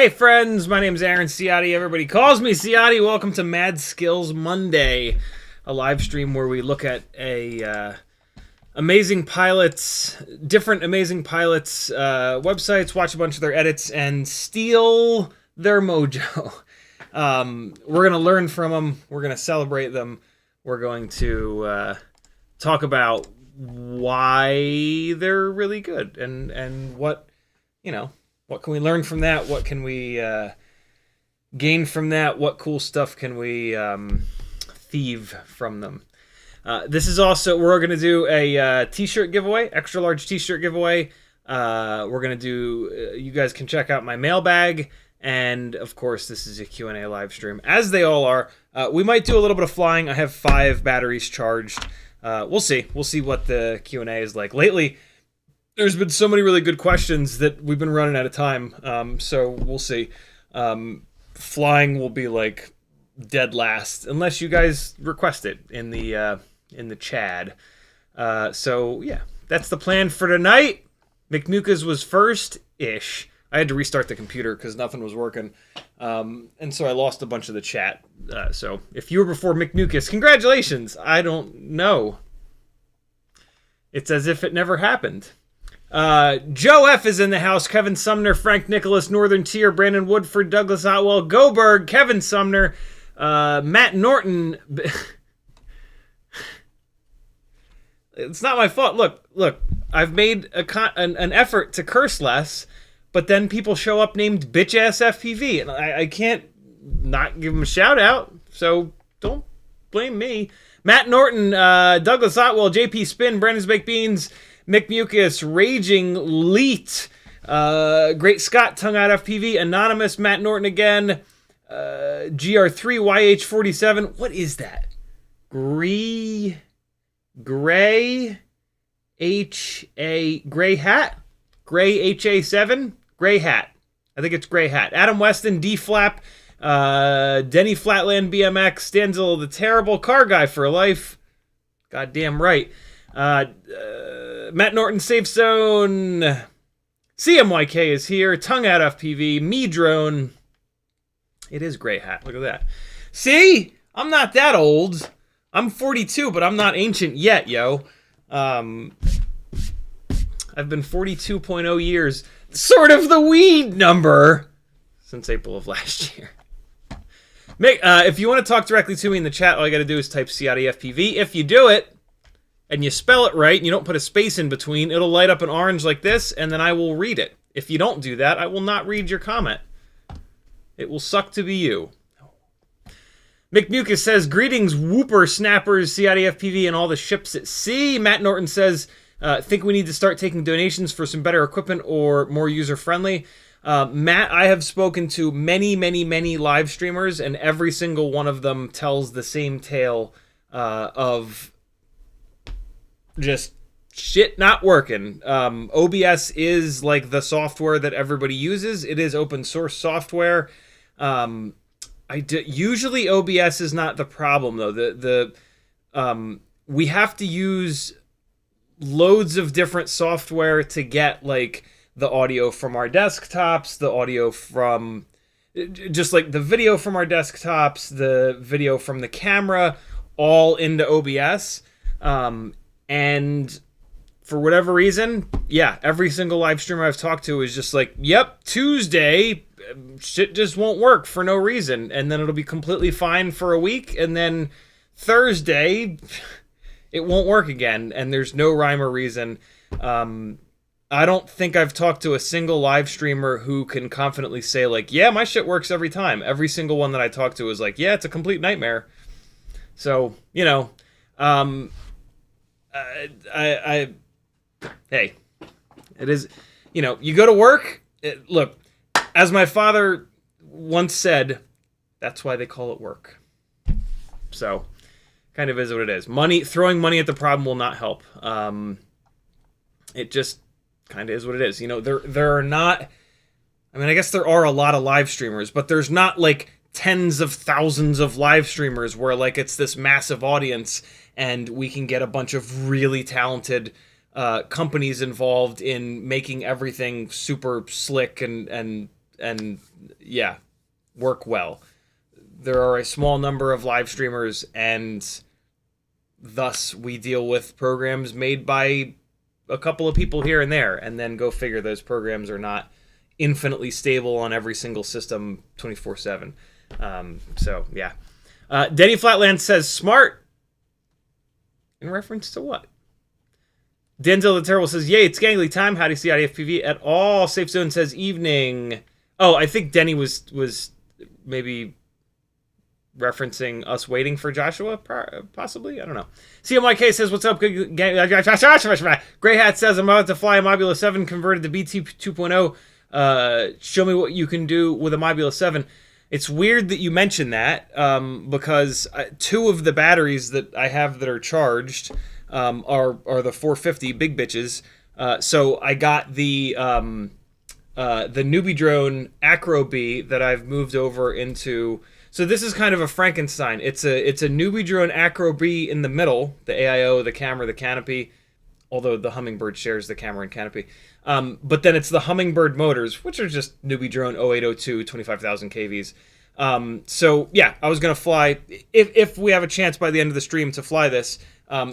Hey friends, my name's Aaron Ciotti. Everybody calls me Ciotti. Welcome to Mad Skills Monday, a live stream where we look at amazing pilots, different amazing pilots' websites, watch a bunch of their edits, and steal their mojo. We're going to learn from them. We're going to celebrate them. We're going to talk about why they're really good and what, what can we learn from that? What can we gain from that? What cool stuff can we thieve from them? This is also, we're going to do a t-shirt giveaway, extra large t-shirt giveaway. We're going to do, you guys can check out my mailbag. And of course, this is a Q&A live stream, as they all are. We might do a little bit of flying. I have 5 batteries charged. We'll see. We'll see what the Q&A is like. Lately, there's been so many really good questions that we've been running out of time. So we'll see. Flying will be like dead last unless you guys request it in the Chad. So yeah, that's the plan for tonight. McMucas was first-ish. I had to restart the computer because nothing was working. And so I lost a bunch of the chat. So if you were before McMucas, congratulations. I don't know. It's as if it never happened. Joe F. is in the house. Kevin Sumner, Frank Nicholas, Northern Tier, Brandon Woodford, Douglas Otwell, Goberg, Kevin Sumner, Matt Norton. It's not my fault. Look. I've made an effort to curse less, but then people show up named bitch-ass FPV, and I can't not give them a shout-out, so don't blame me. Matt Norton, Douglas Otwell, JP Spin, Brandon's Baked Beans, Mick Mucus, Raging Leet, Great Scott, Tongue Out FPV, Anonymous, Matt Norton again, GR3YH47. What is that? Gray Hat? Gray HA7? Gray Hat. I think it's Gray Hat. Adam Weston, D Flap, Denny Flatland BMX, Stanzel the Terrible, Car Guy for Life. Goddamn right. Matt Norton, Safe Zone, CMYK is here, Tongue Out FPV, Me Drone. It is Gray Hat. Look at that. See? I'm not that old. I'm 42, but I'm not ancient yet, yo. I've been 42.0 years, sort of the weed number, since April of last year. If you want to talk directly to me in the chat, all you got to do is type CiottiFPV. If you do it, and you spell it right, and you don't put a space in between, it'll light up an orange like this, and then I will read it. If you don't do that, I will not read your comment. It will suck to be you. Mick Mucus says, greetings, whooper snappers, CiottiFPV, and all the ships at sea. Matt Norton says, think we need to start taking donations for some better equipment or more user-friendly. Matt, I have spoken to many, many, many live streamers, and every single one of them tells the same tale of just shit not working. OBS is like the software that everybody uses. It is open source software. Usually OBS is not the problem though. We have to use loads of different software to get like the audio from our desktops, the audio from just like the video from our desktops, the video from the camera, all into OBS. And for whatever reason, yeah, every single live streamer I've talked to is just like, yep, Tuesday, shit just won't work for no reason. And then it'll be completely fine for a week. And then Thursday, it won't work again. And there's no rhyme or reason. I don't think I've talked to a single live streamer who can confidently say like, yeah, my shit works every time. Every single one that I talk to is like, yeah, it's a complete nightmare. So, hey, it is, you go to work. Look, as my father once said, that's why they call it work. So, kind of is what it is. Throwing money at the problem will not help. It just kind of is what it is. There are not, I guess there are a lot of live streamers, but there's not like tens of thousands of live streamers where like it's this massive audience and we can get a bunch of really talented companies involved in making everything super slick and and yeah, work well. There are a small number of live streamers, and thus we deal with programs made by a couple of people here and there, and then go figure those programs are not infinitely stable on every single system 24/7. So yeah. Denny Flatland says smart in reference to what? Denzel the Terrible says, yay, it's gangly time. How do you see CiottiFPV at all? Safe Zone says evening. Oh, I think Denny was maybe referencing us waiting for Joshua, possibly. I don't know. CMYK says, what's up? Gray Hat says, I'm about to fly a Mobula 7 converted to BT 2.0. Show me what you can do with a Mobula 7. It's weird that you mentioned that because two of the batteries that I have that are charged are the 450 big bitches. So I got the Newbie Drone Acro B that I've moved over into. So this is kind of a Frankenstein. It's a Newbie Drone Acro B in the middle, the AIO, the camera, the canopy, although the Hummingbird shares the camera and canopy. But then it's the Hummingbird motors, which are just Newbie Drone 0802, 25,000 kVs. So yeah, I was going to fly, if we have a chance by the end of the stream to fly this,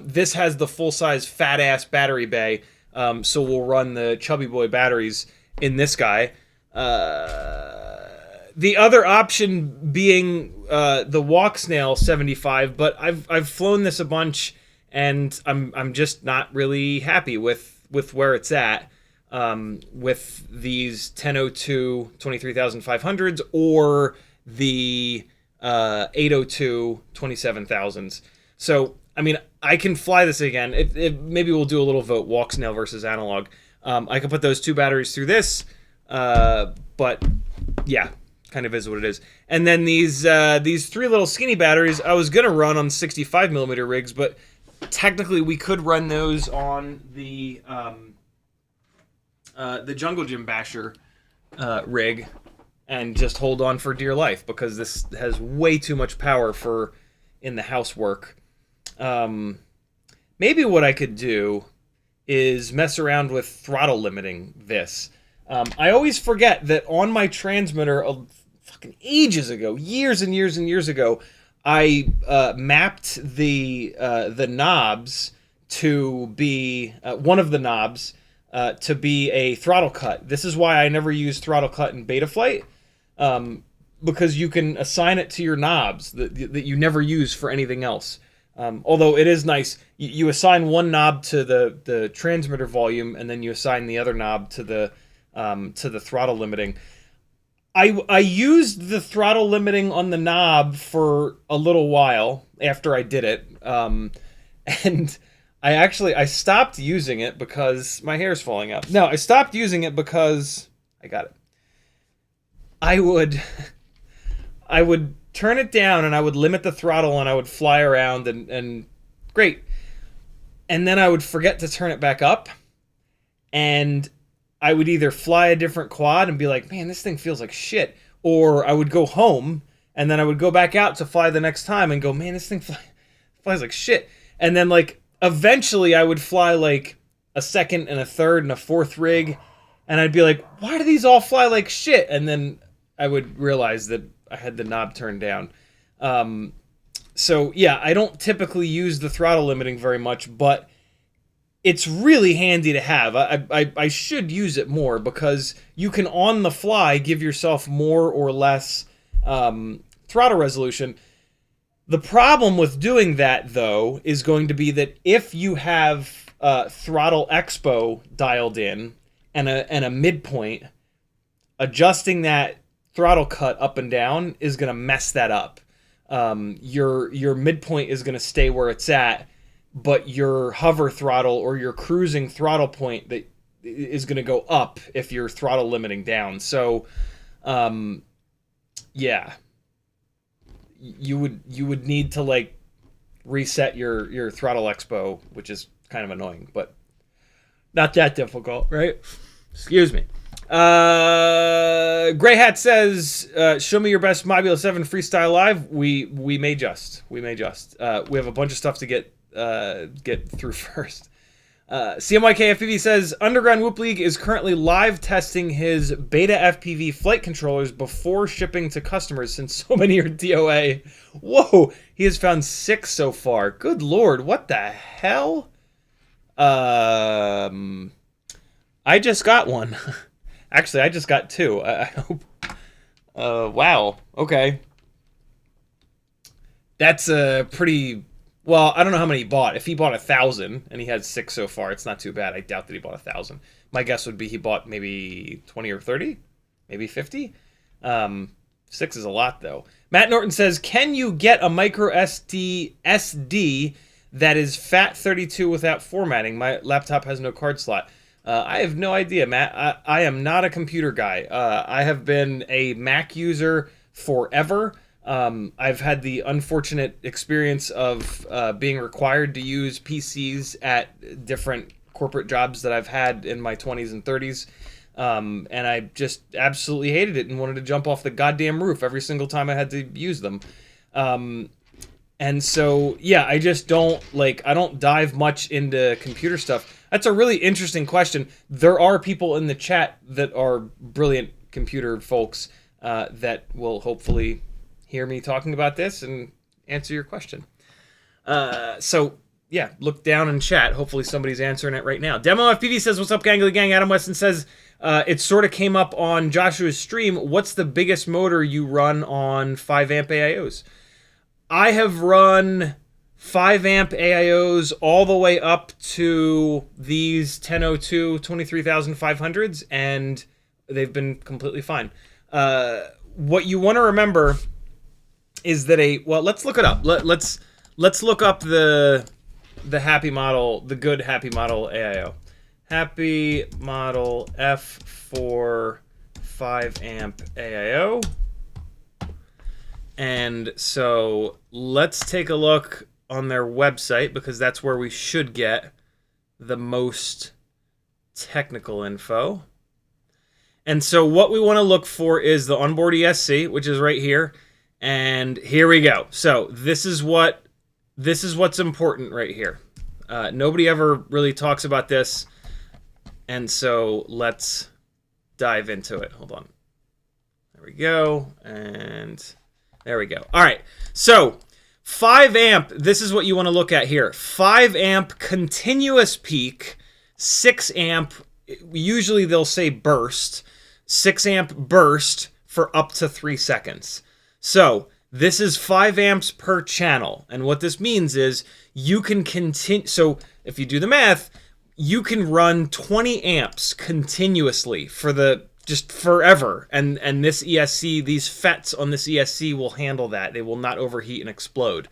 this has the full-size fat-ass battery bay, so we'll run the Chubby Boy batteries in this guy. The other option being the Walk Snail 75, but I've flown this a bunch, and I'm just not really happy with where it's at with these 1002 23,500s or the 802 27,000s. So I mean, I can fly this again. Maybe we'll do a little vote: Walk Snail versus analog. I can put those two batteries through this, but yeah. Kind of is what it is. And then these three little skinny batteries, I was gonna run on 65 millimeter rigs, but technically we could run those on the Jungle Gym Basher rig and just hold on for dear life because this has way too much power for in the housework. Maybe what I could do is mess around with throttle limiting this. I always forget that on my transmitter, fucking ages ago, years and years and years ago, I mapped the knobs to be one of the knobs to be a throttle cut. This is why I never use throttle cut in Betaflight, because you can assign it to your knobs that you never use for anything else. Although it is nice, you assign one knob to the transmitter volume, and then you assign the other knob to the throttle limiting. I used the throttle limiting on the knob for a little while after I did it, and I stopped using it because my hair's falling out. No, I stopped using it because I got it. I would turn it down and I would limit the throttle and I would fly around and great, and then I would forget to turn it back up, and I would either fly a different quad and be like, man, this thing feels like shit. Or I would go home and then I would go back out to fly the next time and go, man, this thing flies like shit. And then like eventually I would fly like a second and a third and a fourth rig. And I'd be like, why do these all fly like shit? And then I would realize that I had the knob turned down. So yeah, I don't typically use the throttle limiting very much, but it's really handy to have. I should use it more because you can on the fly give yourself more or less throttle resolution. The problem with doing that, though, is going to be that if you have throttle expo dialed in and a midpoint, adjusting that throttle cut up and down is going to mess that up. Your midpoint is going to stay where it's at, but your hover throttle or your cruising throttle point that is going to go up if you're throttle limiting down. So, yeah, you would need to like reset your throttle expo, which is kind of annoying, but not that difficult, right? Excuse me. Gray Hat says, show me your best Mobula 7 freestyle live. We may just. We have a bunch of stuff to get through first. CMYK says, Underground Whoop League is currently live testing his BetaFPV flight controllers before shipping to customers since so many are DOA. Whoa, he has found 6 so far. Good lord, what the hell? I just got one. Actually, I just got 2. I hope. Wow, okay. That's a pretty... Well, I don't know how many he bought. If he bought 1,000 and he had 6 so far, it's not too bad. I doubt that he bought 1,000. My guess would be he bought maybe 20 or 30, maybe 50. 6 is a lot, though. Matt Norton says, can you get a micro SD that is FAT32 without formatting? My laptop has no card slot. I have no idea, Matt. I am not a computer guy. I have been a Mac user forever. I've had the unfortunate experience of being required to use PCs at different corporate jobs that I've had in my 20s and 30s. And I just absolutely hated it and wanted to jump off the goddamn roof every single time I had to use them. And so, yeah, I just don't, I don't dive much into computer stuff. That's a really interesting question. There are people in the chat that are brilliant computer folks that will hopefully hear me talking about this and answer your question. So, yeah, look down in chat. Hopefully somebody's answering it right now. Demo FPV says, what's up, Gangly Gang? Adam Weston says, it sort of came up on Joshua's stream. What's the biggest motor you run on 5 amp AIOs? I have run 5 amp AIOs all the way up to these 1002 23,500s, and they've been completely fine. What you want to remember is that let's look it up. Let's look up the happy model, the good happy model AIO. Happy model F4 5 amp AIO. And so let's take a look on their website, because that's where we should get the most technical info. And so what we want to look for is the onboard ESC, which is right here. And here we go. So this is what's important right here. Nobody ever really talks about this. And so let's dive into it. Hold on. There we go. And there we go. All right. So 5 amp, this is what you want to look at here. 5 amp continuous peak, 6 amp, usually they'll say burst, 6 amp burst for up to 3 seconds. So this is 5 amps per channel. And what this means is you can continue. So if you do the math, you can run 20 amps continuously for just forever. And this ESC, these FETs on this ESC will handle that. They will not overheat and explode.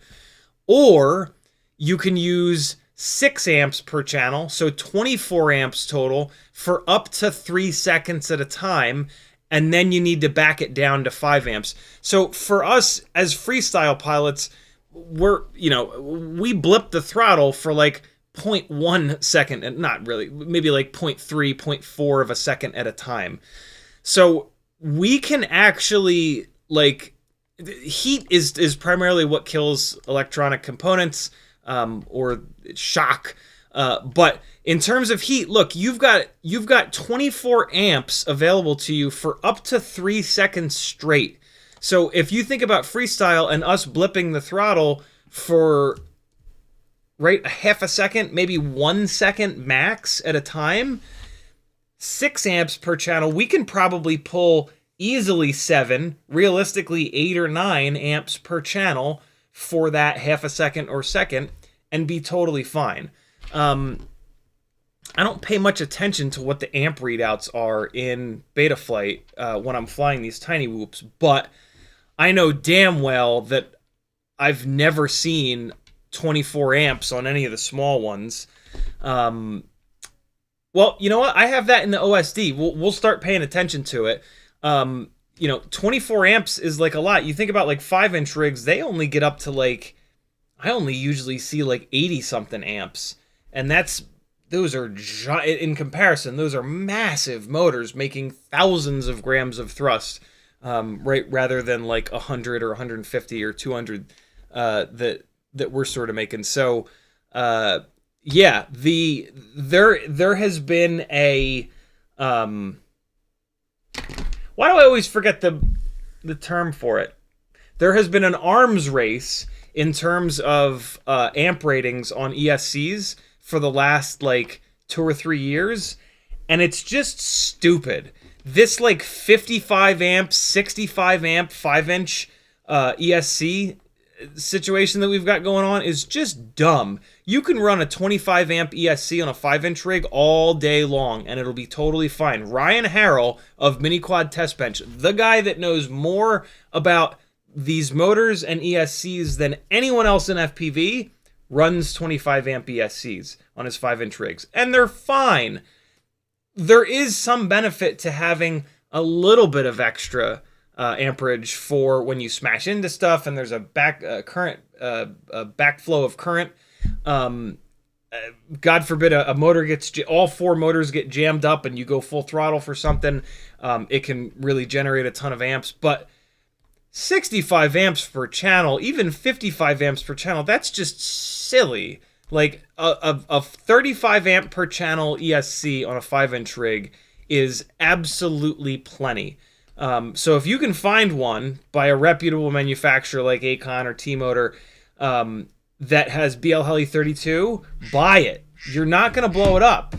Or you can use 6 amps per channel, so 24 amps total for up to 3 seconds at a time. And then you need to back it down to 5 amps. So for us as freestyle pilots, we blip the throttle for 0.1 second, and not really, maybe 0.3, 0.4 of a second at a time. So we can actually, heat is primarily what kills electronic components or shock. But in terms of heat, look, you've got 24 amps available to you for up to 3 seconds straight. So if you think about freestyle and us blipping the throttle for a half a second, maybe 1 second max at a time, 6 amps per channel, we can probably pull easily 7, realistically 8 or 9 amps per channel for that half a second or second and be totally fine. I don't pay much attention to what the amp readouts are in Betaflight when I'm flying these tiny whoops, but I know damn well that I've never seen 24 amps on any of the small ones. Well, you know what? I have that in the OSD. We'll start paying attention to it. 24 amps is a lot. You think about 5-inch rigs, they only get up to I only usually see 80 something amps. And those are, in comparison, those are massive motors making thousands of grams of thrust, rather than 100 or 150 or 200 that we're sort of making. So, Yeah, there has been a why do I always forget the term for it? There has been an arms race in terms of amp ratings on ESCs for the last like 2 or 3 years, and it's just stupid. This like 55 amp, 65 amp, 5-inch ESC situation that we've got going on is just dumb. You can run a 25 amp ESC on a 5-inch rig all day long and it'll be totally fine. Ryan Harrell of Mini Quad Test Bench, the guy that knows more about these motors and ESCs than anyone else in FPV, runs 25 amp ESCs on his 5-inch rigs, and they're fine. There is some benefit to having a little bit of extra amperage for when you smash into stuff and there's a backflow of current. God forbid a motor all 4 motors get jammed up and you go full throttle for something. It can really generate a ton of amps, but 65 amps per channel, even 55 amps per channel, that's just silly. Like a 35 amp per channel ESC on a 5-inch rig is absolutely plenty. So if you can find one by a reputable manufacturer like Acon or T-Motor that has BL Heli 32, buy it. You're not going to blow it up.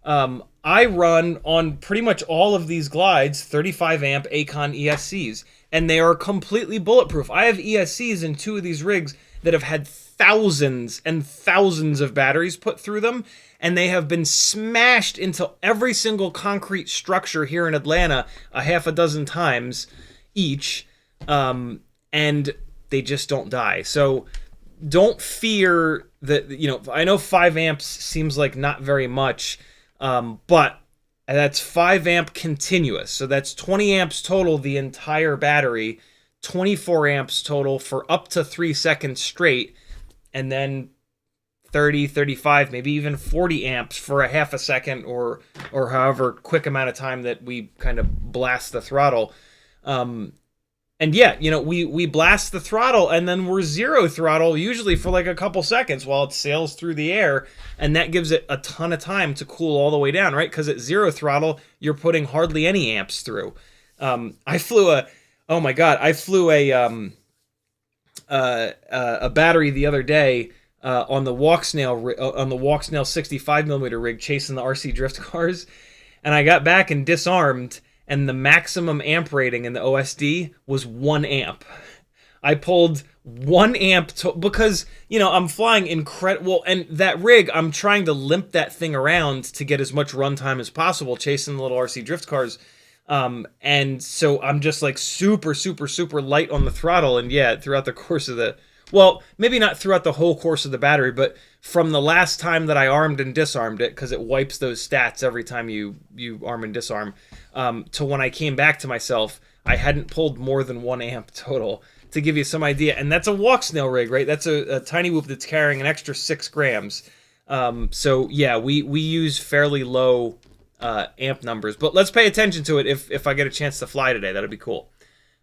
I run on pretty much all of these glides 35 amp Acon ESCs, and they are completely bulletproof. I have ESCs in 2 of these rigs that have had thousands and thousands of batteries put through them, and they have been smashed into every single concrete structure here in Atlanta a half a dozen times each, and they just don't die. So don't fear that, you know, I know 5 amps seems like not very much, but that's 5 amp continuous. So that's 20 amps total, the entire battery, 24 amps total for up to 3 seconds straight, and then 30, 35, maybe even 40 amps for a half a second or however quick amount of time that we kind of blast the throttle. And yeah, you know, we blast the throttle and then we're 0 throttle usually for like a couple seconds while it sails through the air, and that gives it a ton of time to cool all the way down, right? Because at 0 throttle, you're putting hardly any amps through. I flew a battery the other day on the walk snail 65 millimeter rig chasing the RC drift cars, and I got back and disarmed, and the maximum amp rating in the OSD was 1 amp. I pulled 1 amp because, you know, I'm flying incredible, and that rig, I'm trying to limp that thing around to get as much runtime as possible chasing the little RC drift cars. And so I'm just like super, super, super light on the throttle. And yeah, throughout the course of well, maybe not throughout the whole course of the battery, but from the last time that I armed and disarmed it, because it wipes those stats every time you arm and disarm, to when I came back to myself, I hadn't pulled more than 1 amp total, to give you some idea. And that's a walk snail rig, right? That's a tiny whoop that's carrying an extra 6 grams. So yeah, we use fairly low amp numbers, but let's pay attention to it if I get a chance to fly today. That'd be cool.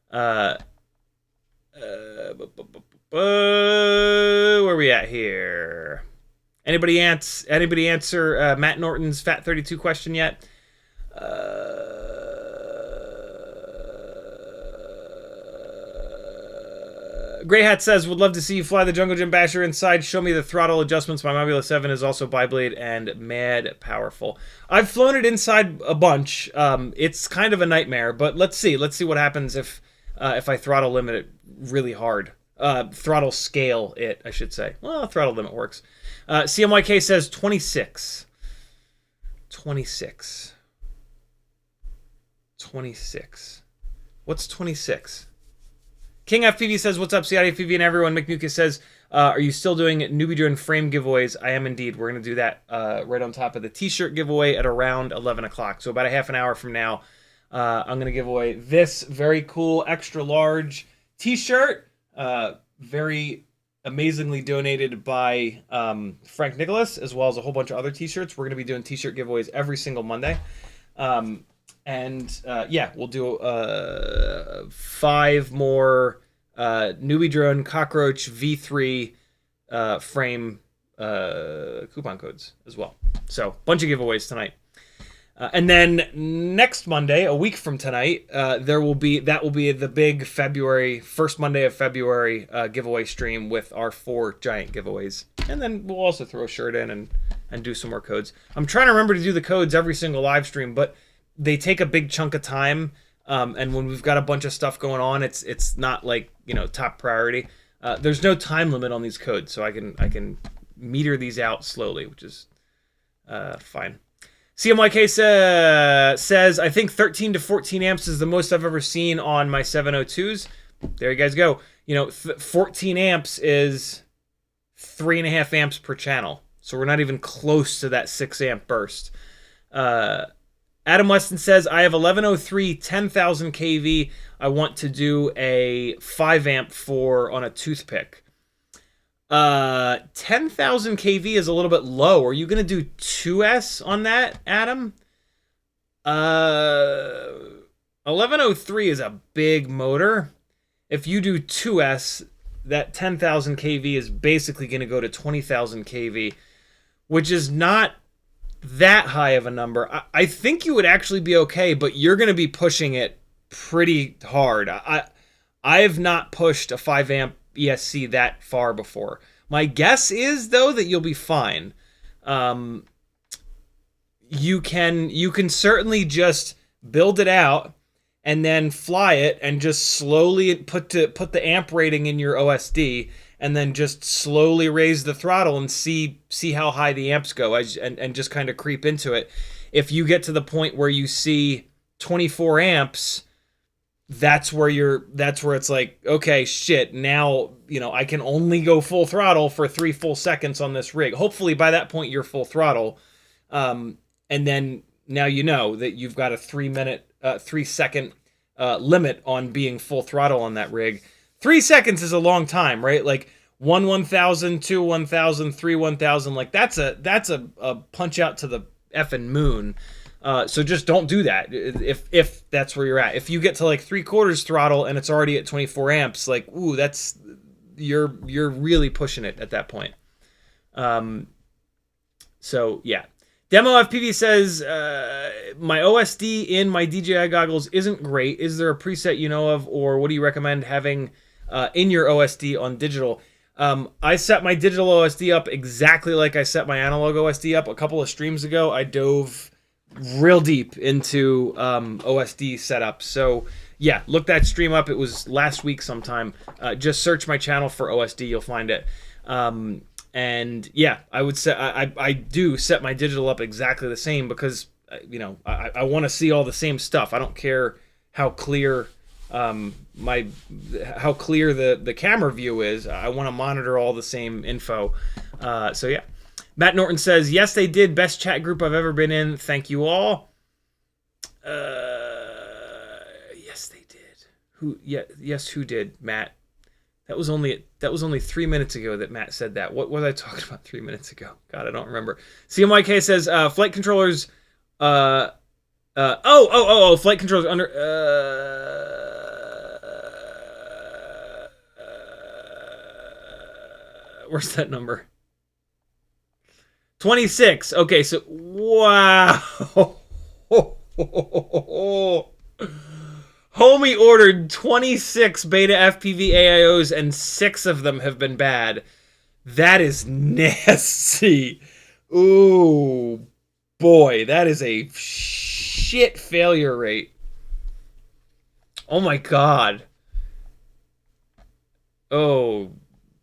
Where are we at here? Anybody answer Matt Norton's Fat 32 question yet? Grey Hat says, would love to see you fly the Jungle Gym Basher inside. Show me the throttle adjustments. My Mobula 7 is also bi-blade and mad powerful. I've flown it inside a bunch. It's kind of a nightmare, but let's see. Let's see what happens if I throttle limit it really hard. Throttle scale it, I should say. Well, throttle limit works. CMYK says 26. 26. 26. What's 26? King FPV says, what's up, CiottiFPV and everyone? McNuka says, are you still doing newbie drone frame giveaways? I am indeed. We're going to do that right on top of the t-shirt giveaway at around 11 o'clock. So about a half an hour from now, I'm going to give away this very cool extra large t-shirt. Very amazingly donated by Frank Nicholas, as well as a whole bunch of other t-shirts. We're going to be doing t-shirt giveaways every single Monday. Yeah, we'll do 5 more newbie drone cockroach V3 frame coupon codes as well. So bunch of giveaways tonight. And then next Monday, a week from tonight, that will be the big first Monday of February giveaway stream with our 4 giant giveaways. And then we'll also throw a shirt in and do some more codes. I'm trying to remember to do the codes every single live stream, but they take a big chunk of time. And when we've got a bunch of stuff going on, it's not like, top priority. There's no time limit on these codes, so I can meter these out slowly, which is fine. CMYK says, I think 13 to 14 amps is the most I've ever seen on my 702s. There you guys go. 14 amps is 3.5 amps per channel. So we're not even close to that 6 amp burst. Adam Weston says, I have 1103 10,000 kV. I want to do a 5 amp on a toothpick. 10,000 kV is a little bit low. Are you going to do 2S on that, Adam? 1103 is a big motor. If you do 2S, that 10,000 kV is basically going to go to 20,000 kV, which is not that high of a number. I think you would actually be okay, but you're going to be pushing it pretty hard. I have not pushed a 5 amp ESC that far before. My guess is, though, that you'll be fine. You can certainly just build it out and then fly it and just slowly put the amp rating in your OSD and then just slowly raise the throttle and see how high the amps go and just kind of creep into it. If you get to the point where you see 24 amps, that's where it's like, okay, shit, now, I can only go full throttle for 3 full seconds on this rig. Hopefully by that point you're full throttle. And then now you know that you've got a 3 second limit on being full throttle on that rig. 3 seconds is a long time, right? Like 1,000, 2 1,000, 3 1,000. Like that's a punch out to the effing moon. So just don't do that if that's where you're at. If you get to like 3/4 throttle and it's already at 24 amps, like, ooh, you're really pushing it at that point. So yeah. Demo FPV says, my OSD in my DJI goggles isn't great. Is there a preset you know of, or what do you recommend having in your OSD on digital? I set my digital OSD up exactly like I set my analog OSD up. A couple of streams ago, I dove real deep into OSD setup. So yeah, look that stream up. It was last week sometime. Just search my channel for OSD. You'll find it. And yeah, I would say I do set my digital up exactly the same because I want to see all the same stuff. I don't care how clear the camera view is. I want to monitor all the same info. So yeah. Matt Norton says, yes, they did. Best chat group I've ever been in. Thank you all. Yes, they did. Who? Yeah, yes, who did? Matt. That was only 3 minutes ago that Matt said that. What was I talking about 3 minutes ago? God, I don't remember. CMYK says, flight controllers. Flight controllers under. Where's that number? 26. Okay, so wow. Homie ordered 26 BetaFPV AIOs and 6 of them have been bad. That is nasty. Ooh, boy, that is a shit failure rate. Oh my god. Oh,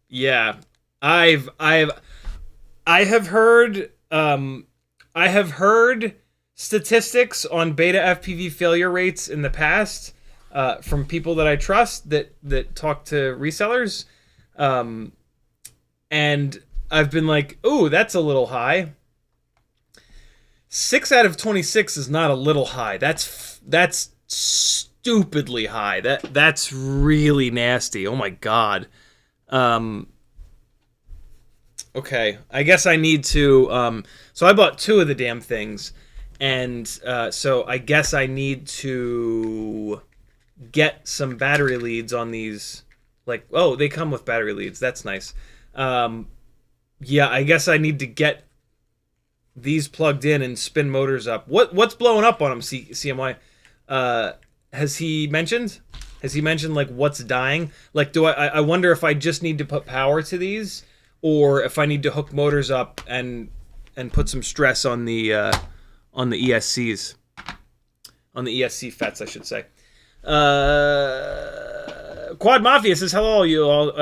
yeah. I have heard statistics on BetaFPV failure rates in the past from people that I trust that talk to resellers, and I've been like, "Ooh, that's a little high." 6 out of 26 is not a little high. That's stupidly high. That's really nasty. Oh my god. Okay, I guess I need to. So I bought 2 of the damn things, and so I guess I need to get some battery leads on these. Like, oh, they come with battery leads. That's nice. yeah, I guess I need to get these plugged in and spin motors up. What's blowing up on them, CMY? Has he mentioned? Has he mentioned like what's dying? Like, do I wonder if I just need to put power to these, or if I need to hook motors up and put some stress on the ESCs, on the ESC FETs, I should say. Quad Mafia says hello, you all.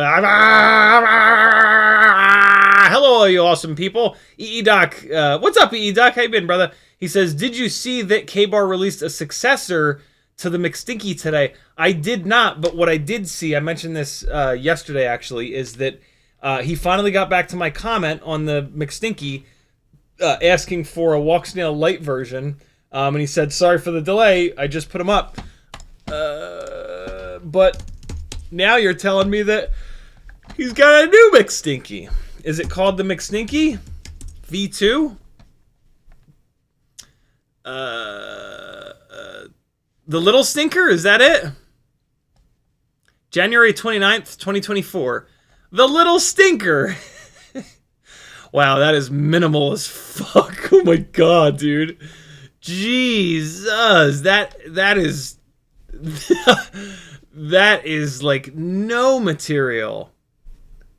Hello, you awesome people. Doc, what's up, Doc? How you been, brother? He says, did you see that kbar released a successor to the McStinky today? I did not, but what I did see, I mentioned this yesterday actually, is that he finally got back to my comment on the McStinky, asking for a walk snail light version, and he said, sorry for the delay, I just put him up. But now you're telling me that he's got a new McStinky. Is it called the McStinky V2? The Little Stinker, is that it? January 29th, 2024. The Little Stinker. Wow, that is minimal as fuck. Oh my god, dude. Jesus, that is that is like no material.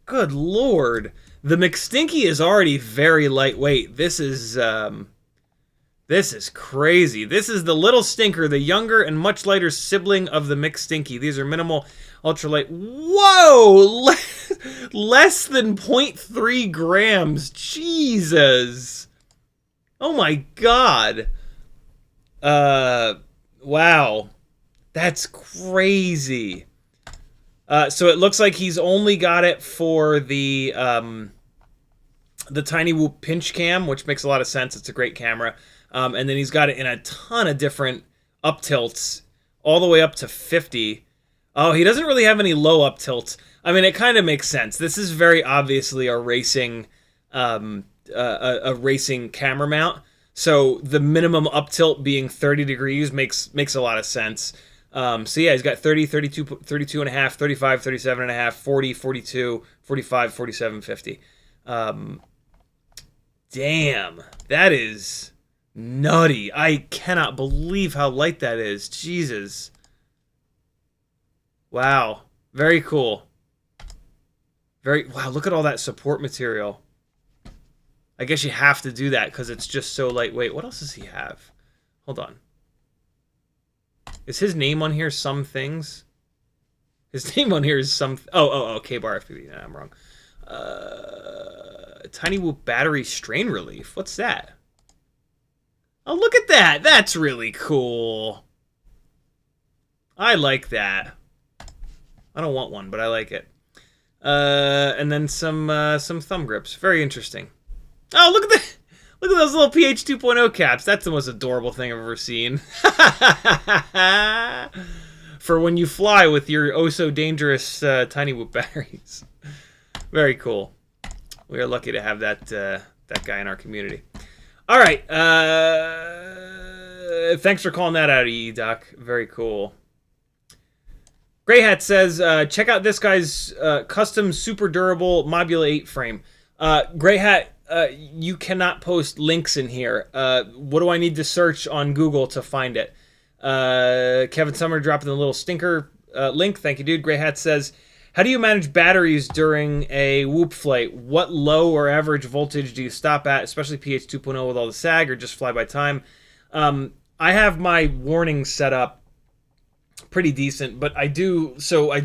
Good lord. The McStinky is already very lightweight. This is crazy. This is the Little Stinker, the younger and much lighter sibling of the McStinky. These are minimal, ultralight. Whoa! Less than 0.3 grams. Jesus. Oh my god. Wow. That's crazy. So it looks like he's only got it for the Tiny Whoop pinch cam, which makes a lot of sense. It's a great camera. And then he's got it in a ton of different up tilts, all the way up to 50. Oh, he doesn't really have any low up tilts. I mean, it kind of makes sense. This is very obviously a racing camera mount. So the minimum up tilt being 30 degrees makes a lot of sense. So yeah, he's got 30, 32, 32 and a half, 35, 37 and a half, 40, 42, 45, 47, 50. Damn, that is nutty. I cannot believe how light that is. Jesus. Wow. Very cool. Wow, look at all that support material. I guess you have to do that because it's just so lightweight. What else does he have? Hold on. Is his name on here some things? His name on here is some... Oh, kbar FPV. Nah, I'm wrong. Tiny Whoop battery strain relief. What's that? Oh, look at that. That's really cool. I like that. I don't want one, but I like it. And then some thumb grips. Very interesting. Oh, look at that. Look at those little PH 2.0 caps. That's the most adorable thing I've ever seen. For when you fly with your oh-so-dangerous Tiny Whoop batteries. Very cool. We are lucky to have that guy in our community. All right. Thanks for calling that out, Doc. Very cool. Grey Hat says, check out this guy's custom super durable Mobula 8 frame. Grey Hat, you cannot post links in here. What do I need to search on Google to find it? Kevin Summer dropping the Little Stinker link. Thank you, dude. Grey Hat says, how do you manage batteries during a whoop flight? What low or average voltage do you stop at, especially PH 2.0 with all the sag, or just fly by time? I have my warning set up pretty decent, but I do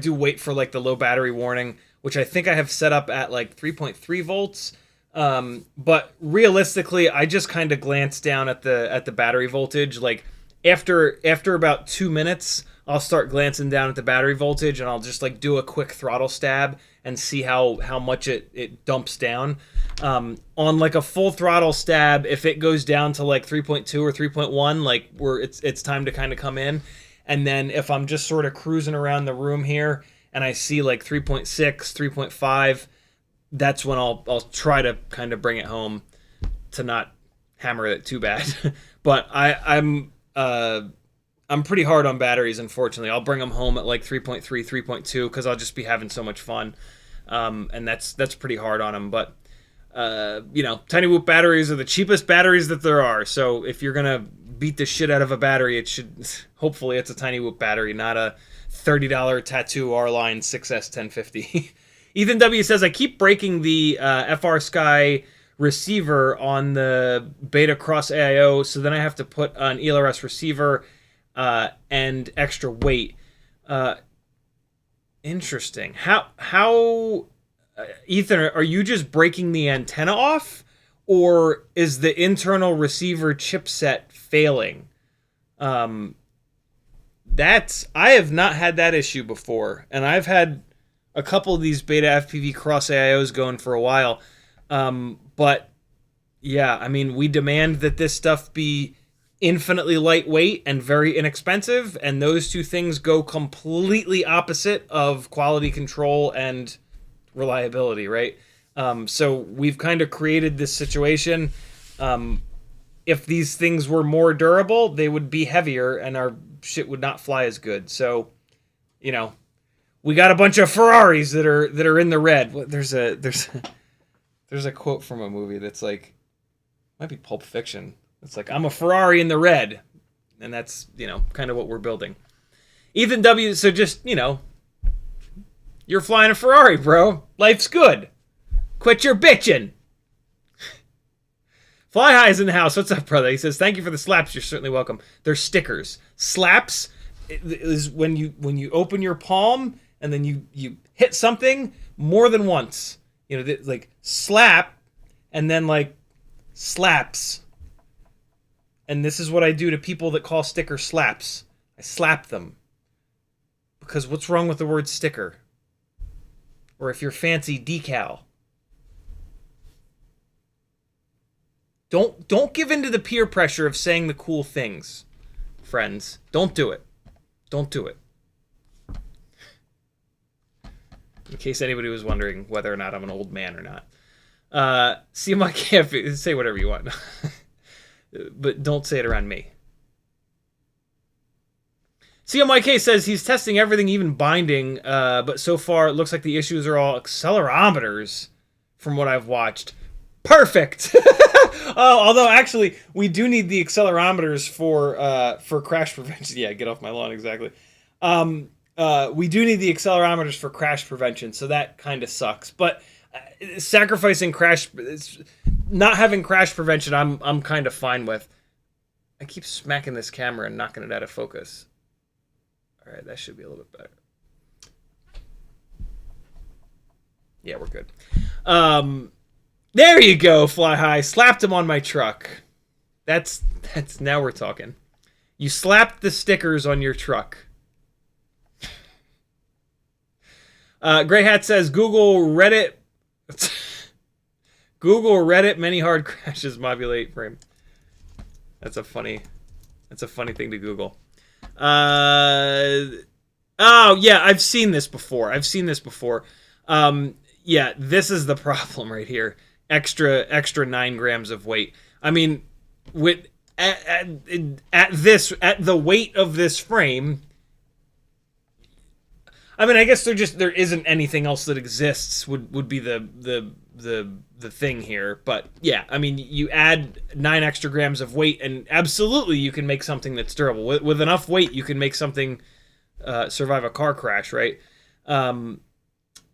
wait for like the low battery warning, which I think I have set up at like 3.3 volts. But realistically, I just kind of glance down at the battery voltage. Like after about 2 minutes, I'll start glancing down at the battery voltage, and I'll just like do a quick throttle stab and see how much it dumps down. On like a full throttle stab, if it goes down to like 3.2 or 3.1, like it's time to kind of come in. And then if I'm just sort of cruising around the room here and I see like 3.6, 3.5, that's when I'll try to kind of bring it home to not hammer it too bad. But I'm pretty hard on batteries, unfortunately. I'll bring them home at like 3.3, 3.2 because I'll just be having so much fun. And that's pretty hard on them. But you know, tiny whoop batteries are the cheapest batteries that there are. So if you're gonna beat the shit out of a battery, it should, hopefully it's a tiny whoop battery, not a $30 Tattoo R-Line 6S 1050. Ethan W says, I keep breaking the Frsky receiver on the Beta Cross AIO, so then I have to put an ELRS receiver and extra weight. Interesting. How Ethan, are you just breaking the antenna off, or is the internal receiver chipset failing? I have not had that issue before, and I've had a couple of these BetaFPV Cross AIOs going for a while. But yeah, I mean, we demand that this stuff be infinitely lightweight and very inexpensive, and those two things go completely opposite of quality control and reliability, right? So we've kind of created this situation. If these things were more durable, they would be heavier and our shit would not fly as good. So, you know, we got a bunch of Ferraris that are in the red. There's a quote from a movie that's like, might be Pulp Fiction. It's like, I'm a Ferrari in the red. And that's, you know, kind of what we're building. Ethan W, so just, you know, you're flying a Ferrari, bro. Life's good. Quit your bitching. Fly High is in the house. What's up, brother? He says, thank you for the slaps. You're certainly welcome. They're stickers. Slaps is when you open your palm and then you hit something more than once. You know, like slap and then like slaps. And this is what I do to people that call stickers slaps. I slap them. Because what's wrong with the word sticker? Or if you're fancy, decal. Don't give in to the peer pressure of saying the cool things, friends. Don't do it. Don't do it. In case anybody was wondering whether or not I'm an old man or not. CMYK, say whatever you want. But don't say it around me. CMYK says he's testing everything, even binding, but so far it looks like the issues are all accelerometers from what I've watched. Perfect! Although, actually, we do need the accelerometers for crash prevention. Yeah, get off my lawn, exactly. We do need the accelerometers for crash prevention, so that kind of sucks. But sacrificing not having crash prevention, I'm kind of fine with. I keep smacking this camera and knocking it out of focus. All right, that should be a little bit better. Yeah, we're good. There you go, Fly High. Slapped him on my truck. That's now we're talking. You slapped the stickers on your truck. Gray Hat says Google Reddit many hard crashes modulate frame. That's a funny thing to Google. Oh yeah, I've seen this before. Yeah, this is the problem right here. Extra 9 grams of weight. I mean, with at the weight of this frame, I mean, I guess there isn't anything else that exists would be the thing here. But yeah, I mean, you add 9 extra grams of weight, and absolutely you can make something that's durable. With enough weight, you can make something survive a car crash, right?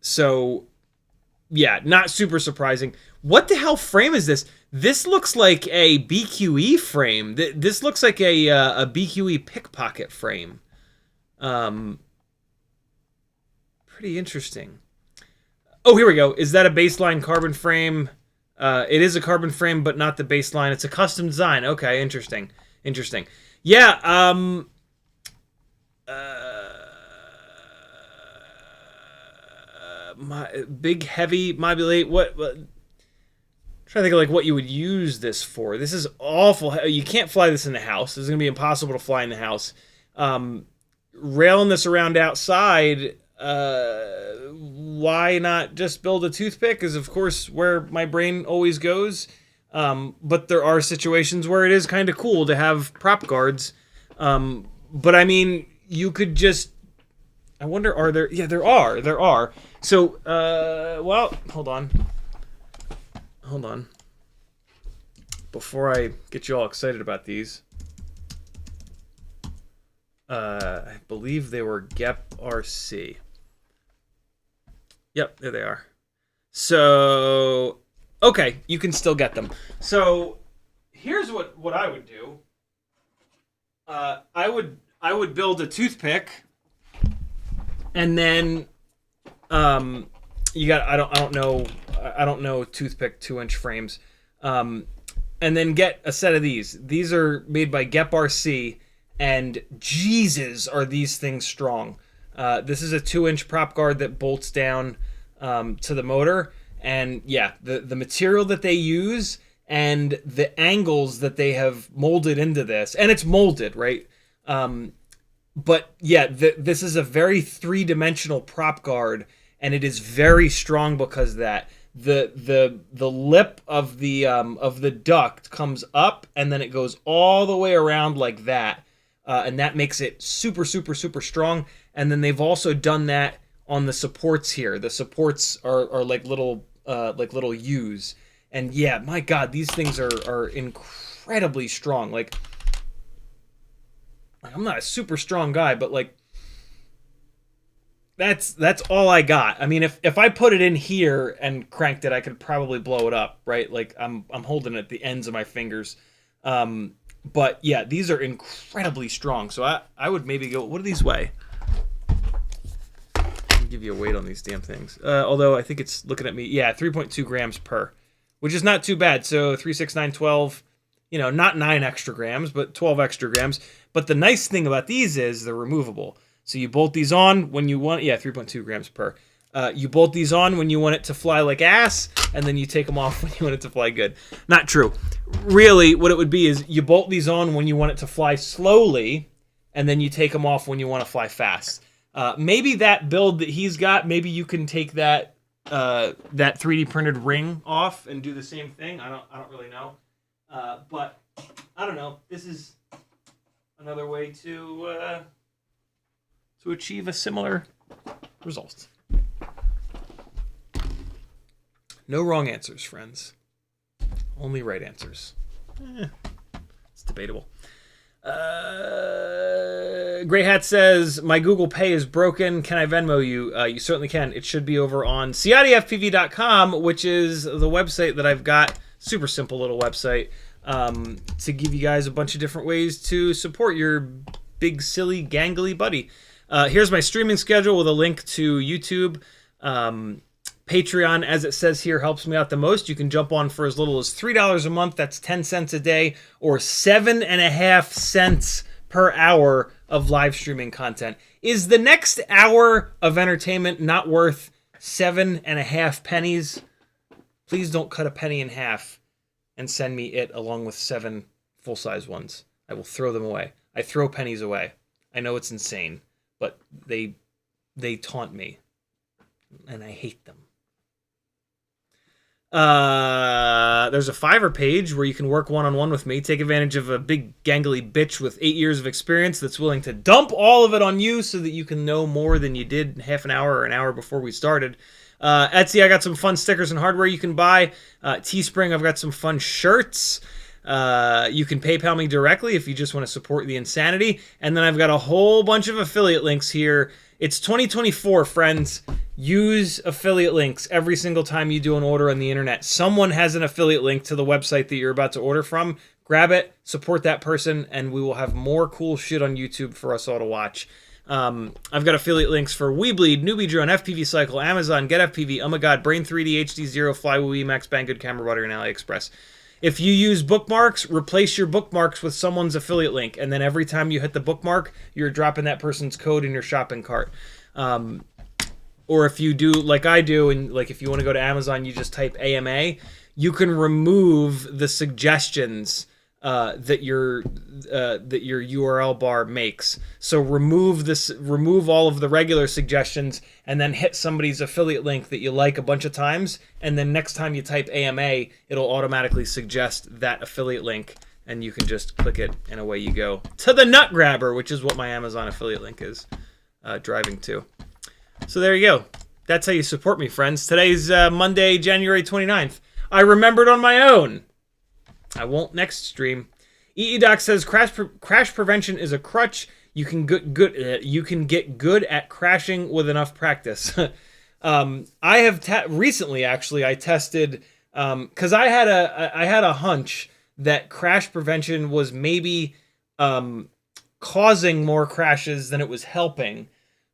So yeah, not super surprising. What the hell frame is this? This looks like a BQE frame. This looks like a BQE pickpocket frame. Pretty interesting. Oh, here we go. Is that a baseline carbon frame? It is a carbon frame, but not the baseline. It's a custom design. Okay, interesting. Yeah, my big heavy modulate. What? I'm trying to think of like what you would use this for. This is awful. You can't fly this in the house. It's gonna be impossible to fly in the house. Railing this around outside. Why not just build a toothpick? Is of course where my brain always goes. But there are situations where it is kind of cool to have prop guards. But I mean, you could just. I wonder, are there? Yeah, there are. So, well, hold on. hold on. Before I get you all excited about these, I believe they were kbar. Yep, there they are. So, okay, you can still get them. So, here's what I would do. I would build a toothpick, and then you got I don't know toothpick 2-inch frames, and then get a set of these. These are made by kbar, and Jesus, are these things strong. This is a 2-inch prop guard that bolts down to the motor, and yeah, the material that they use and the angles that they have molded into this, and it's molded, right? But yeah, this is a very 3-dimensional prop guard, and it is very strong because of that. The lip of the duct comes up, and then it goes all the way around like that, and that makes it super, super, super strong. And then they've also done that on the supports here. The supports are like little U's, and yeah, my God, these things are incredibly strong. Like I'm not a super strong guy, but like that's all I got. I mean, if I put it in here and cranked it, I could probably blow it up, right? Like I'm holding it at the ends of my fingers. But yeah, these are incredibly strong. So I would maybe go, what do these weigh? I'll give you a weight on these damn things. Although I think it's looking at me, yeah, 3.2 grams per, which is not too bad. So 3, 6, 9, 12, not 9 extra grams, but 12 extra grams. But the nice thing about these is they're removable. So you bolt these on when you want, 3.2 grams per. You bolt these on when you want it to fly like ass, and then you take them off when you want it to fly good. Not true. Really, what it would be is you bolt these on when you want it to fly slowly, and then you take them off when you want to fly fast. Maybe that build that he's got, maybe you can take that 3D printed ring off and do the same thing. I don't really know. But I don't know. This is another way to achieve a similar result. No wrong answers, friends. Only right answers. It's debatable. Grey Hat says, my Google Pay is broken. Can I Venmo you? You certainly can. It should be over on CiottiFPV.com, which is the website that I've got. Super simple little website to give you guys a bunch of different ways to support your big, silly, gangly buddy. Here's my streaming schedule with a link to YouTube. Patreon, as it says here, helps me out the most. You can jump on for as little as $3 a month. That's 10 cents a day, or 7.5 cents per hour of live streaming content. Is the next hour of entertainment not worth 7.5 pennies? Please don't cut a penny in half and send me it along with 7 full-size ones. I will throw them away. I throw pennies away. I know it's insane, but they taunt me, and I hate them. There's a Fiverr page where you can work one-on-one with me. Take advantage of a big gangly bitch with 8 years of experience that's willing to dump all of it on you so that you can know more than you did half an hour or an hour before we started. Etsy, I got some fun stickers and hardware you can buy. Teespring, I've got some fun shirts. You can PayPal me directly if you just want to support the insanity. And then I've got a whole bunch of affiliate links here. It's 2024, friends. Use affiliate links every single time you do an order on the internet. Someone has an affiliate link to the website that you're about to order from. Grab it, support that person, and we will have more cool shit on YouTube for us all to watch. I've got affiliate links for WeBleed, Newbie Drone, FPV Cycle, Amazon, GetFPV, Oh My God, Brain 3D, HD0, Flywheel, Max Banggood, Camera Butter, and AliExpress. If you use bookmarks, replace your bookmarks with someone's affiliate link, and then every time you hit the bookmark, you're dropping that person's code in your shopping cart. Or if you do like I do, and like if you want to go to Amazon, you just type AMA, you can remove the suggestions that your URL bar makes. So remove all of the regular suggestions, and then hit somebody's affiliate link that you like a bunch of times, and then next time you type AMA, it'll automatically suggest that affiliate link, and you can just click it, and away you go to the nut grabber, which is what my Amazon affiliate link is driving to. So there you go. That's how you support me, friends. Today's Monday, January 29th. I remembered on my own. I won't next stream. EEDoc says crash prevention is a crutch. You can get good at crashing with enough practice. I have recently actually I tested because I had a hunch that crash prevention was maybe causing more crashes than it was helping,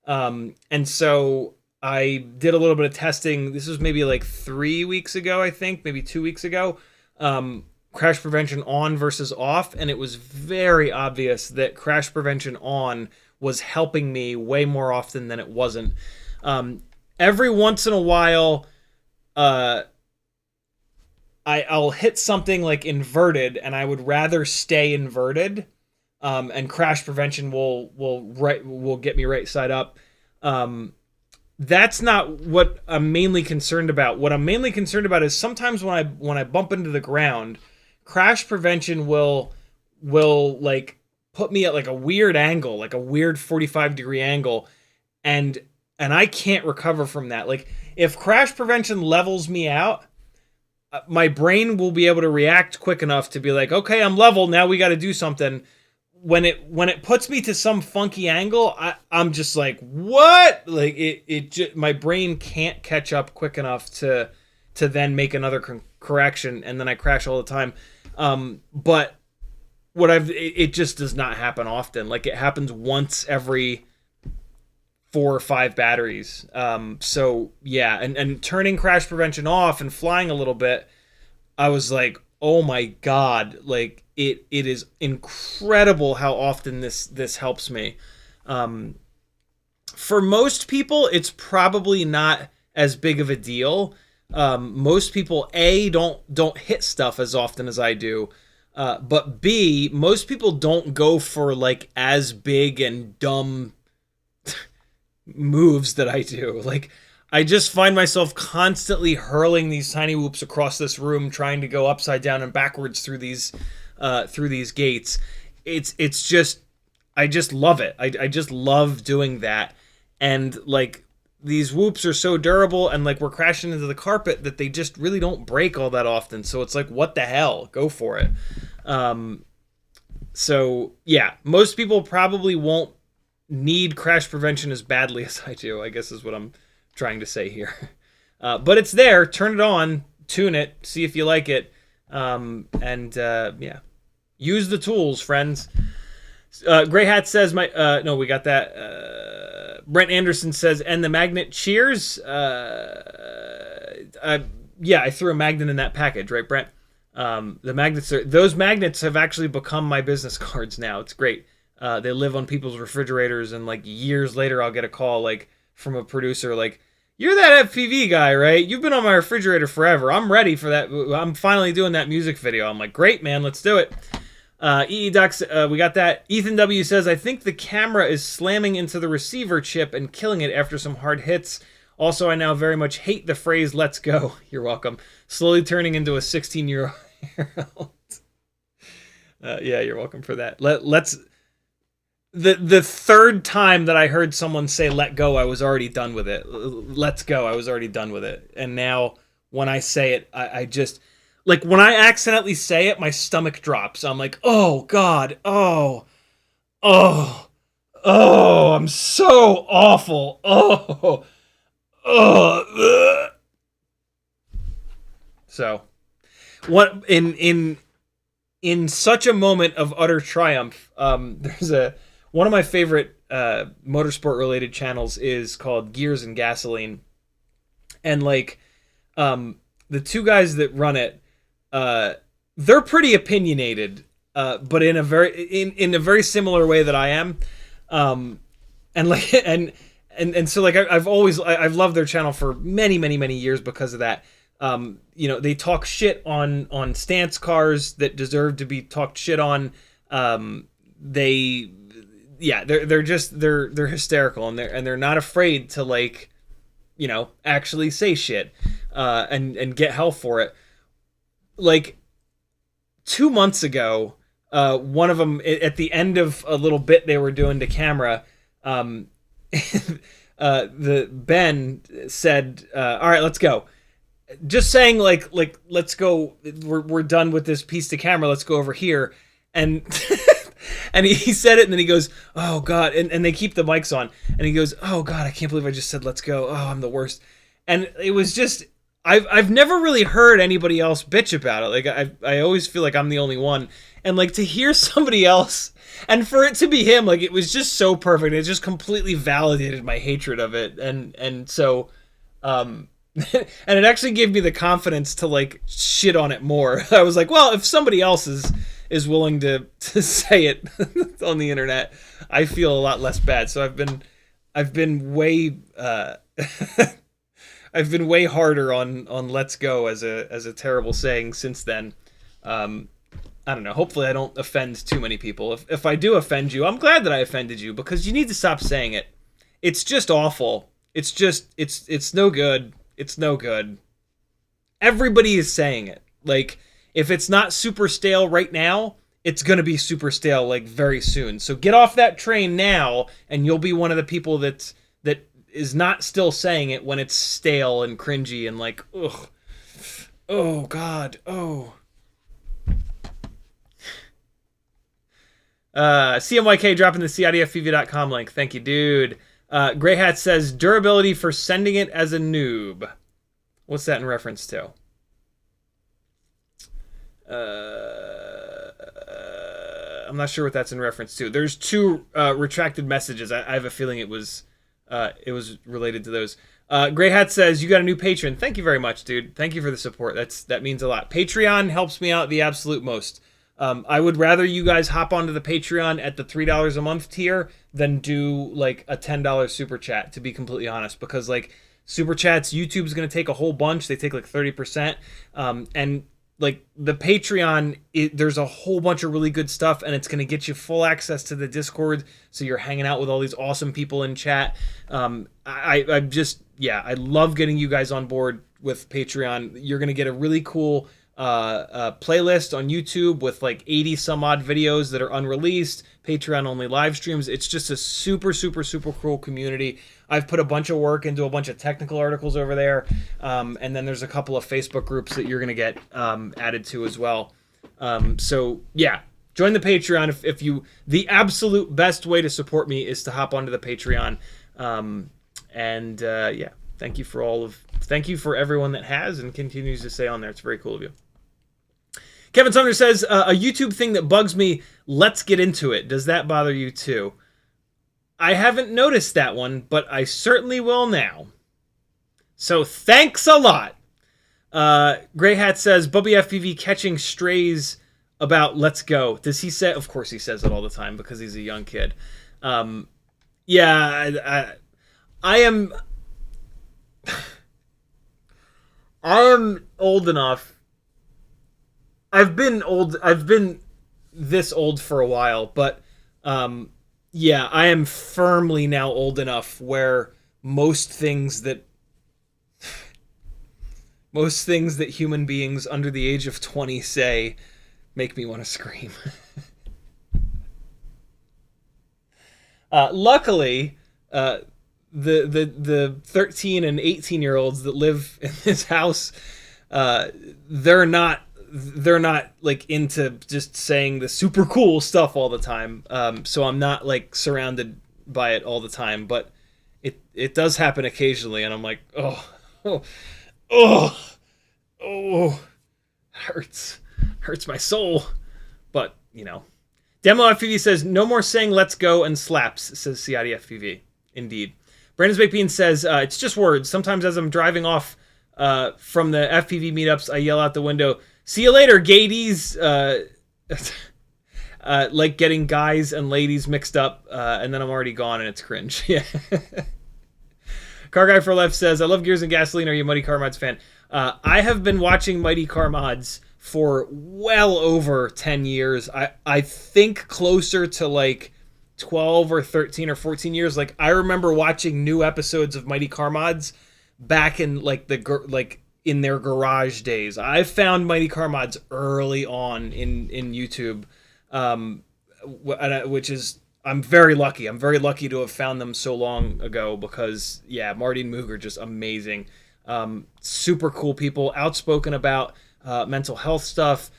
and so I did a little bit of testing. This was maybe like 3 weeks ago, I think, maybe 2 weeks ago. Crash prevention on versus off, and it was very obvious that crash prevention on was helping me way more often than it wasn't. Every once in a while, I'll hit something like inverted, and I would rather stay inverted, and crash prevention will get me right side up. That's not what I'm mainly concerned about. What I'm mainly concerned about is sometimes when I bump into the ground, crash prevention will like put me at like a weird angle, like a weird 45-degree angle, and I can't recover from that. Like if crash prevention levels me out, my brain will be able to react quick enough to be like, okay, I'm level, now we got to do something. When it puts me to some funky angle, I'm just like, what? Like my brain can't catch up quick enough to then make another correction, and then I crash all the time. But it just does not happen often. Like it happens once every 4 or 5 batteries. So yeah, and turning crash prevention off and flying a little bit, I was like, oh my God, like it is incredible how often this helps me. For most people, it's probably not as big of a deal. Most people, A, don't hit stuff as often as I do. But B, most people don't go for like as big and dumb moves that I do. Like I just find myself constantly hurling these tiny whoops across this room, trying to go upside down and backwards through these gates. It's just, I just love it. I just love doing that. And like these whoops are so durable, and like we're crashing into the carpet that they just really don't break all that often. So it's like, what the hell? Go for it. So yeah, most people probably won't need crash prevention as badly as I do, I guess is what I'm trying to say here. But it's there. Turn it on, tune it, see if you like it. Yeah, use the tools, friends. Gray Hat says no, we got that. Brent Anderson says, and the magnet cheers. Yeah, I threw a magnet in that package, right, Brent? Those magnets have actually become my business cards now. It's great. They live on people's refrigerators, and like years later, I'll get a call like from a producer like, "You're that FPV guy, right? You've been on my refrigerator forever. I'm ready for that. I'm finally doing that music video." I'm like, "Great, man, let's do it." Ducks, we got that. Ethan W says, "I think the camera is slamming into the receiver chip and killing it after some hard hits. Also, I now very much hate the phrase 'let's go.'" You're welcome. Slowly turning into a 16-year-old. Yeah, you're welcome for that. Let's. The third time that I heard someone say "let go," I was already done with it. "Let's go," I was already done with it. And now when I say it, I just, like, when I accidentally say it, my stomach drops. I'm like, oh God, oh, I'm so awful. So, what in such a moment of utter triumph, there's one of my favorite motorsport related channels is called Gears and Gasoline, and like the two guys that run it, they're pretty opinionated, but in a very similar way that I am, and like and so like I've loved their channel for many years because of that. You know, they talk shit on stance cars that deserve to be talked shit on. They're hysterical, and they're not afraid to, like, you know, actually say shit and get hell for it. Like 2 months ago, one of them, at the end of a little bit they were doing to camera, the Ben said, "All right, let's go." just saying like let's go, we're done with this piece to camera, let's go over here. And and he said it, and then he goes, oh god, and they keep the mics on, and he goes, oh god, I can't believe I just said let's go, oh, I'm the worst. And it was just, I've never really heard anybody else bitch about it. Like I always feel like I'm the only one, and like to hear somebody else, and for it to be him, like it was just so perfect. It just completely validated my hatred of it, and so and it actually gave me the confidence to like shit on it more. I was like, well, if somebody else is willing to say it on the internet, I feel a lot less bad. So I've been way I've been way harder on let's go as a terrible saying since then. I don't know. Hopefully I don't offend too many people. If I do offend you, I'm glad that I offended you, because you need to stop saying it. It's just awful. It's just it's no good. It's no good. Everybody is saying it. Like, if it's not super stale right now, it's going to be super stale like very soon. So get off that train now, and you'll be one of the people that is not still saying it when it's stale and cringy and like, ugh, oh god, oh. CMYK dropping the CiottiFPV.com link. Thank you, dude. Grey Hat says durability for sending it as a noob. What's that in reference to? I'm not sure what that's in reference to. There's two retracted messages. I have a feeling it was related to those. Grey Hat says, you got a new patron. Thank you very much, dude. Thank you for the support. That means a lot. Patreon helps me out the absolute most. I would rather you guys hop onto the Patreon at the $3 a month tier than do like a $10 super chat, to be completely honest, because like super chats, YouTube's going to take a whole bunch. They take like 30%. And like the Patreon, there's a whole bunch of really good stuff, and it's going to get you full access to the Discord, so you're hanging out with all these awesome people in chat. I love getting you guys on board with Patreon. You're going to get a really cool playlist on YouTube with like 80 some odd videos that are unreleased, Patreon only live streams. It's just a super cool community. I've put a bunch of work into a bunch of technical articles over there, and then there's a couple of Facebook groups that you're gonna get added to as well. So yeah, join the Patreon. If you, the absolute best way to support me is to hop onto the Patreon. Yeah, thank you for everyone that has and continues to stay on there. It's very cool of you. Kevin Sumner says, a YouTube thing that bugs me, let's get into it. Does that bother you too? I haven't noticed that one, but I certainly will now. So thanks a lot. Grey Hat says, Bubby FPV catching strays about let's go. Does he say? Of course he says it all the time because he's a young kid. Yeah, I am... I am old enough. I've been this old for a while, but yeah, I am firmly now old enough where most things that human beings under the age of 20 say make me want to scream. Luckily, the 13 and 18-year-olds that live in this house, they're not like into just saying the super cool stuff all the time. So I'm not like surrounded by it all the time, but it does happen occasionally, and I'm like, oh, hurts my soul. But you know, Demo FPV says no more saying let's go and slaps, says CiottiFPV. Indeed. Brandon's Baked Bean says it's just words. Sometimes as I'm driving off from the FPV meetups, I yell out the window, "See you later, gadies!" Like getting guys and ladies mixed up, and then I'm already gone, and it's cringe. Yeah. Car Guy for Left says, I love Gears and Gasoline. Are you a Mighty Car Mods fan? I have been watching Mighty Car Mods for well over 10 years. I think closer to like 12 or 13 or 14 years. Like, I remember watching new episodes of Mighty Car Mods back in like in their garage days. I found Mighty Car Mods early on in YouTube, which is, I'm very lucky. I'm very lucky to have found them so long ago because, yeah, Marty and Moog are just amazing. Super cool people, outspoken about mental health stuff.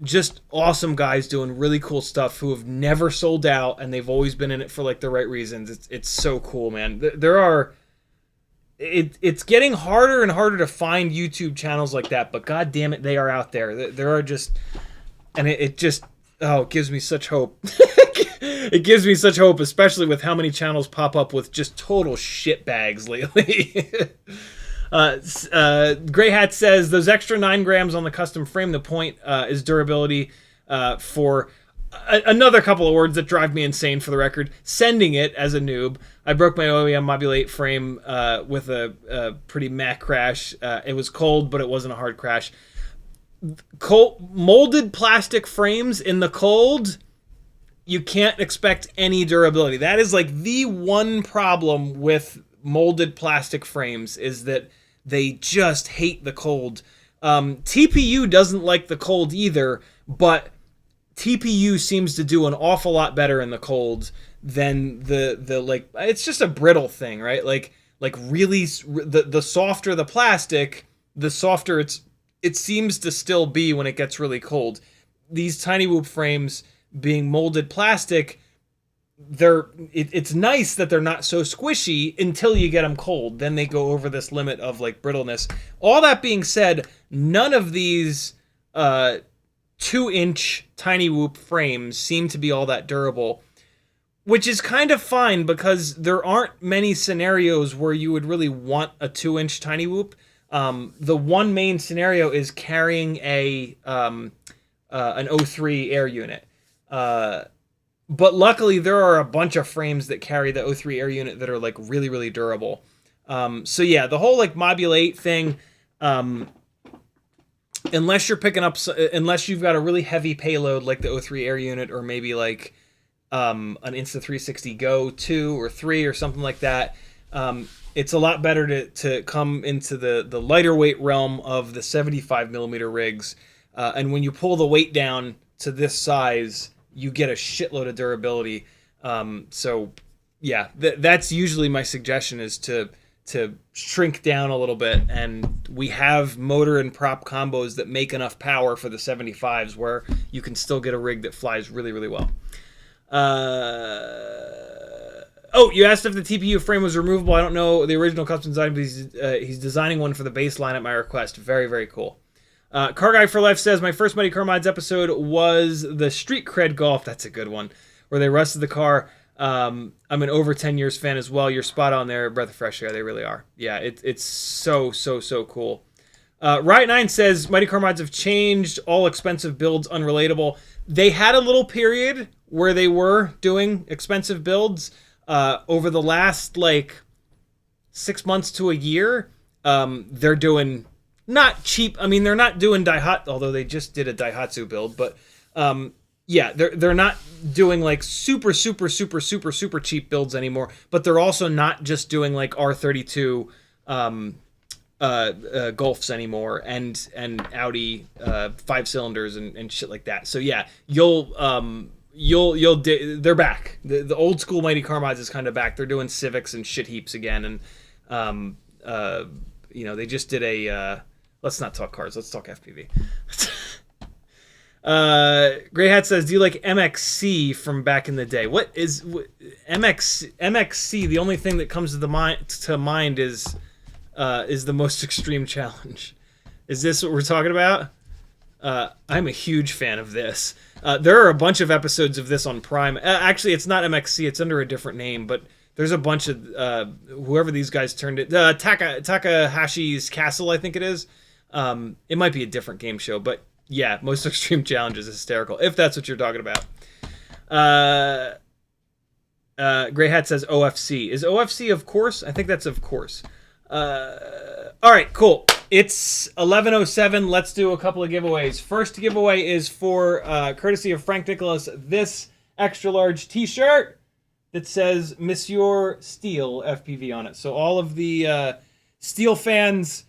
Just awesome guys doing really cool stuff who have never sold out, and they've always been in it for like the right reasons. It's so cool, man. It's getting harder and harder to find YouTube channels like that, but god damn it, they are out there. There are just, and it just, it gives me such hope. It gives me such hope, especially with how many channels pop up with just total shitbags lately. Gray Hat says, those extra 9 grams on the custom frame, the point is durability for another couple of words that drive me insane, for the record. Sending it as a noob. I broke my OEM Modulate frame with a pretty meh crash. It was cold, but it wasn't a hard crash. Molded plastic frames in the cold, you can't expect any durability. That is like the one problem with molded plastic frames, is that they just hate the cold. TPU doesn't like the cold either, but TPU seems to do an awful lot better in the cold than the like, it's just a brittle thing, right? Like really, the softer the plastic, the softer it seems to still be when it gets really cold. These Tiny Whoop frames being molded plastic, it's nice that they're not so squishy until you get them cold. Then they go over this limit of like brittleness. All that being said, none of these 2-inch Tiny Whoop frames seem to be all that durable, which is kind of fine because there aren't many scenarios where you would really want a 2-inch Tiny Whoop. The one main scenario is carrying an O3 air unit. But luckily there are a bunch of frames that carry the O3 air unit that are like really, really durable. So yeah, the whole like Modulate thing, unless you're picking up, unless you've got a really heavy payload like the O3 air unit, or maybe like an Insta360 Go 2 or 3 or something like that, it's a lot better to come into the lighter weight realm of the 75 millimeter rigs. And when you pull the weight down to this size, you get a shitload of durability. So yeah, that's usually my suggestion, is to shrink down a little bit. And we have motor and prop combos that make enough power for the 75s where you can still get a rig that flies really, really well. Oh, you asked if the TPU frame was removable. I don't know the original custom design, but he's designing one for the baseline at my request. Very, very cool. Car Guy for Life says, my first Mighty Car Mods episode was the Street Cred Golf. That's a good one. Where they rusted the car. I'm an over 10 years fan as well. You're spot on there. Breath of fresh air. They really are. Yeah, it's so cool. Riot 9 says, Mighty Car Mods have changed. All expensive builds unrelatable. They had a little period where they were doing expensive builds. Over the last, like, 6 months to a year, they're doing... not cheap. I mean, they're not doing Daihatsu, although they just did a Daihatsu build. But yeah, they're not doing like super cheap builds anymore. But they're also not just doing like R32 Golfs anymore and Audi 5 cylinders and shit like that. So yeah, they're back. The old school Mighty Car Mods is kind of back. They're doing Civics and shit heaps again, and they just did a. Let's not talk cars. Let's talk FPV. Gray Hat says, do you like MXC from back in the day? What is MXC? The only thing that comes to mind is the most extreme challenge. Is this what we're talking about? I'm a huge fan of this. There are a bunch of episodes of this on Prime. Actually, it's not MXC. It's under a different name, but there's a bunch of whoever these guys turned it. Takahashi's Castle, I think it is. It might be a different game show, but yeah, Most Extreme Challenge is hysterical, if that's what you're talking about. Gray Hat says OFC. Is OFC of course? I think that's of course. All right, cool. It's 11:07. Let's do a couple of giveaways. First giveaway is for, courtesy of Frank Nicholas, this extra large t-shirt that says Monsieur Steel FPV on it. So all of the Steel fans,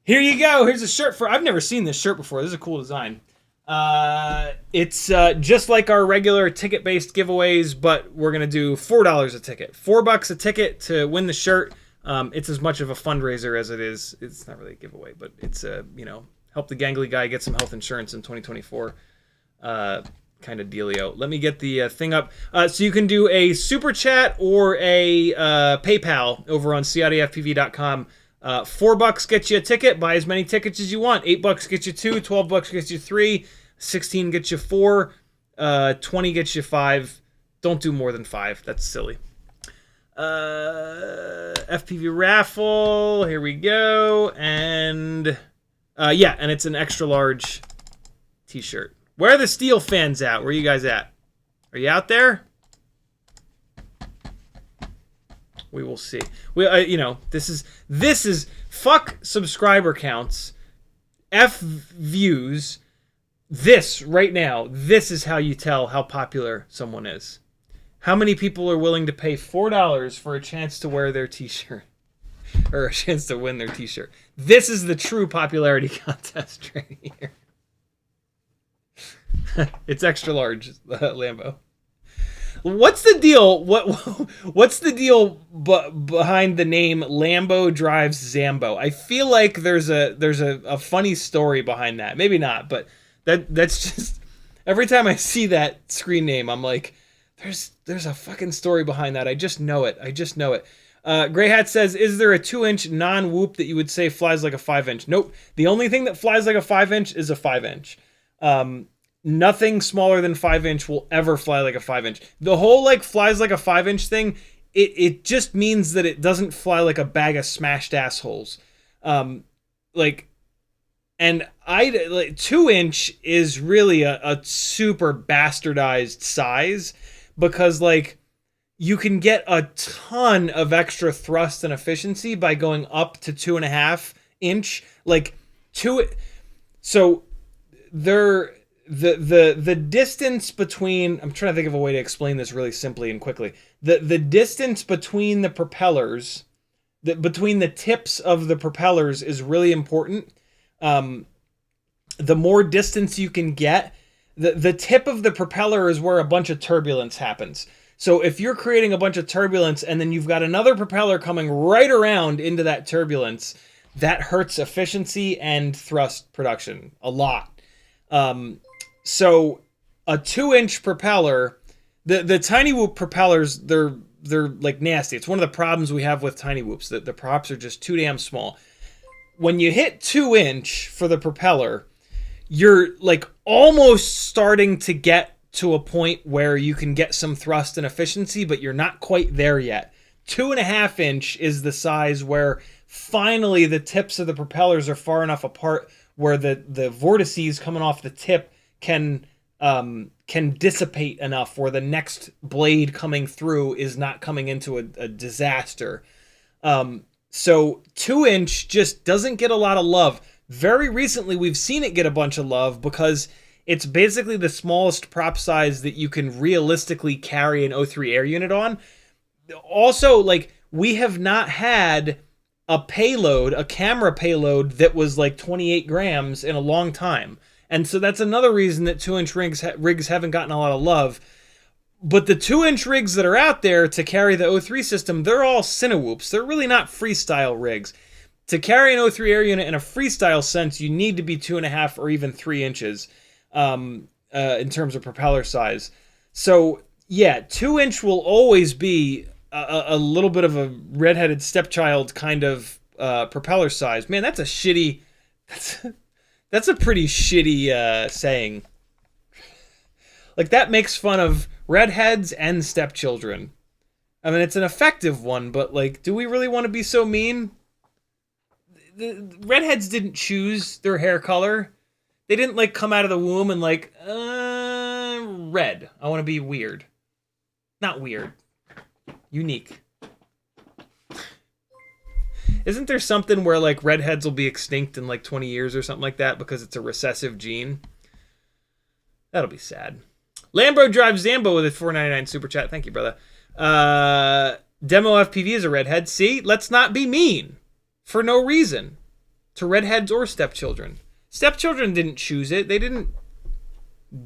here you go. Here's a shirt for... I've never seen this shirt before. This is a cool design. It's just like our regular ticket-based giveaways, but we're going to do $4 a ticket. $4 a ticket to win the shirt. It's as much of a fundraiser as it is. It's not really a giveaway, but it's a, you know, help the gangly guy get some health insurance in 2024 kind of dealio. Let me get the thing up. So you can do a super chat or a PayPal over on CiottiFPV.com. $4 gets you a ticket. Buy as many tickets as you want. $8 gets you 2. $12 gets you 3. 16 gets you 4. 20 gets you 5. Don't do more than 5. That's silly. FPV raffle. Here we go. And yeah, and it's an extra large t-shirt. Where are the steel fans at? Where are you guys at? Are you out there? We will see. We, you know, this is fuck subscriber counts, F views. This right now, this is how you tell how popular someone is. How many people are willing to pay $4 for a chance to wear their t-shirt? Or a chance to win their t-shirt. This is the true popularity contest right here. It's extra large, Lambo. What's the deal? What's the deal behind the name Lambo Drives Zambo? I feel like there's a funny story behind that. Maybe not, but that's just every time I see that screen name, I'm like, there's a fucking story behind that. I just know it. Grey Hat says, is there a 2-inch non-whoop that you would say flies like a 5-inch? Nope. The only thing that flies like a 5-inch is a 5-inch. Nothing smaller than 5-inch will ever fly like a 5-inch. The whole like flies like a 5-inch thing, it just means that it doesn't fly like a bag of smashed assholes. Like 2-inch is really a super bastardized size because like you can get a ton of extra thrust and efficiency by going up to 2.5 inch. Like so the distance between, I'm trying to think of a way to explain this really simply and quickly. The distance between the propellers, between the tips of the propellers is really important. The more distance you can get, the tip of the propeller is where a bunch of turbulence happens. So if you're creating a bunch of turbulence and then you've got another propeller coming right around into that turbulence, that hurts efficiency and thrust production a lot. So a 2-inch propeller, the tiny whoop propellers, they're like nasty. It's one of the problems we have with tiny whoops, that the props are just too damn small. When you hit 2-inch for the propeller, you're like almost starting to get to a point where you can get some thrust and efficiency, but you're not quite there yet. 2.5 inch is the size where finally the tips of the propellers are far enough apart where the vortices coming off the tip can dissipate enough where the next blade coming through is not coming into a disaster. So 2-inch just doesn't get a lot of love. Very recently, we've seen it get a bunch of love because it's basically the smallest prop size that you can realistically carry an O3 air unit on. Also, like, we have not had a payload, a camera payload that was like 28 grams in a long time. And so that's another reason that 2-inch rigs haven't gotten a lot of love. But the 2-inch rigs that are out there to carry the O3 system, they're all Cinewhoops. They're really not freestyle rigs. To carry an O3 air unit in a freestyle sense, you need to be 2.5 or even 3 inches in terms of propeller size. So yeah, 2-inch will always be a little bit of a redheaded stepchild kind of propeller size. Man, that's a shitty... That's a pretty shitty saying. Like, that makes fun of redheads and stepchildren. I mean, it's an effective one, but, like, do we really want to be so mean? The redheads didn't choose their hair color. They didn't, like, come out of the womb and, like, red. I want to be weird. Not weird. Unique. Isn't there something where, like, redheads will be extinct in, like, 20 years or something like that because it's a recessive gene? That'll be sad. Lambo Drives Zambo with a $4.99 super chat. Thank you, brother. Demo FPV is a redhead. See? Let's not be mean. For no reason. To redheads or stepchildren. Stepchildren didn't choose it. They didn't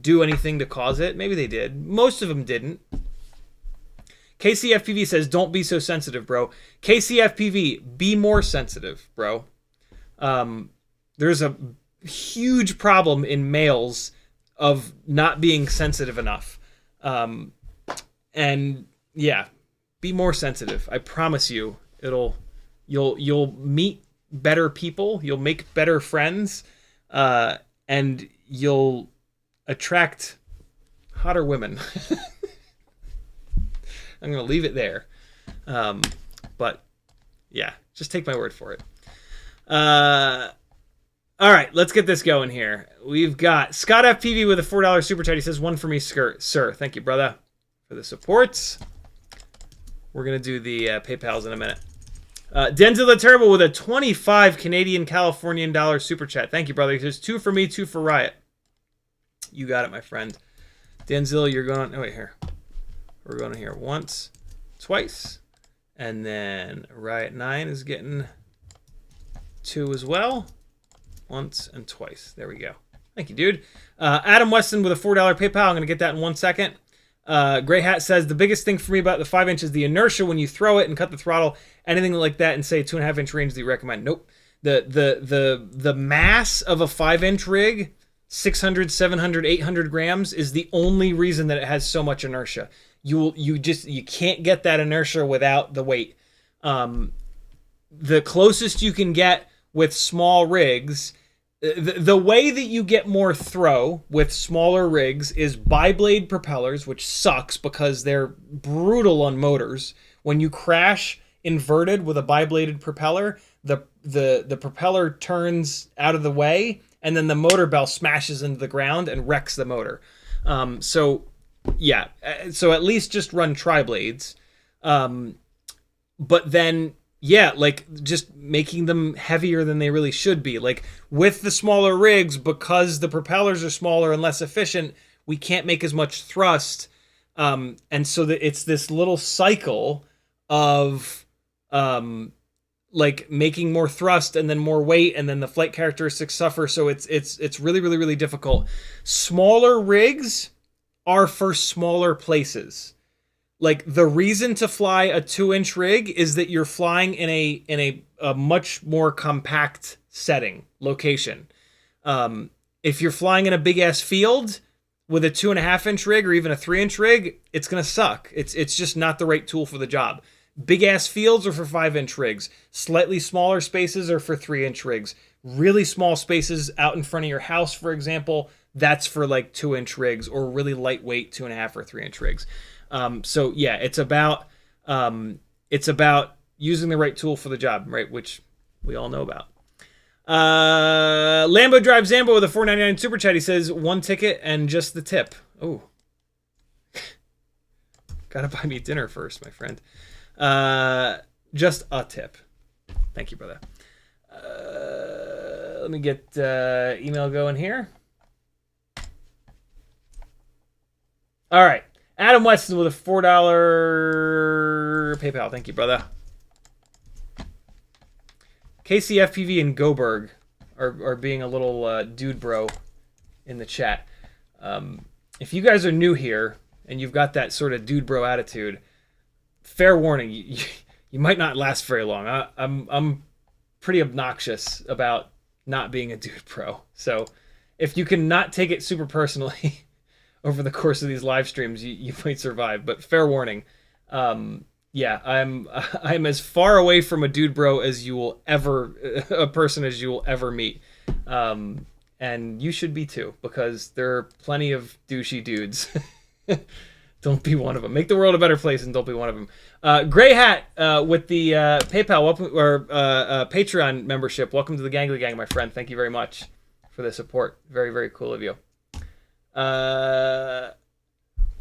do anything to cause it. Maybe they did. Most of them didn't. KCFPV says, don't be so sensitive, bro. KCFPV, be more sensitive, bro. There's a huge problem in males of not being sensitive enough. And yeah, be more sensitive. I promise you, you'll meet better people, you'll make better friends, and you'll attract hotter women. I'm gonna leave it there. But yeah, just take my word for it. All right, let's get this going here. We've got Scott FPV with a $4 super chat. He says, one for me, sir. Thank you, brother, for the supports. We're going to do the PayPals in a minute. Denzel the Turbo with a 25 Canadian Californian dollar super chat. Thank you, brother. He says, 2 for me, 2 for Riot. You got it, my friend. Denzel, you're going... Oh, wait, here. We're going here once, twice. And then Riot 9 is getting 2 as well. Once and twice. There we go. Thank you, dude. Adam Weston with a $4 PayPal. I'm going to get that in 1 second. Gray Hat says, the biggest thing for me about the 5-inch is the inertia when you throw it and cut the throttle. Anything like that and say 2.5-inch range that you recommend. Nope. The mass of a 5-inch rig, 600, 700, 800 grams, is the only reason that it has so much inertia. You can't get that inertia without the weight. The closest you can get with small rigs, the way that you get more throw with smaller rigs is biblade propellers, which sucks because they're brutal on motors. When you crash inverted with a bibladed propeller, the propeller turns out of the way, and then the motor bell smashes into the ground and wrecks the motor. So at least just run tri-blades. But then, yeah, like just making them heavier than they really should be. Like with the smaller rigs, because the propellers are smaller and less efficient, we can't make as much thrust. And so that it's this little cycle of like making more thrust and then more weight, and then the flight characteristics suffer. So it's really, really, really difficult. Smaller rigs are for smaller places. Like the reason to fly a 2-inch rig is that you're flying in a much more compact location. If you're flying in a big ass field with a 2.5-inch rig or even a 3-inch rig, it's gonna suck. It's just not the right tool for the job. Big ass fields are for 5-inch rigs. Slightly smaller spaces are for 3-inch rigs. Really small spaces out in front of your house, for example, that's for like 2-inch rigs, or really lightweight 2.5 or 3-inch rigs. So yeah, it's about using the right tool for the job, right? Which we all know about. Lambo Drive Zambo with a $4.99 super chat. He says 1 ticket and just the tip. Oh, gotta buy me dinner first, my friend. Just a tip. Thank you, brother. Let me get email going here. All right. Adam Weston with a $4 PayPal. Thank you, brother. KCFPV and Goberg are being a little dude bro in the chat. If you guys are new here and you've got that sort of dude bro attitude, fair warning, you might not last very long. I'm pretty obnoxious about not being a dude bro. So if you can not take it super personally over the course of these live streams, you might survive. But fair warning, yeah, I'm as far away from a dude bro as you will ever, a person as you will ever meet, and you should be too, because there are plenty of douchey dudes. Don't be one of them. Make the world a better place, and don't be one of them. Gray Hat with the PayPal or Patreon membership. Welcome to the Gangly Gang, my friend. Thank you very much for the support. Very, very cool of you.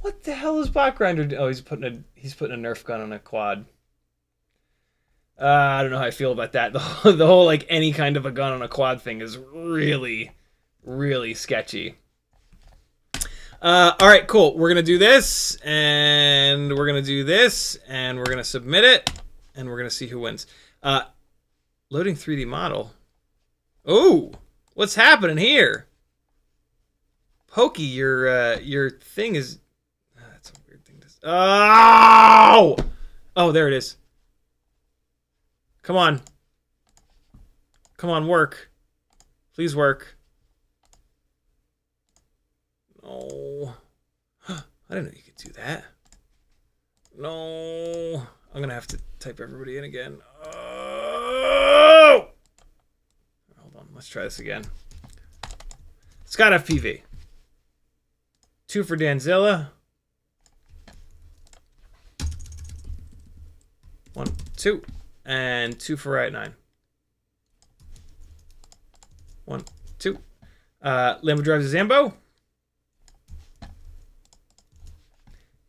What the hell is Bot Grinder? Oh, he's putting a Nerf gun on a quad. I don't know how I feel about that. The whole like any kind of a gun on a quad thing is really, really sketchy. All right, cool. We're gonna do this, and we're gonna do this, and we're gonna submit it, and we're gonna see who wins. Loading 3D model. Oh, what's happening here? Pokey, your thing is. That's a weird thing to Oh! Oh, there it is. Come on. Come on, work. Please work. No. I didn't know you could do that. No. I'm going to have to type everybody in again. Oh! Hold on. Let's try this again. CiottiFPV. 2 for Danzilla. 1, 2. And 2 for Riot 9. 1, 2. Lambo drives a Zambo.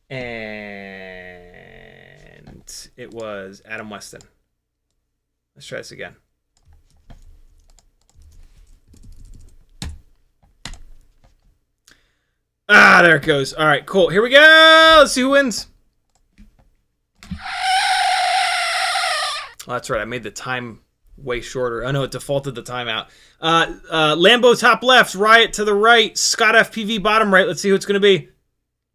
And it was Adam Weston. Let's try this again. Ah, there it goes. All right, cool. Here we go. Let's see who wins. Oh, that's right. I made the time way shorter. Oh, no, it defaulted the timeout. Lambo top left, Riot to the right, CiottiFPV bottom right. Let's see who it's going to be.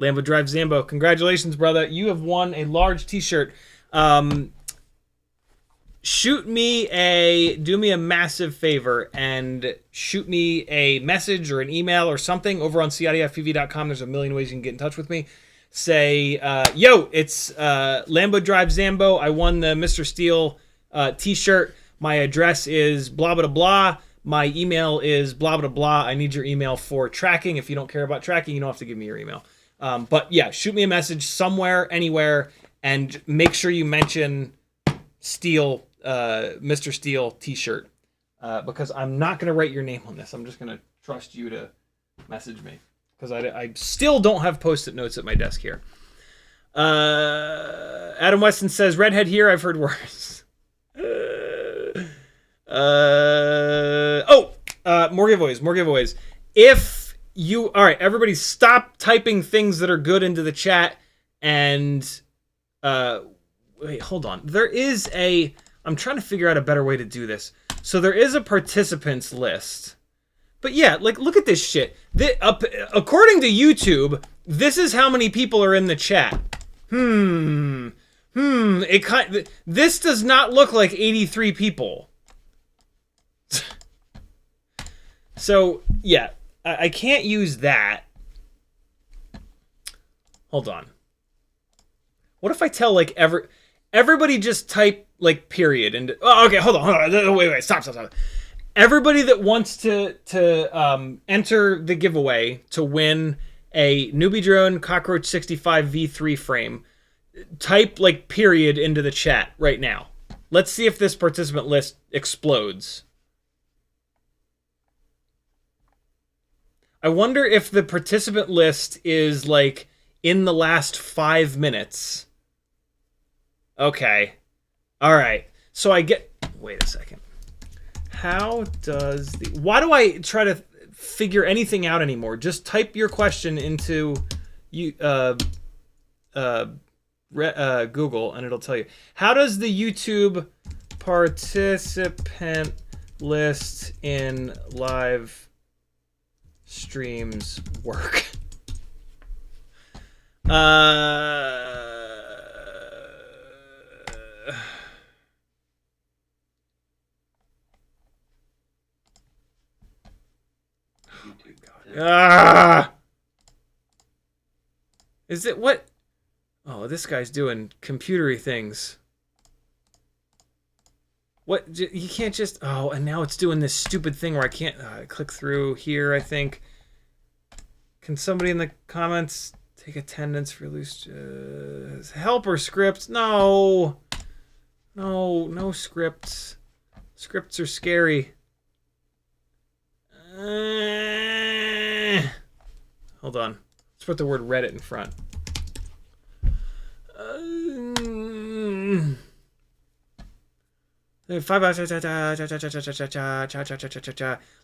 Lambo drives Zambo. Congratulations, brother. You have won a large t-shirt. Do me a massive favor and shoot me a message or an email or something over on CiottiFPV.com. There's a million ways you can get in touch with me. Say, yo, it's Lambo drives Zambo. I won the Mr. Steel t-shirt. My address is blah, blah, blah. My email is blah, blah, blah. I need your email for tracking. If you don't care about tracking, you don't have to give me your email. But yeah, shoot me a message somewhere, anywhere, and make sure you mention Steel, Mr. Steel t-shirt, because I'm not going to write your name on this. I'm just going to trust you to message me, because I still don't have Post-it notes at my desk here. Adam Weston says, redhead here, I've heard worse. More giveaways. All right, everybody stop typing things that are good into the chat and, wait, hold on. I'm trying to figure out a better way to do this. So there is a participants list. But yeah, like, look at this shit. According to YouTube, this is how many people are in the chat. This does not look like 83 people. So, yeah, I can't use that. Hold on. What if I tell, like, everybody just type, like, period, and... Oh, okay, hold on. Wait, stop. Everybody that wants to enter the giveaway to win a Newbie Drone Cockroach 65 V3 frame, type, like, period into the chat right now. Let's see if this participant list explodes. I wonder if the participant list is, like, in the last 5 minutes. Okay. All right. So I get... Wait a second. How does the... Why do I try to figure anything out anymore? Just type your question into Google, and it'll tell you. How does the YouTube participant list in live streams work? Is it what? Oh, this guy's doing computery things. What? You can't just... Oh, and now it's doing this stupid thing where I can't click through here, I think. Can somebody in the comments take attendance for loose... help or script? No. No scripts. Scripts are scary. Hold on. Let's put the word Reddit in front.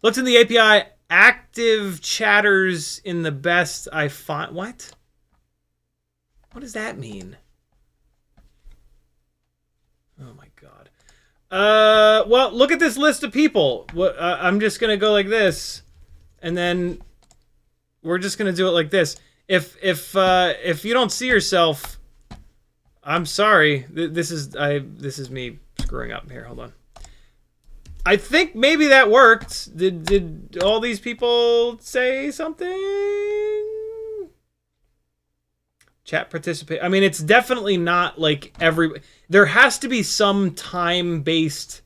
Looks in the API. Active chatters in the best I find. What? What does that mean? Oh my god. Well, look at this list of people. I'm just gonna go like this, and then we're just gonna do it like this. if you don't see yourself, I'm sorry. This is me screwing up here. Hold on. I think maybe that worked. Did all these people say something? Chat participate. I mean, it's definitely not like there has to be some time-based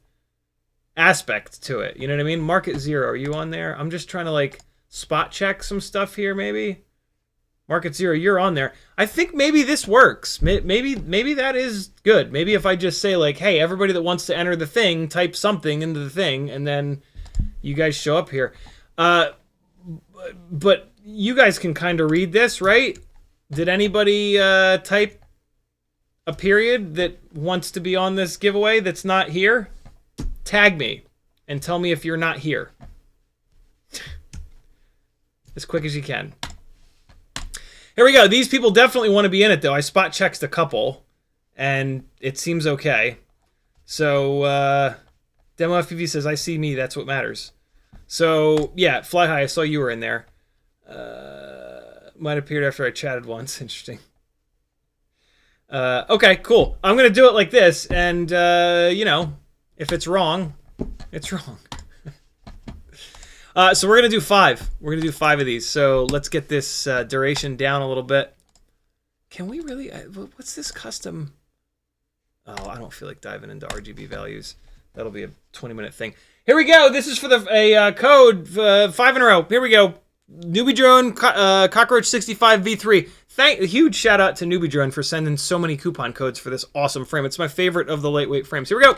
aspect to it. You know what I mean? Market Zero, are you on there? I'm just trying to like spot check some stuff here, maybe. Market Zero, you're on there. I think maybe this works. Maybe that is good. Maybe if I just say like, hey, everybody that wants to enter the thing, type something into the thing, and then you guys show up here. But you guys can kind of read this, right? Did anybody type a period that wants to be on this giveaway that's not here? Tag me and tell me if you're not here. As quick as you can. Here we go. These people definitely want to be in it, though. I spot checked a couple, and it seems okay. So, Demo FPV says, I see me. That's what matters. So, yeah, Fly High, I saw you were in there. Might have appeared after I chatted once. Interesting. Okay, cool. I'm going to do it like this, and, you know, if it's wrong, it's wrong. So we're going to do 5. We're going to do 5 of these. So let's get this duration down a little bit. Can we really... what's this custom... Oh, I don't feel like diving into RGB values. That'll be a 20-minute thing. Here we go. This is for a code, 5 in a row. Here we go. Newbie Drone, Cockroach 65 V3. A huge shout out to Newbie Drone for sending so many coupon codes for this awesome frame. It's my favorite of the lightweight frames. Here we go.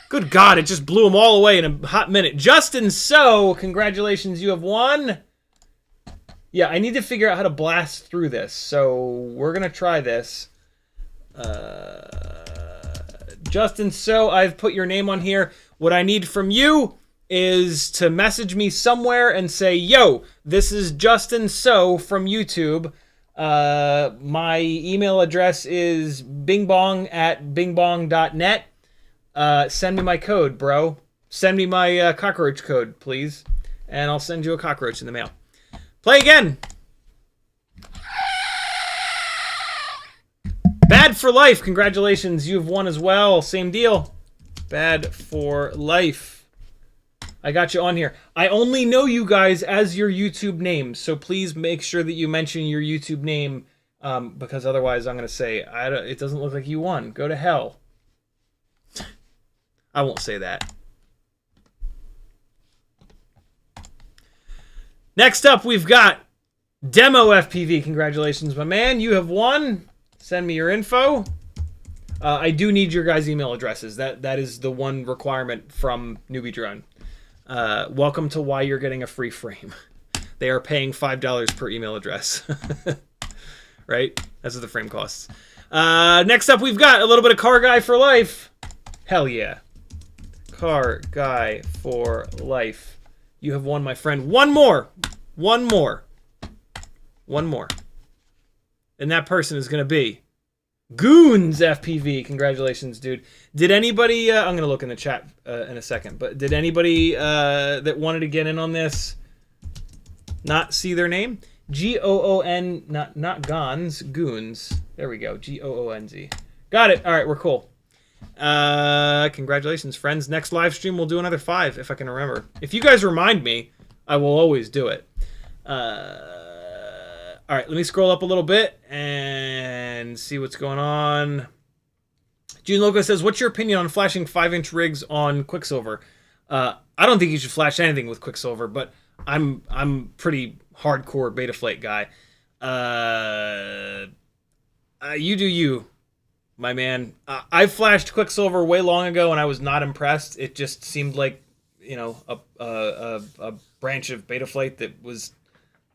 Good God, it just blew them all away in a hot minute. Justin So, congratulations, you have won. Yeah, I need to figure out how to blast through this. So we're going to try this. Justin So, I've put your name on here. What I need from you is to message me somewhere and say, yo, this is Justin So from YouTube. My email address is bingbong@bingbong.net. Send me my code, bro. Send me my cockroach code, please. And I'll send you a cockroach in the mail. Play again. Bad for Life. Congratulations. You've won as well. Same deal. Bad for Life. I got you on here. I only know you guys as your YouTube names, so please make sure that you mention your YouTube name, because otherwise I'm going to say, it doesn't look like you won. Go to hell. I won't say that. Next up, we've got Demo FPV. Congratulations, my man. You have won. Send me your info. I do need your guys' email addresses. That is the one requirement from Newbie Drone. Welcome to why you're getting a free frame. They are paying $5 per email address. Right? That's what the frame costs. Next up, we've got a little bit of Car Guy for Life. Hell yeah. Car Guy for Life. You have won, my friend. One more. One more. One more. And that person is going to be Goons FPV. Congratulations, dude. Did anybody... I'm going to look in the chat in a second. But did anybody that wanted to get in on this not see their name? G-O-O-N... Not Gons. Goons. There we go. G-O-O-N-Z. Got it. All right, we're cool. Congratulations, friends. Next live stream, we'll do another 5 if I can remember. If you guys remind me, I will always do it. All right, let me scroll up a little bit and see what's going on. June Loco says, what's your opinion on flashing 5-inch rigs on Quicksilver? I don't think you should flash anything with Quicksilver, but I'm pretty hardcore Betaflight guy. You do you, my man. I flashed Quicksilver way long ago, and I was not impressed. It just seemed like, you know, a branch of Betaflight that was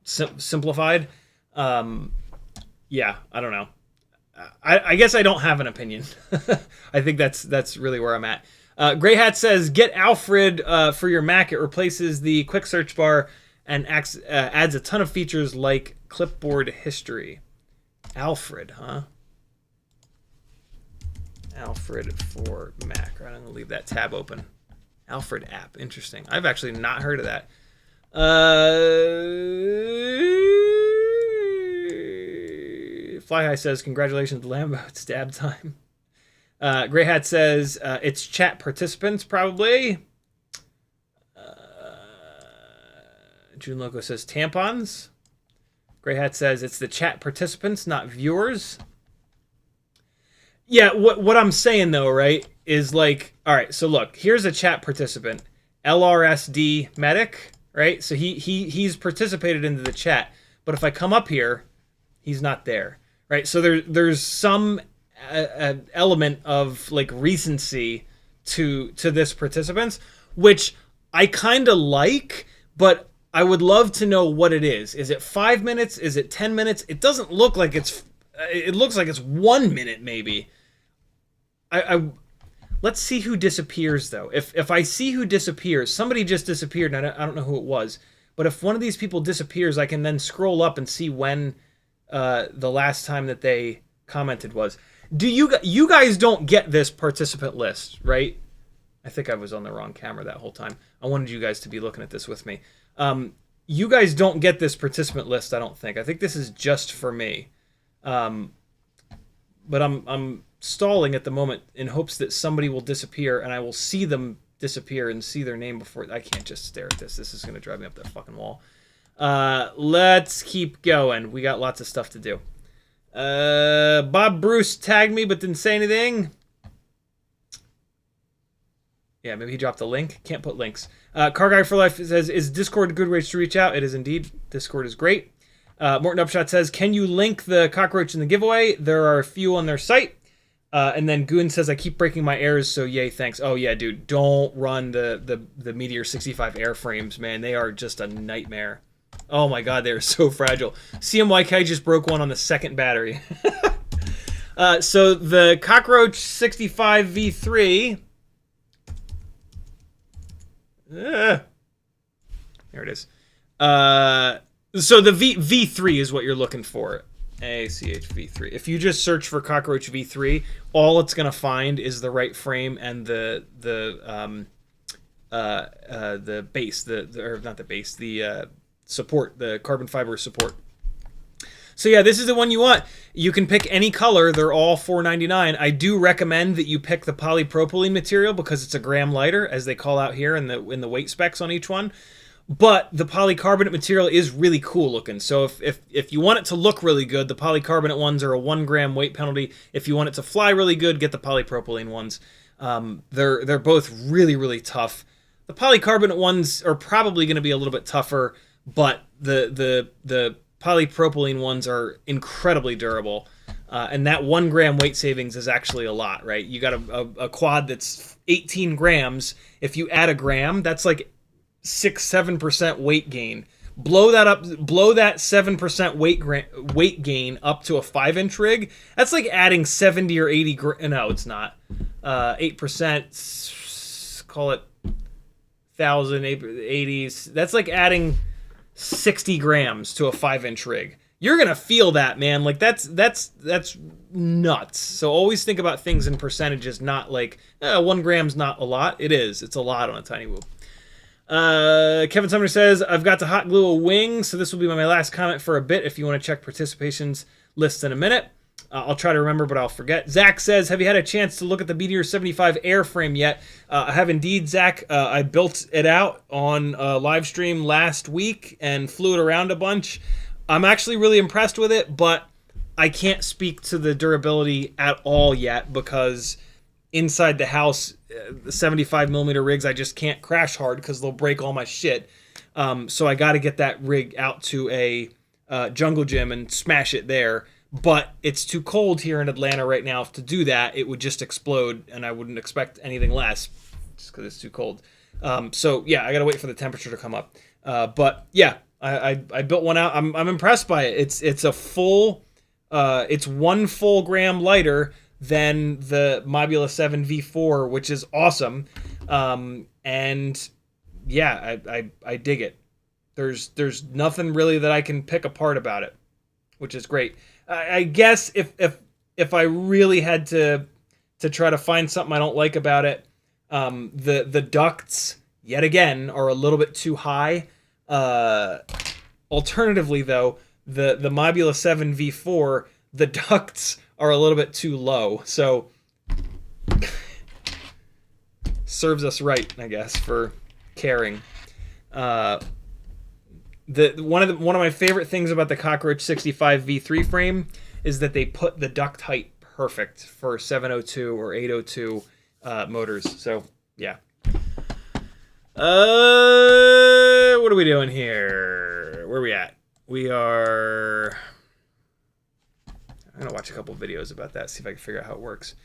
simplified. Yeah, I don't know. I guess I don't have an opinion. I think that's really where I'm at. Grey Hat says, get Alfred for your Mac. It replaces the quick search bar and adds a ton of features like clipboard history. Alfred, huh? Alfred for Mac. Right, I'm gonna leave that tab open. Alfred app, interesting. I've actually not heard of that. Fly High says, congratulations, Lambo. It's dab time. Gray Hat says, it's chat participants, probably. June Loco says, tampons. Gray Hat says, it's the chat participants, not viewers. Yeah, what I'm saying, though, right, is like, all right, so look, here's a chat participant. LRSD Medic, right? So he's participated into the chat. But if I come up here, he's not there, right? So there's some element of like recency to this participants, which I kind of like, but I would love to know what it is. Is it 5 minutes? Is it 10 minutes? It doesn't look like it's. It looks like it's 1 minute maybe. Let's see who disappears though. If I see who disappears, somebody just disappeared, and I don't know who it was. But if one of these people disappears, I can then scroll up and see when the last time that they commented was. Do you guys don't get this participant list, right? I think I was on the wrong camera that whole time. I wanted you guys to be looking at this with me. You guys don't get this participant list, I don't think. I think this is just for me. But I'm stalling at the moment in hopes that somebody will disappear and I will see them disappear and see their name before. I can't just stare at this. This is going to drive me up that fucking wall. Let's keep going. We got lots of stuff to do. Bob Bruce tagged me but didn't say anything. Yeah, maybe he dropped a link. Can't put links. Car Guy for Life says, is Discord a good way to reach out? It is indeed. Discord is great. Morton Upshot says, can you link the cockroach in the giveaway? There are a few on their site. And then Goon says, I keep breaking my airs, so yay, thanks. Oh, yeah, dude, don't run the Meteor 65 airframes, man. They are just a nightmare. Oh, my God, they're so fragile. CMYK just broke one on the second battery. So the Cockroach 65 V3... there it is. So the V3 is what you're looking for. ACHV3. If you just search for Cockroach V3, all it's gonna find is the right frame and the base, or not the base, the support, the carbon fiber support. So yeah, this is the one you want. You can pick any color. They're all $4.99. I do recommend that you pick the polypropylene material because it's a gram lighter, as they call out here in the weight specs on each one. But the polycarbonate material is really cool looking. So if you want it to look really good, the polycarbonate ones are a 1 gram weight penalty. If you want it to fly really good, get the polypropylene ones. They're both really, really tough. The polycarbonate ones are probably going to be a little bit tougher, but the polypropylene ones are incredibly durable. And that 1 gram weight savings is actually a lot, right? You got a quad that's 18 grams. If you add a gram, that's like 6-7% weight gain. Blow that up. Blow that 7% weight gain up to a 5-inch rig. That's like adding 70 or 80. No, it's not. 8%. Call it 1,000, 80. That's like adding 60 grams to a 5-inch rig. You're gonna feel that, man. Like that's nuts. So always think about things in percentages, not like 1 gram's not a lot. It is. It's a lot on a tiny whoop. Kevin Sumner says, I've got to hot glue a wing, so this will be my last comment for a bit if you want to check participations lists in a minute. I'll try to remember, but I'll forget. Zach says, have you had a chance to look at the Meteor 75 airframe yet? I have indeed, Zach. I built it out on live stream last week and flew it around a bunch. I'm actually really impressed with it, but I can't speak to the durability at all yet because inside the house, the 75 millimeter rigs, I just can't crash hard because they'll break all my shit. So I got to get that rig out to a jungle gym and smash it there. But it's too cold here in Atlanta right now to do that. It would just explode, and I wouldn't expect anything less just because it's too cold. So yeah, I got to wait for the temperature to come up. But yeah, I built one out. I'm impressed by it. It's a full, it's 1 full gram lighter than the Mobula 7 V4, which is awesome. And yeah, I dig it. There's nothing really that I can pick apart about it, which is great. I guess if I really had to try to find something I don't like about it, the ducts yet again are a little bit too high. Alternatively though, the Mobula 7 V4, the ducts are a little bit too low. So serves us right, I guess, for caring. One of my favorite things about the Cockroach 65 V3 frame is that they put the duct height perfect for 702 or 802 motors. So yeah. What are we doing here? Where are we at? We are... I'm gonna watch a couple videos about that, see if I can figure out how it works.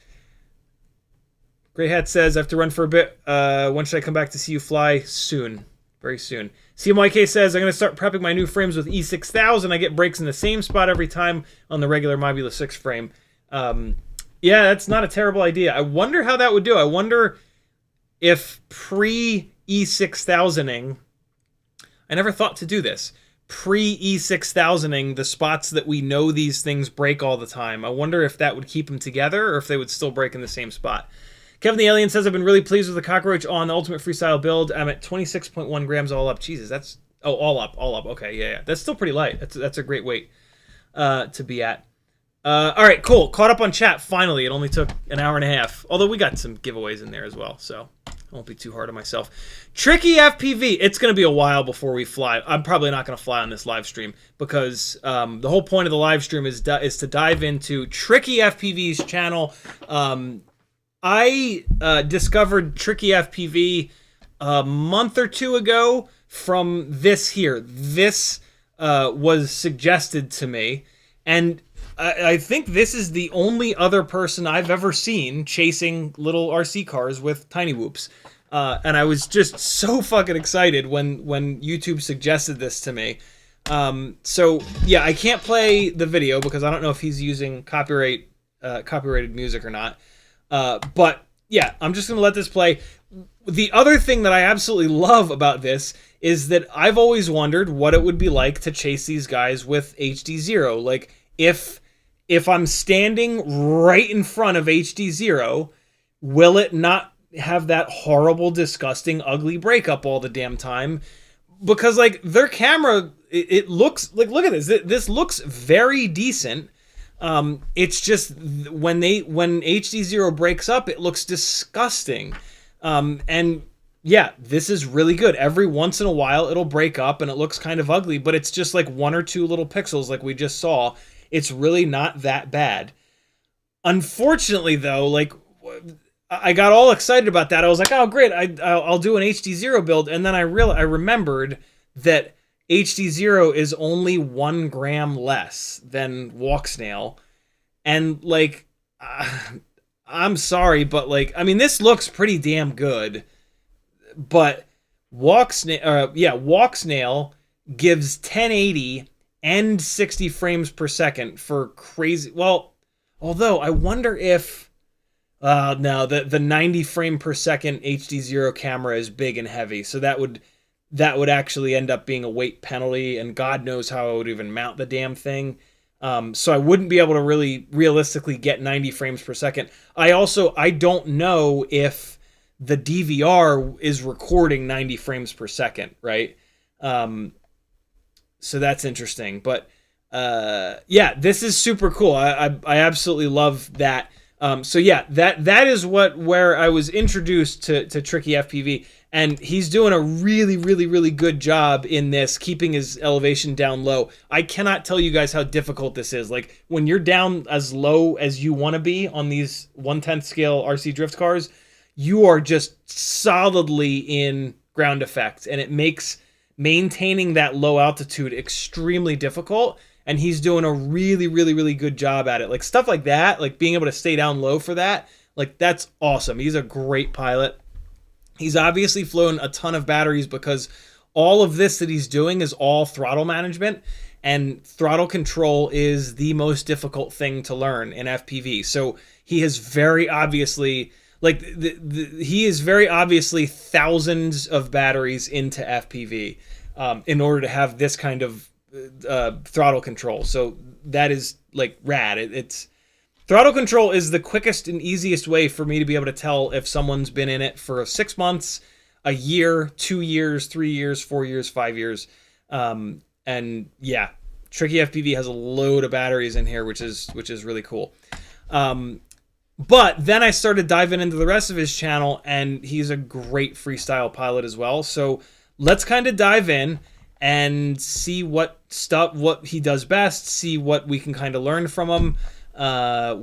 Grey Hat says, I have to run for a bit. When should I come back to see you fly? Soon. Very soon. CMYK says, I'm going to start prepping my new frames with E6000. I get breaks in the same spot every time on the regular Mobula 6 frame. Yeah, that's not a terrible idea. I wonder how that would do. I wonder if pre-E6000ing... I never thought to do this. Pre-E6000ing the spots that we know these things break all the time. I wonder if that would keep them together or if they would still break in the same spot. Kevin the Alien says, I've been really pleased with the Cockroach on the Ultimate Freestyle build. I'm at 26.1 grams all up. Jesus, that's... Oh, all up. Okay, yeah. That's still pretty light. That's a great weight to be at. All right, cool. Caught up on chat, finally. It only took an hour and a half. Although we got some giveaways in there as well, so I won't be too hard on myself. CiottiFPV. It's going to be a while before we fly. I'm probably not going to fly on this live stream because the whole point of the live stream is to dive into CiottiFPV's channel. I discovered CiottiFPV a month or two ago from this here. This was suggested to me, and I think this is the only other person I've ever seen chasing little RC cars with tiny whoops. And I was just so fucking excited when YouTube suggested this to me. So yeah, I can't play the video because I don't know if he's using copyrighted music or not. But yeah, I'm just going to let this play. The other thing that I absolutely love about this is that I've always wondered what it would be like to chase these guys with HD0. Like, if I'm standing right in front of HD0, will it not have that horrible, disgusting, ugly breakup all the damn time? Because, like, their camera, it looks... Like, look at this. This looks very decent. It's just when HD0 breaks up, it looks disgusting. And yeah, this is really good. Every once in a while, it'll break up and it looks kind of ugly, but it's just like 1 or 2 little pixels like we just saw. It's really not that bad. Unfortunately, though, like, I got all excited about that. I was like, oh, great, I'll do an HD0 build. And then I remembered that HD0 is only 1 gram less than Walk Snail. And, like, I'm sorry, but, like, I mean, this looks pretty damn good. But Walk Snail gives 1080 and 60 frames per second for crazy... Well, although I wonder if... no, the 90 frame per second HD0 camera is big and heavy, so that would actually end up being a weight penalty, and God knows how I would even mount the damn thing. So I wouldn't be able to really realistically get 90 frames per second. I don't know if the DVR is recording 90 frames per second, right? So that's interesting. But yeah, this is super cool. I absolutely love that. So yeah, that is where I was introduced to CiottiFPV, and he's doing a really, really, really good job in this, keeping his elevation down low. I cannot tell you guys how difficult this is. Like, when you're down as low as you want to be on these 1/10 scale RC drift cars, you are just solidly in ground effect, and it makes maintaining that low altitude extremely difficult. And he's doing a really, really, really good job at it. Like, stuff like that, like being able to stay down low for that, like, that's awesome. He's a great pilot. He's obviously flown a ton of batteries because all of this that he's doing is all throttle management, and throttle control is the most difficult thing to learn in FPV. So he has very obviously, like, he is very obviously thousands of batteries into FPV in order to have this kind of throttle control. So that is, like, rad. It's throttle control is the quickest and easiest way for me to be able to tell if someone's been in it for 6 months, a year, 2 years, 3 years, 4 years, 5 years. And yeah, Tricky FPV has a load of batteries in here, which is really cool. But then I started diving into the rest of his channel, and he's a great freestyle pilot as well. So let's kind of dive in and see what he does best, see what we can kind of learn from him.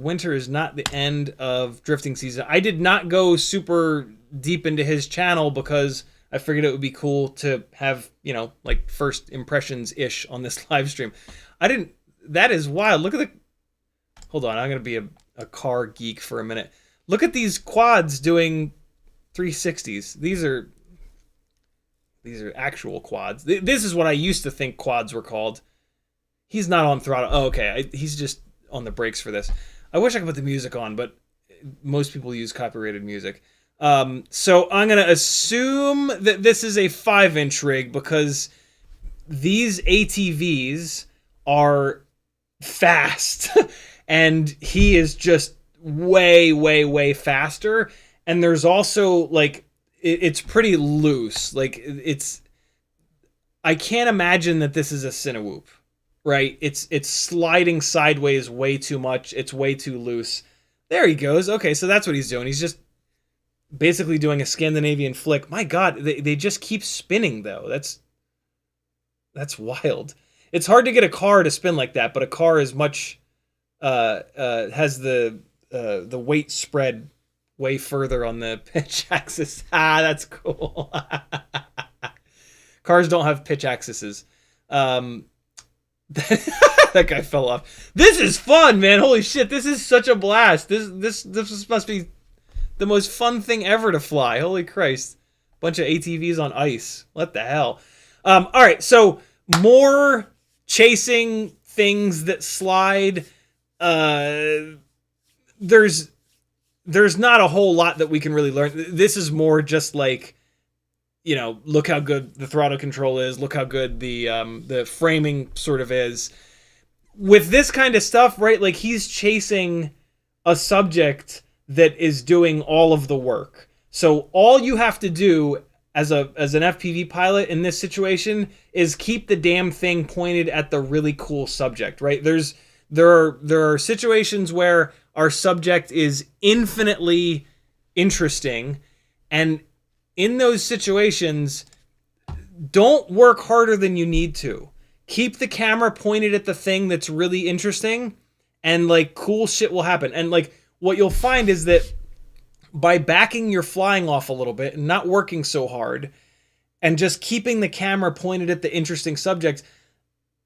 Winter is not the end of drifting season. I did not go super deep into his channel because I figured it would be cool to have, you know, like first impressions-ish on this live stream. That is wild. Look at the... Hold on, I'm going to be a car geek for a minute. Look at these quads doing 360s. These are actual quads. This is what I used to think quads were called. He's not on throttle. Oh, okay. He's just on the brakes for this. I wish I could put the music on, but most people use copyrighted music. So I'm going to assume that this is a 5-inch rig because these ATVs are fast and he is just way, way, way faster. And there's also like, it's pretty loose. Like I can't imagine that this is a Cinewhoop, right? It's sliding sideways way too much. It's way too loose. There he goes. Okay. So that's what he's doing. He's just basically doing a Scandinavian flick. My God, they just keep spinning though. That's wild. It's hard to get a car to spin like that, but a car is much has the weight spread way further on the pitch axis. That's cool. Cars don't have pitch axes. That guy fell off. This is fun, man. Holy shit, this is such a blast. This must be the most fun thing ever to fly. Holy Christ. Bunch of ATVs on ice. What the hell? All right, so more chasing things that slide. There's not a whole lot that we can really learn. This is more just like, you know, look how good the throttle control is. Look how good the framing sort of is. With this kind of stuff, right? Like he's chasing a subject that is doing all of the work. So all you have to do as an FPV pilot in this situation is keep the damn thing pointed at the really cool subject, right? There are situations where our subject is infinitely interesting, and in those situations, don't work harder than you need to. Keep the camera pointed at the thing that's really interesting, and like cool shit will happen. And like what you'll find is that by backing your flying off a little bit and not working so hard and just keeping the camera pointed at the interesting subject,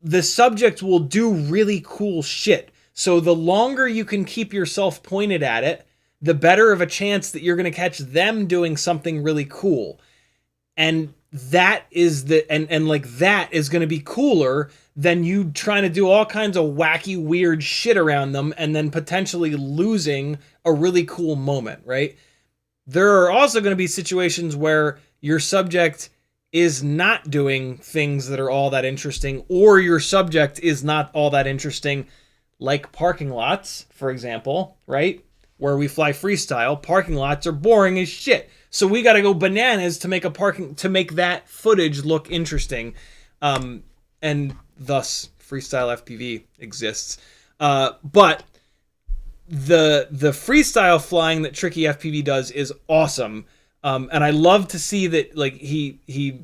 the subject will do really cool shit. So the longer you can keep yourself pointed at it, the better of a chance that you're going to catch them doing something really cool. And that is that is going to be cooler than you trying to do all kinds of wacky, weird shit around them and then potentially losing a really cool moment, right? There are also going to be situations where your subject is not doing things that are all that interesting, or your subject is not all that interesting, like parking lots, for example, right? Where we fly freestyle, parking lots are boring as shit. So we got to go bananas to make that footage look interesting. And thus freestyle FPV exists. But the freestyle flying that Tricky FPV does is awesome. And I love to see that like he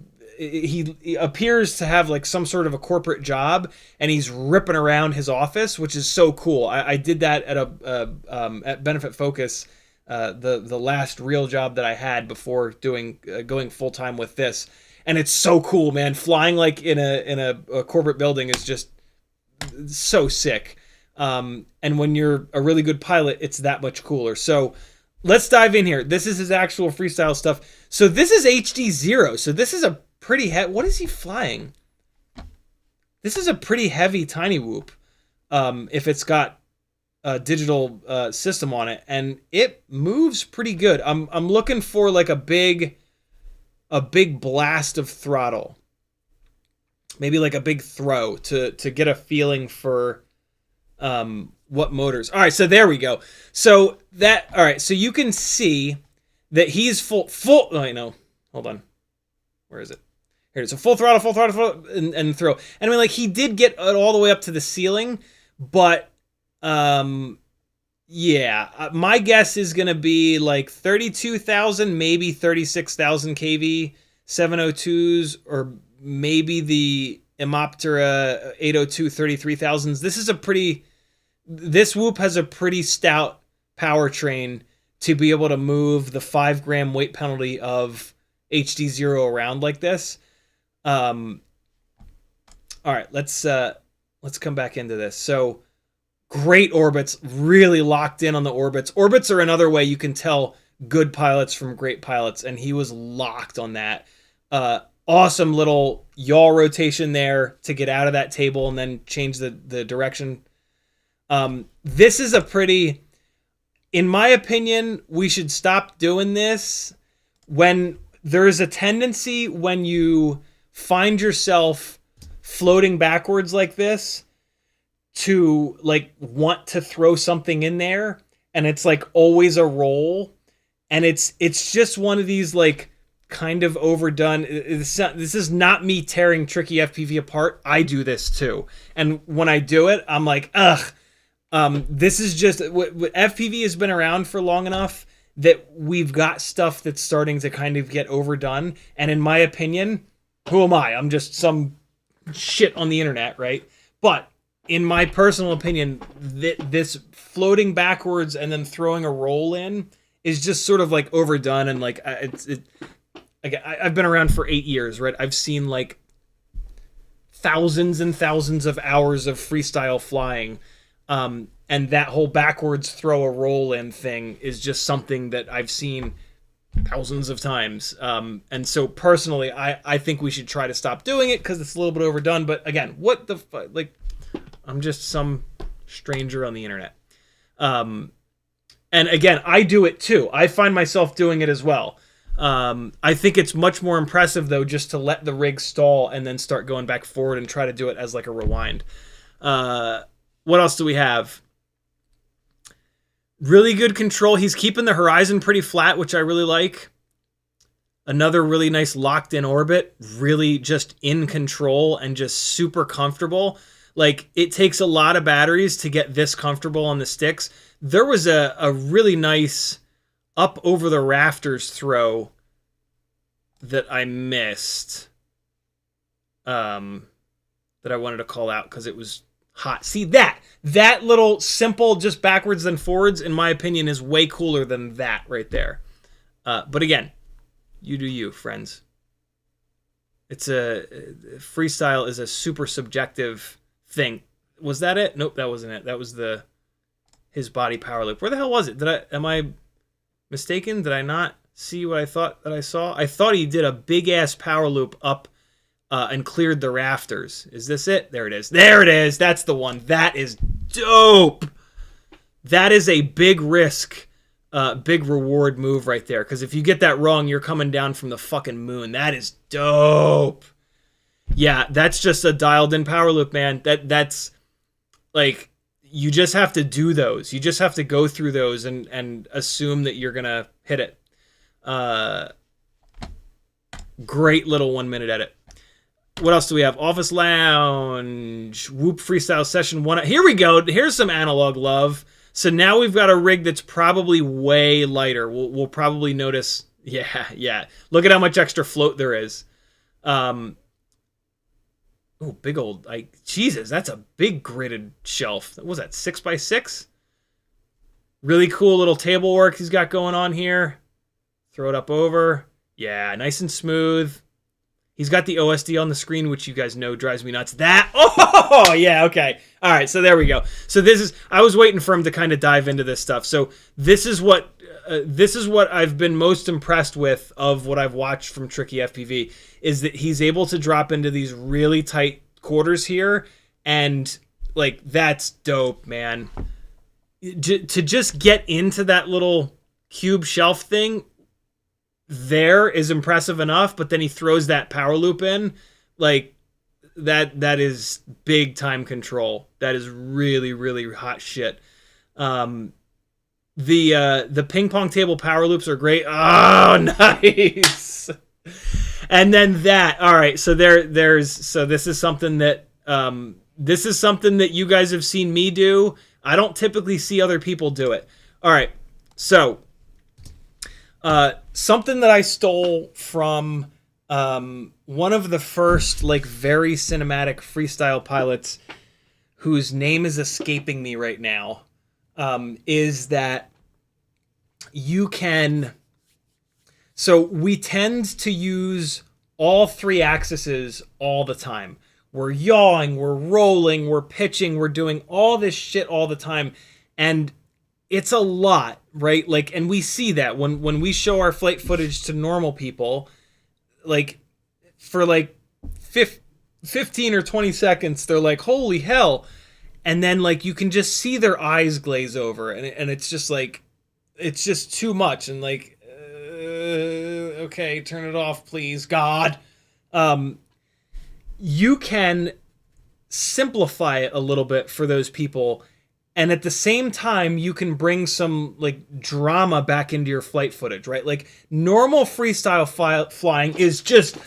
appears to have like some sort of a corporate job, and he's ripping around his office, which is so cool. I did that at Benefit Focus, the last real job that I had before going full time with this, and it's so cool, man. Flying like in a corporate building is just so sick. And when you're a really good pilot, it's that much cooler. So let's dive in here. This is his actual freestyle stuff. So this is HD 0. So this is a pretty what is he flying? This is a pretty heavy tiny whoop. If it's got a digital system on it, and it moves pretty good. I'm looking for like a big blast of throttle, maybe like a big throw to get a feeling for what motors. All right, so there we go. So you can see that he's full. Oh, I know. Hold on. Where is it? Here it is. So full throttle, and throw. And I mean, like, he did get it all the way up to the ceiling, but yeah, my guess is gonna be like 32,000, maybe 36,000 kV 702s, or maybe the Imoptera 802 33,000s. This Whoop has a pretty stout powertrain to be able to move the 5 gram weight penalty of HD0 around like this. All right, let's come back into this. So great orbits, really locked in on the orbits. Orbits are another way you can tell good pilots from great pilots, and he was locked on that. Awesome little yaw rotation there to get out of that table and then change the direction. This is a pretty, in my opinion, we should stop doing this when there is a tendency when you find yourself floating backwards like this to like want to throw something in there, and it's like always a roll, and it's just one of these like kind of overdone. This is not me tearing Tricky FPV apart. I do this too, and when I do it, I'm like, ugh. This is just FPV has been around for long enough that we've got stuff that's starting to kind of get overdone. And in my opinion, who am I? I'm just some shit on the internet, right? But in my personal opinion, this floating backwards and then throwing a roll in is just sort of like overdone. And like, I've been around for 8 years, right? I've seen like thousands and thousands of hours of freestyle flying. And that whole backwards throw a roll in thing is just something that I've seen thousands of times. And so personally, I think we should try to stop doing it because it's a little bit overdone. But again, what the fuck? Like, I'm just some stranger on the internet. And again, I do it too. I find myself doing it as well. I think it's much more impressive though, just to let the rig stall and then start going back forward and try to do it as like a rewind. What else do we have? Really good control. He's keeping the horizon pretty flat, which I really like. Another really nice locked in orbit. Really just in control and just super comfortable. Like, it takes a lot of batteries to get this comfortable on the sticks. There was a really nice up over the rafters throw that I missed. That I wanted to call out because it was hot. See, that little simple just backwards then forwards, in my opinion, is way cooler than that right there. But again, you do you, friends. Freestyle is a super subjective thing. Was that it? Nope, that wasn't it. That was his body power loop. Where the hell was it? Am I mistaken? Did I not see what I thought that I saw? I thought he did a big ass power loop up and cleared the rafters. Is this it? There it is. There it is. That's the one. That is dope. That is a big risk, big reward move right there. Because if you get that wrong, you're coming down from the fucking moon. That is dope. Yeah, that's just a dialed in power loop, man. That's like, you just have to do those. You just have to go through those and assume that you're going to hit it. Great little 1 minute edit. What else do we have? Office Lounge, Whoop Freestyle Session 1. Here we go. Here's some analog love. So now we've got a rig that's probably way lighter. We'll probably notice. Yeah. Look at how much extra float there is. Oh, big old, Jesus, that's a big gridded shelf. What was that, 6x6? Really cool little table work he's got going on here. Throw it up over. Yeah, nice and smooth. He's got the OSD on the screen, which you guys know drives me nuts. Oh, yeah, okay. All right, so there we go. So I was waiting for him to kind of dive into this stuff. So this is what I've been most impressed with of what I've watched from Tricky FPV, is that he's able to drop into these really tight quarters here, and like, that's dope, man. To just get into that little cube shelf thing there is impressive enough, but then he throws that power loop in, like, that is big time control. That is really, really hot shit. The ping pong table power loops are great. Oh, nice. And then that. All right. So this is something that you guys have seen me do. I don't typically see other people do it. All right. So something that I stole from one of the first like very cinematic freestyle pilots, whose name is escaping me right now, is that you can... So we tend to use all three axes all the time. We're yawing, we're rolling, we're pitching, we're doing all this shit all the time. And it's a lot, right? Like, and we see that when we show our flight footage to normal people, like for like 15 or 20 seconds, they're like, holy hell. And then like you can just see their eyes glaze over, and it's just like, it's just too much. And like, okay, turn it off, please, God. You can simplify it a little bit for those people, and at the same time, you can bring some like drama back into your flight footage, right? Like normal freestyle flying is just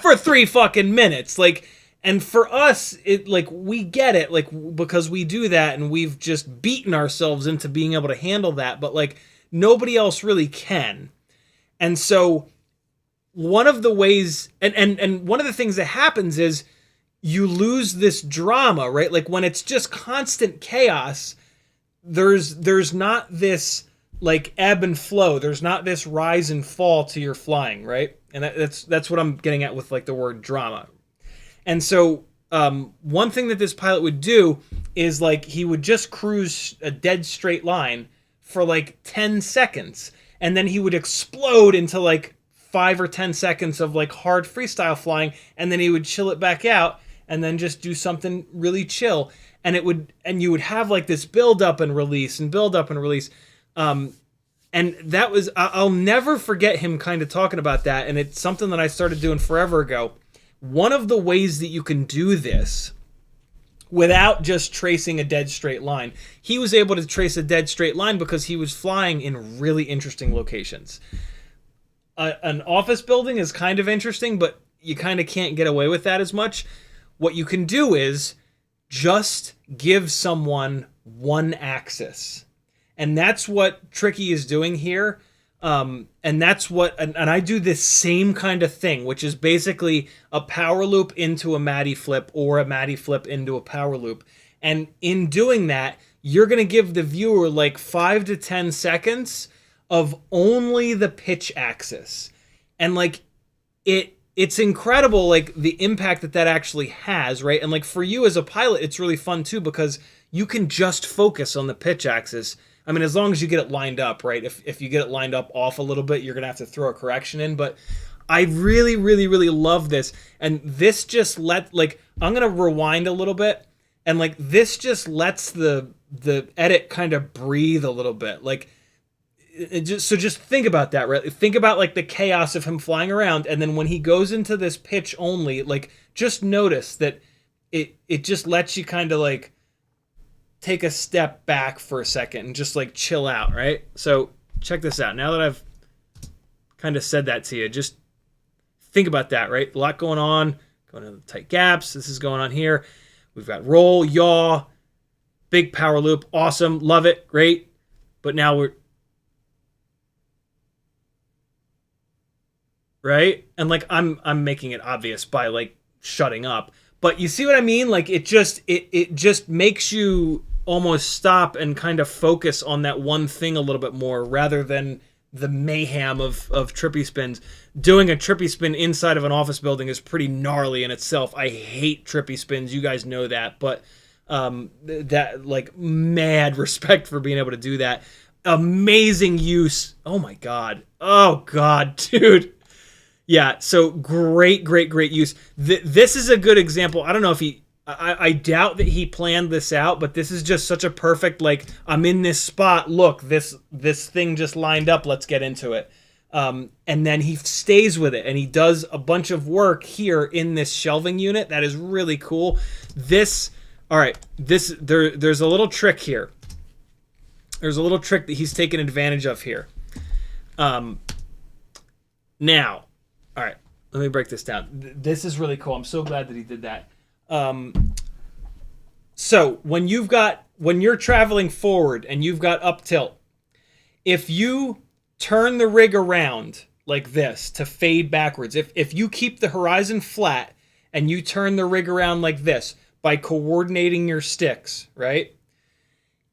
for 3 fucking minutes, like. And for us, it like we get it, like because we do that, and we've just beaten ourselves into being able to handle that. But like nobody else really can. And so one of the ways, and one of the things that happens is you lose this drama, right? Like when it's just constant chaos, there's not this like ebb and flow. There's not this rise and fall to your flying, right? And that's what I'm getting at with like the word drama. And so one thing that this pilot would do is like he would just cruise a dead straight line for like 10 seconds. And then he would explode into like 5 or 10 seconds of like hard freestyle flying. And then he would chill it back out and then just do something really chill. And you would have like this build up and release and build up and release. And that was, I'll never forget him kind of talking about that. And it's something that I started doing forever ago. One of the ways that you can do this without just tracing a dead straight line, he was able to trace a dead straight line because he was flying in really interesting locations. An office building is kind of interesting, but you kind of can't get away with that as much. What you can do is just give someone one axis. And that's what Tricky is doing here. And that's what, and I do this same kind of thing, which is basically a power loop into a Matty flip or a Matty flip into a power loop. And in doing that, you're going to give the viewer like 5 to 10 seconds of only the pitch axis. And like it's incredible, like the impact that actually has, right? And like for you as a pilot, it's really fun too, because you can just focus on the pitch axis. I mean, as long as you get it lined up, right? If you get it lined up off a little bit, you're going to have to throw a correction in. But I really, really, really love this. And this just I'm going to rewind a little bit. And like, this just lets the edit kind of breathe a little bit. Like, just think about that, right? Think about like the chaos of him flying around. And then when he goes into this pitch only, like, just notice that it just lets you kind of like take a step back for a second and just like chill out, right? So check this out. Now that I've kind of said that to you, just think about that, right? A lot going on, going into the tight gaps. This is going on here. We've got roll, yaw, big power loop. Awesome. Love it. Great. But now we're right. And like, I'm making it obvious by like shutting up, but you see what I mean? Like it just makes you almost stop and kind of focus on that one thing a little bit more, rather than the mayhem of trippy spins. Doing a trippy spin inside of an office building is pretty gnarly in itself. I hate trippy spins. You guys know that, but that like mad respect for being able to do that. Amazing use. Oh my God. Oh God, dude. Yeah, so great use. This is a good example. I don't know if I doubt that he planned this out, but this is just such a perfect, like, I'm in this spot. Look, this thing just lined up. Let's get into it. And then he stays with it, and he does a bunch of work here in this shelving unit. That is really cool. There's a little trick here. There's a little trick that he's taken advantage of here. Now, all right, let me break this down. This is really cool. I'm so glad that he did that. So when you're traveling forward and you've got up tilt, if you turn the rig around like this to fade backwards, if you keep the horizon flat and you turn the rig around like this by coordinating your sticks, right?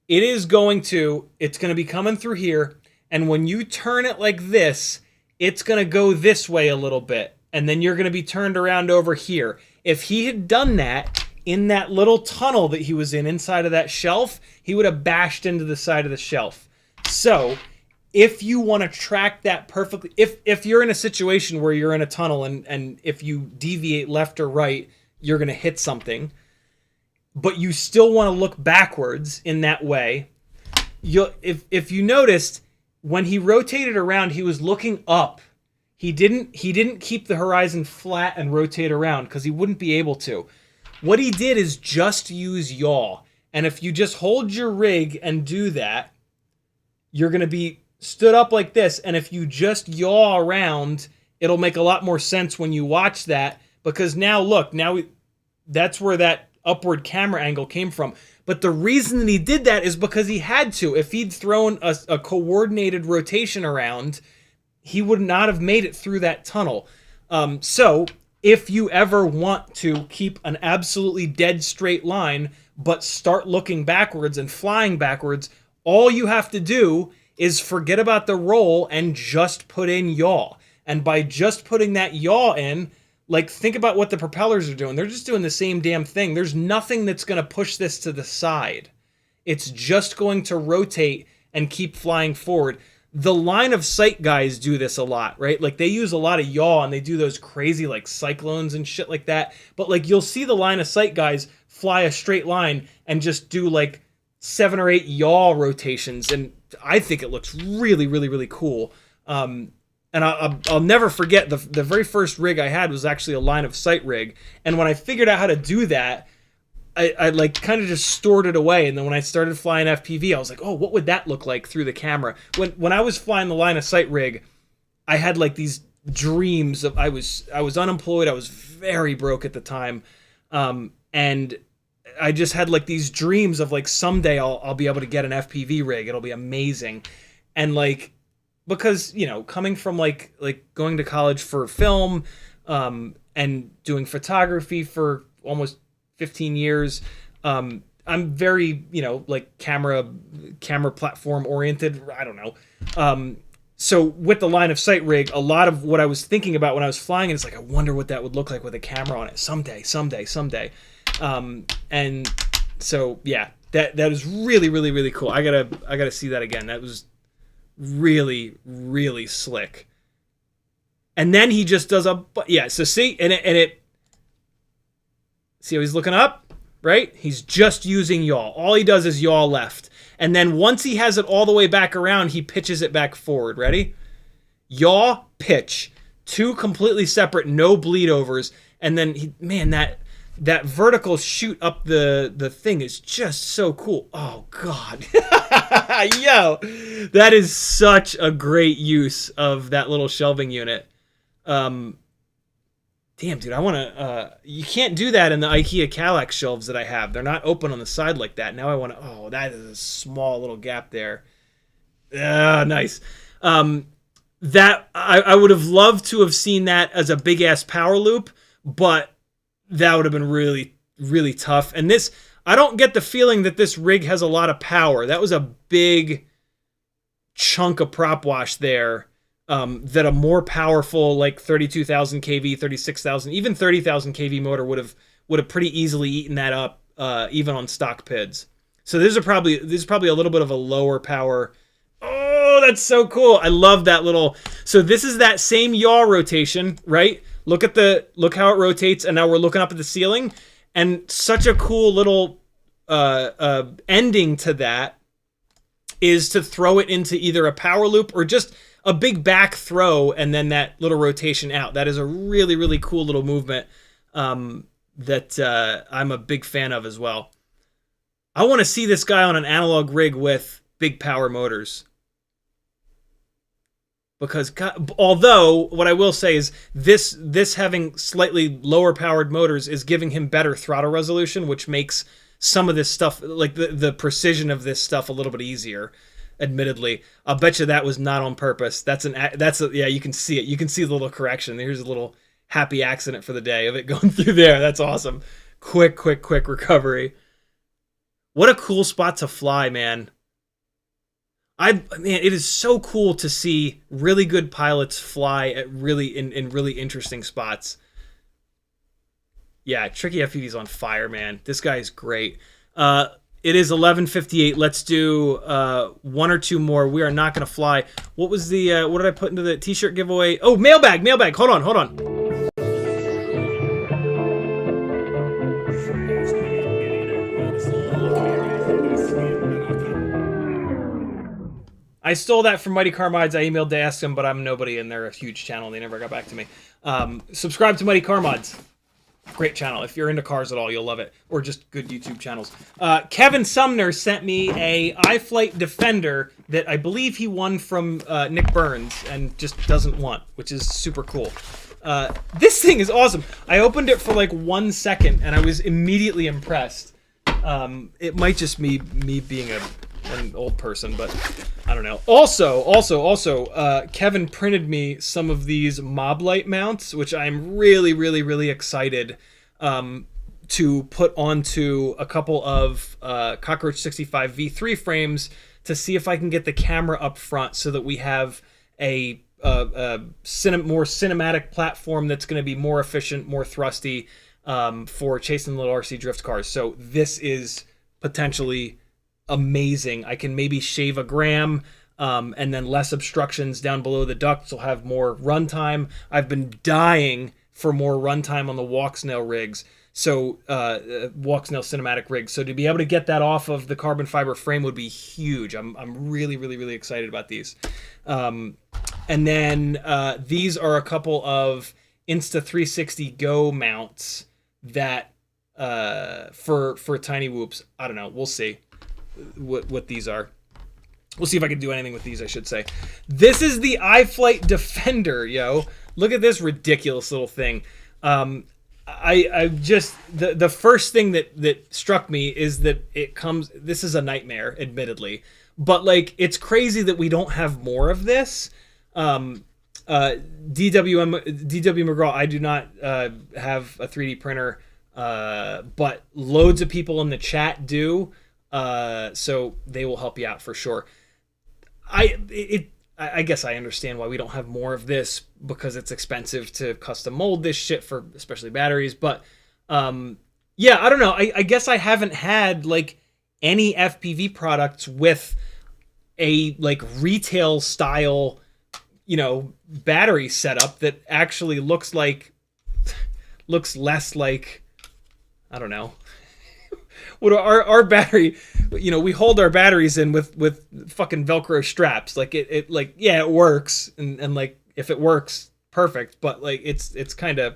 It's going to be coming through here, and when you turn it like this, it's going to go this way a little bit, and then you're going to be turned around over here. If he had done that in that little tunnel that he was in inside of that shelf, he would have bashed into the side of the shelf. So if you want to track that perfectly, if you're in a situation where you're in a tunnel and if you deviate left or right, you're going to hit something, but you still want to look backwards in that way, if you noticed, when he rotated around, he was looking up. He didn't keep the horizon flat and rotate around because he wouldn't be able to. What he did is just use yaw. And if you just hold your rig and do that, you're going to be stood up like this. And if you just yaw around, it'll make a lot more sense when you watch that, because now look, that's where that upward camera angle came from. But the reason that he did that is because he had to. If he'd thrown a coordinated rotation around, he would not have made it through that tunnel. So if you ever want to keep an absolutely dead straight line, but start looking backwards and flying backwards, all you have to do is forget about the roll and just put in yaw. And by just putting that yaw in, like, think about what the propellers are doing. They're just doing the same damn thing. There's nothing that's going to push this to the side. It's just going to rotate and keep flying forward. The line of sight guys do this a lot, right? Like, they use a lot of yaw and they do those crazy, like, cyclones and shit like that. But, like, you'll see the line of sight guys fly a straight line and just do, like, 7 or 8 yaw rotations. And I think it looks really, really, really cool. And I'll never forget, the very first rig I had was actually a line of sight rig. And when I figured out how to do that, I like kind of just stored it away. And then when I started flying FPV, I was like, oh, what would that look like through the camera? When I was flying the line of sight rig, I had like these dreams of, I was unemployed. I was very broke at the time. And I just had like these dreams of like, someday I'll be able to get an FPV rig. It'll be amazing. And like, because, you know, coming from like going to college for film, and doing photography for almost 15 years, I'm very, you know, like camera platform oriented. I don't know. So with the line of sight rig, a lot of what I was thinking about when I was flying is like, I wonder what that would look like with a camera on it someday. And so yeah, that is really, really, really cool. I gotta see that again. That was really, really slick. And then he just does so see, and it see how he's looking up, right? He's just using yaw. All he does is yaw left. And then once he has it all the way back around, he pitches it back forward. Ready? Yaw, pitch. 2 completely separate, no bleed overs. And then that vertical shoot up the thing is just so cool. Oh, God. Yo, that is such a great use of that little shelving unit. Damn, dude, I want to... you can't do that in the IKEA Kallax shelves that I have. They're not open on the side like that. Now I want to... Oh, that is a small little gap there. Nice. That I would have loved to have seen that as a big-ass power loop, but that would have been really, really tough. And this, I don't get the feeling that this rig has a lot of power. That was a big chunk of prop wash there, that a more powerful, like 32,000 kV, 36,000, even 30,000 kV motor would have pretty easily eaten that up, even on stock PIDs. So this is probably a little bit of a lower power. Oh, that's so cool. I love that little... So this is that same yaw rotation, right? Look how it rotates, and now we're looking up at the ceiling, and such a cool little ending to that is to throw it into either a power loop or just a big back throw, and then that little rotation out. That is a really, really cool little movement that I'm a big fan of as well. I want to see this guy on an analog rig with big power motors. because although what I will say is this having slightly lower powered motors is giving him better throttle resolution, which makes some of this stuff, like the precision of this stuff, a little bit easier. Admittedly, I'll bet you that was not on purpose. Yeah, you can see it. You can see the little correction. Here's a little happy accident for the day of it going through there. That's awesome. Quick recovery. What a cool spot to fly, man. Man, it is so cool to see really good pilots fly at in really interesting spots. Yeah, CiottiFPV's on fire, man. This guy is great. It is 11:58. Let's do one or two more. We are not going to fly. What was the what did I put into the t-shirt giveaway? Oh, mailbag. Hold on. I stole that from Mighty Car Mods. I emailed to ask them, but I'm nobody, and they're a huge channel. They never got back to me. Subscribe to Mighty Car Mods. Great channel. If you're into cars at all, you'll love it. Or just good YouTube channels. Kevin Sumner sent me a iFlight Defender that I believe he won from Nick Burns and just doesn't want, which is super cool. This thing is awesome. I opened it for like 1 second, and I was immediately impressed. It might just be me being an old person, but I don't know. Also, Kevin printed me some of these mob light mounts, which I'm really excited to put onto a couple of Cockroach 65 V3 frames to see if I can get the camera up front so that we have a more cinematic platform that's going to be more efficient, more thrusty for chasing little RC drift cars. So this is potentially amazing. I can maybe shave a gram and then less obstructions down below the ducts will have more runtime. I've been dying for more runtime on the Walksnail rigs. So Walksnail cinematic rigs. So to be able to get that off of the carbon fiber frame would be huge. I'm really excited about these. And then these are a couple of Insta360 Go mounts that for tiny whoops. I don't know. We'll see what these are. We'll see if I can do anything with these, I should say. This is the iFlight Defender, yo. Look at this ridiculous little thing. I just the first thing that struck me is that this is a nightmare, admittedly, but like it's crazy that we don't have more of this. DW McGraw, I do not have a 3D printer, but loads of people in the chat do. So they will help you out for sure. I guess I understand why we don't have more of this because it's expensive to custom mold this shit for especially batteries. But yeah, I don't know. I guess I haven't had like any FPV products with a like retail style, battery setup that actually looks less like, I don't know. What our battery, we hold our batteries in with fucking Velcro straps. Like it works, and like if it works, perfect. But like it's kind of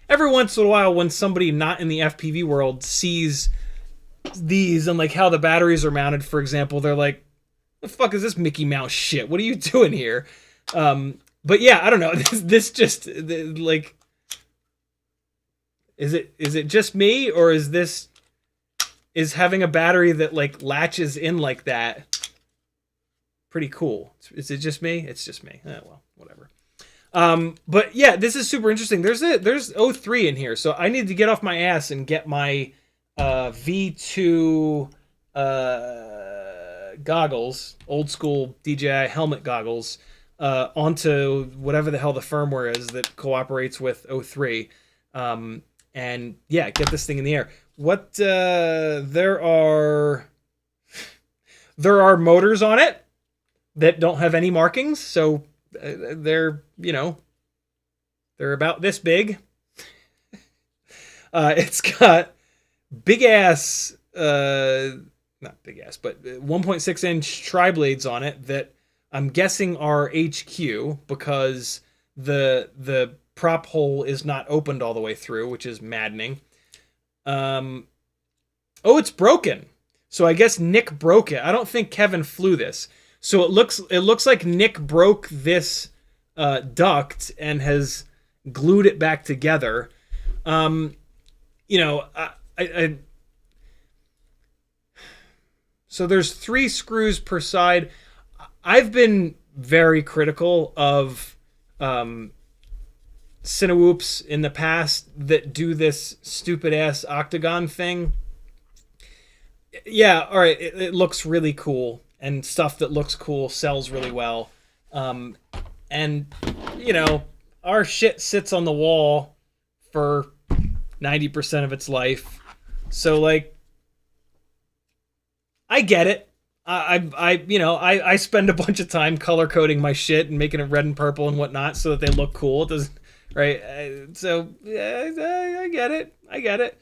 every once in a while when somebody not in the FPV world sees these and like how the batteries are mounted, for example, they're like, "The fuck is this Mickey Mouse shit? What are you doing here?" But yeah, I don't know. This just like, is it just me, or is having a battery that like latches in like that pretty cool? Is it just me? It's just me. Well, whatever. But yeah, this is super interesting. There's O3 in here, so I need to get off my ass and get my V2 goggles, old school DJI helmet goggles, onto whatever the hell the firmware is that cooperates with O3, and yeah, get this thing in the air. What there are motors on it that don't have any markings, so they're about this big. It's got big ass, not big ass, but 1.6 inch tri-blades on it that I'm guessing are HQ because the prop hole is not opened all the way through, which is maddening. Oh, it's broken. So I guess Nick broke it. I don't think Kevin flew this. So it looks like Nick broke this duct and has glued it back together. You know, so there's 3 screws per side. I've been very critical of Cinewhoops in the past that do this stupid ass octagon thing. Yeah, all right, it looks really cool, and stuff that looks cool sells really well. And you know, our shit sits on the wall for 90% of its life. So like, I get it. I spend a bunch of time color coding my shit and making it red and purple and whatnot so that they look cool. It doesn't, right? So yeah, I get it.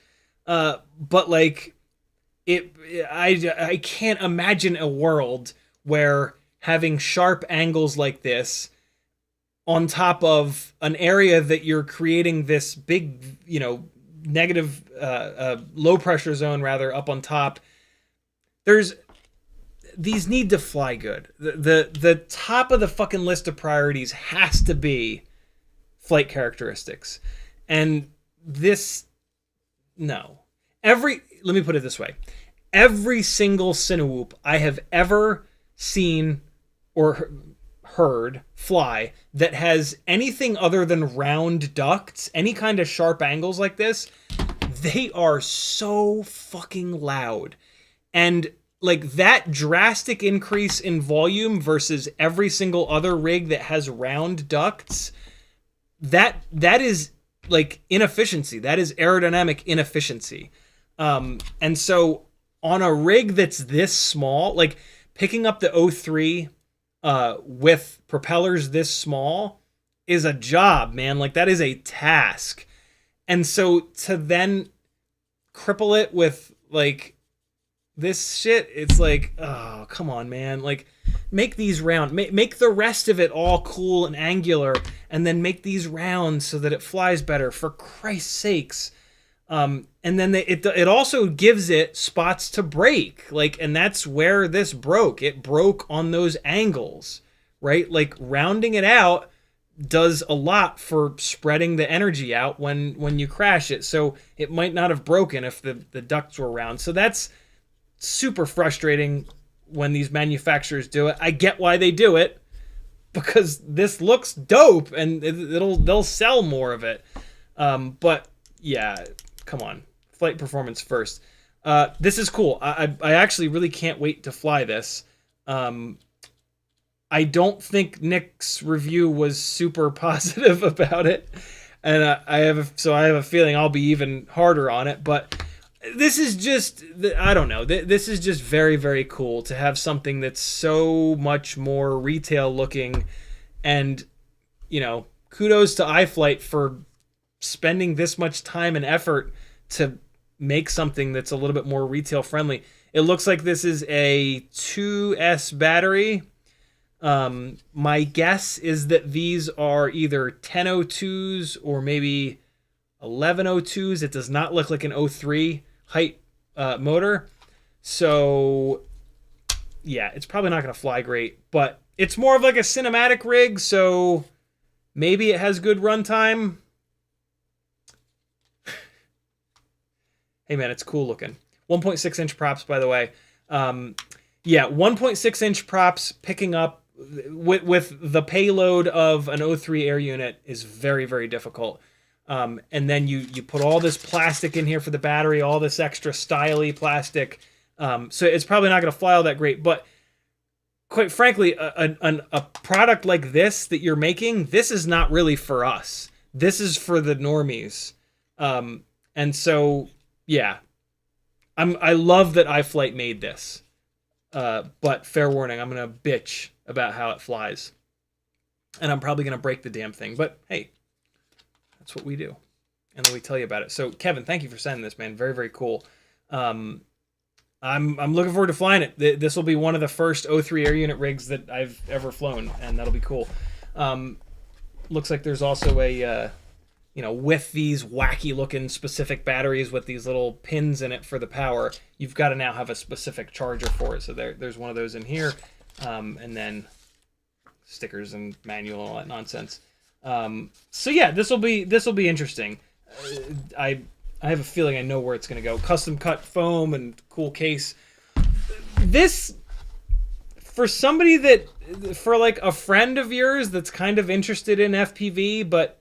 But like, I can't imagine a world where having sharp angles like this on top of an area that you're creating this big, you know, negative, low pressure zone rather up on top. These need to fly good. The top of the fucking list of priorities has to be flight characteristics. And this, no. Let me put it this way. Every single Cinewhoop I have ever seen or heard fly that has anything other than round ducts, any kind of sharp angles like this, they are so fucking loud. And like that drastic increase in volume versus every single other rig that has round ducts, that is like inefficiency. That is aerodynamic inefficiency. And so on a rig that's this small, like picking up the O3 with propellers this small is a job, man. Like that is a task. And so to then cripple it with like this shit, it's like, oh, come on, man. Like, make these round. Make the rest of it all cool and angular, and then make these round so that it flies better, for Christ's sakes. And then it also gives it spots to break. Like, and that's where this broke. It broke on those angles, right? Like, rounding it out does a lot for spreading the energy out when you crash it. So it might not have broken if the ducts were round. So that's super frustrating when these manufacturers do it. I get why they do it, because this looks dope and they'll sell more of it. But yeah, come on, flight performance first. This is cool. I actually really can't wait to fly this. I don't think Nick's review was super positive about it, and I have a feeling I'll be even harder on it. But this is just, I don't know. This is just very, very cool to have something that's so much more retail looking. And, you know, kudos to iFlight for spending this much time and effort to make something that's a little bit more retail friendly. It looks like this is a 2S battery. My guess is that these are either 1002s or maybe 1102s. It does not look like an 03 height motor. So yeah, it's probably not going to fly great, but it's more of like a cinematic rig, so maybe it has good runtime. Hey man, it's cool looking. 1.6 inch props, by the way. Yeah, 1.6 inch props picking up with the payload of an O3 air unit is very, very difficult. And then you put all this plastic in here for the battery, all this extra styly plastic. So it's probably not going to fly all that great. But quite frankly, a product like this that you're making, this is not really for us. This is for the normies. And so, yeah, I love that iFlight made this. But fair warning, I'm going to bitch about how it flies. And I'm probably going to break the damn thing. But hey, that's what we do. And then we tell you about it. So Kevin, thank you for sending this, man. Very, very cool. I'm looking forward to flying it. This will be one of the first O3 air unit rigs that I've ever flown, and that'll be cool. Looks like there's also a, with these wacky looking specific batteries with these little pins in it for the power, you've got to now have a specific charger for it. So there's one of those in here. and then stickers and manual and all that nonsense. So yeah, this will be interesting. I have a feeling I know where it's going to go. Custom cut foam and cool case. This, for somebody for like a friend of yours that's kind of interested in FPV, but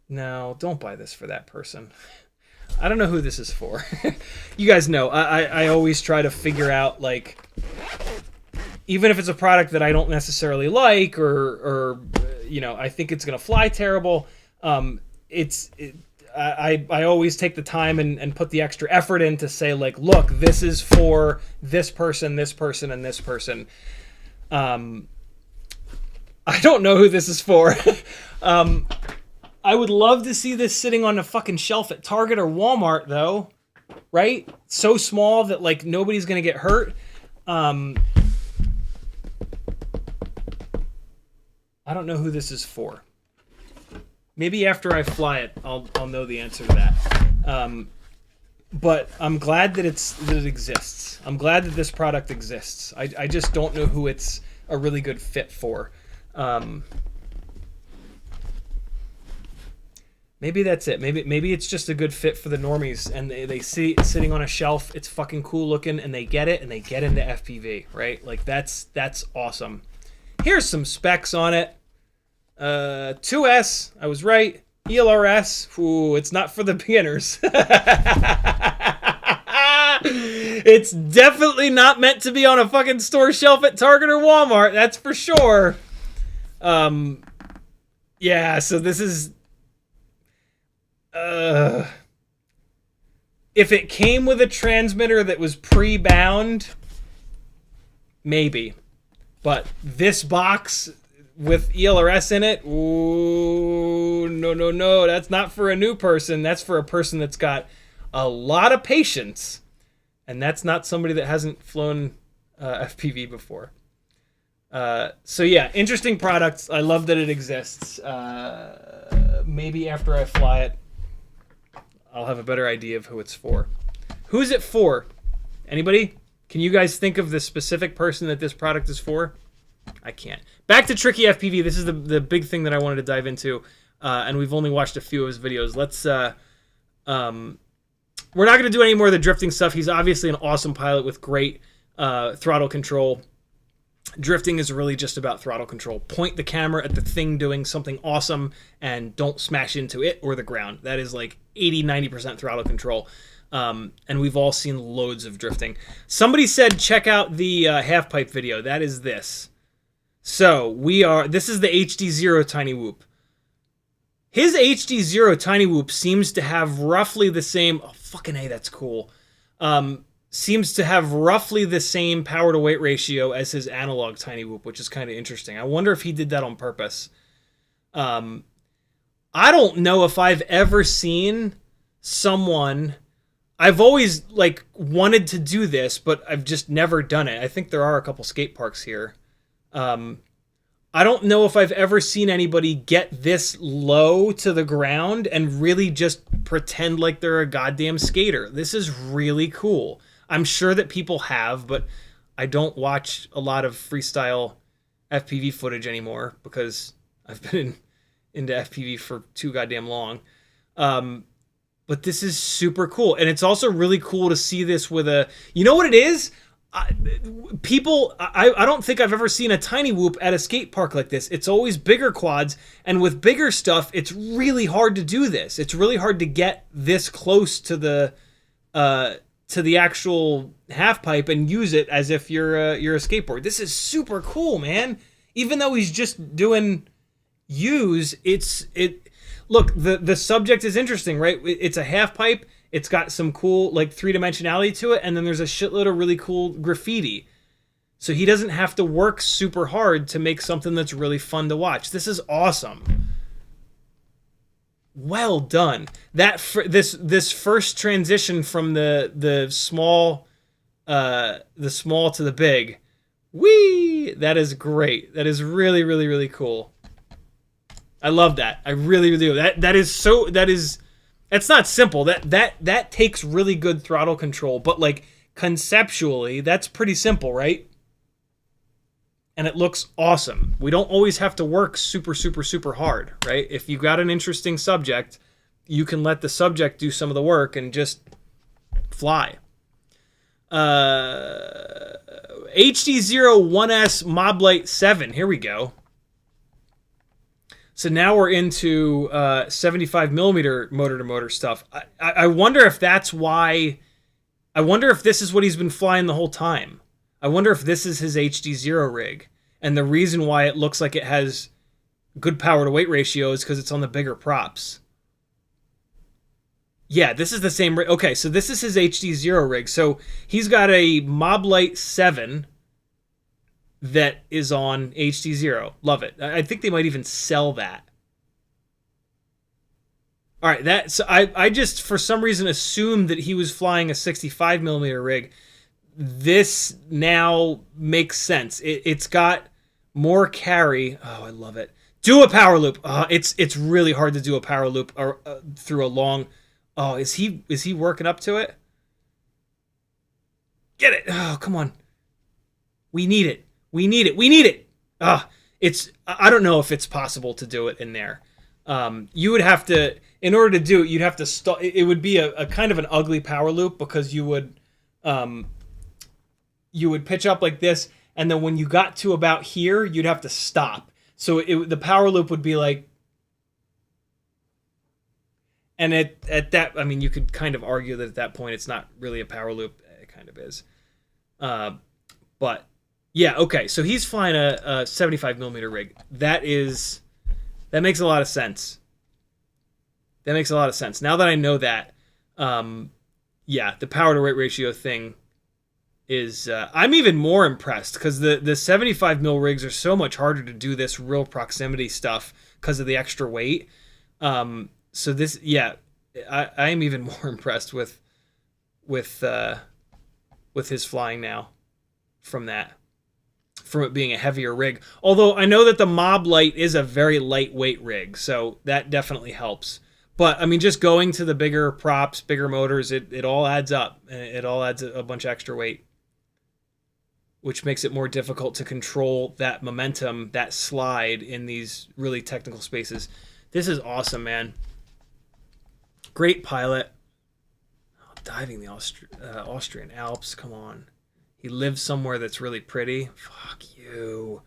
no, don't buy this for that person. I don't know who this is for. You guys know, I always try to figure out, like, even if it's a product that I don't necessarily like or you know, I think it's going to fly terrible, I always take the time and put the extra effort in to say, like, look, this is for this person, and this person. I don't know who this is for. I would love to see this sitting on a fucking shelf at Target or Walmart, though, right? So small that, like, nobody's going to get hurt. I don't know who this is for. Maybe after I fly it, I'll know the answer to that. But I'm glad that it exists. I'm glad that this product exists. I just don't know who it's a really good fit for. Maybe that's it. Maybe it's just a good fit for the normies, and they see it sitting on a shelf. It's fucking cool looking, and they get it, and they get into FPV, right? Like, that's awesome. Here's some specs on it. 2S, I was right. ELRS, ooh, it's not for the beginners. It's definitely not meant to be on a fucking store shelf at Target or Walmart, that's for sure. Yeah, so this is... if it came with a transmitter that was pre-bound, maybe. But this box with ELRS in it, ooh, no, that's not for a new person. That's for a person that's got a lot of patience, and that's not somebody that hasn't flown FPV before. So yeah, interesting products. I love that it exists. Maybe after I fly it, I'll have a better idea of who it's for. Who's it for? Anybody? Can you guys think of the specific person that this product is for? I can't. Back to Tricky FPV. This is the big thing that I wanted to dive into, and we've only watched a few of his videos. Let's. We're not going to do any more of the drifting stuff. He's obviously an awesome pilot with great throttle control. Drifting is really just about throttle control. Point the camera at the thing doing something awesome and don't smash into it or the ground. That is like 80-90% throttle control. And we've all seen loads of drifting. Somebody said check out the half pipe video. That is this. So this is the HD0 Tiny Whoop. His HD0 Tiny Whoop seems to have roughly the same... Oh, fucking A, that's cool. Seems to have roughly the same power to weight ratio as his analog Tiny Whoop, which is kind of interesting. I wonder if he did that on purpose. I don't know if I've ever seen someone... I've always like wanted to do this, but I've just never done it. I think there are a couple skate parks here. I don't know if I've ever seen anybody get this low to the ground and really just pretend like they're a goddamn skater. This is really cool. I'm sure that people have, but I don't watch a lot of freestyle FPV footage anymore because I've been into FPV for too goddamn long. But this is super cool. And it's also really cool to see this with a... You know what it is? I don't think I've ever seen a Tiny Whoop at a skate park like this. It's always bigger quads. And with bigger stuff, it's really hard to do this. It's really hard to get this close to the actual half pipe and use it as if you're a skateboard. This is super cool, man. Even though he's just doing use, look, the subject is interesting, right? It's a half pipe. It's got some cool, like, three-dimensionality to it, and then there's a shitload of really cool graffiti. So he doesn't have to work super hard to make something that's really fun to watch. This is awesome. Well done. This first transition from the small to the big, whee! That is great. That is really, really, really cool. I love that. I really, really do. That's not simple. That takes really good throttle control, but like conceptually, that's pretty simple, right? And it looks awesome. We don't always have to work super, super, super hard, right? If you got an interesting subject, you can let the subject do some of the work and just fly. HD01S Moblite 7. Here we go. So now we're into 75 millimeter motor-to-motor stuff. I wonder if that's why... I wonder if this is what he's been flying the whole time. I wonder if this is his HD0 rig. And the reason why it looks like it has good power-to-weight ratio is because it's on the bigger props. Yeah, this is the same rig. Okay, so this is his HD0 rig. So he's got a Moblite 7 that is on HD0. Love it. I think they might even sell that. All right, so I just, for some reason, assumed that he was flying a 65 millimeter rig. This now makes sense. It's got more carry. Oh, I love it. Do a power loop. It's really hard to do a power loop through a long... Oh, is he working up to it? Get it. Oh, come on. We need it. We need it. We need it. I don't know if it's possible to do it in there. You would have to, in order to do it, you'd have to stop. It would be a kind of an ugly power loop because you would pitch up like this, and then when you got to about here, you'd have to stop. So the power loop would be like, and at that, I mean, you could kind of argue that at that point it's not really a power loop. It kind of is. But yeah, okay. So he's flying a 75 millimeter rig. That makes a lot of sense. That makes a lot of sense. Now that I know that, yeah, the power to weight ratio thing is, I'm even more impressed because the 75 mil rigs are so much harder to do this real proximity stuff because of the extra weight. So this, yeah, I am even more impressed with his flying now from it being a heavier rig. Although I know that the Moblite is a very lightweight rig, so that definitely helps. But I mean, just going to the bigger props, bigger motors, it all adds up. It all adds a bunch of extra weight, which makes it more difficult to control that momentum, that slide in these really technical spaces. This is awesome, man. Great pilot. Oh, diving the Austrian Alps. Come on. He lives somewhere that's really pretty. Fuck you.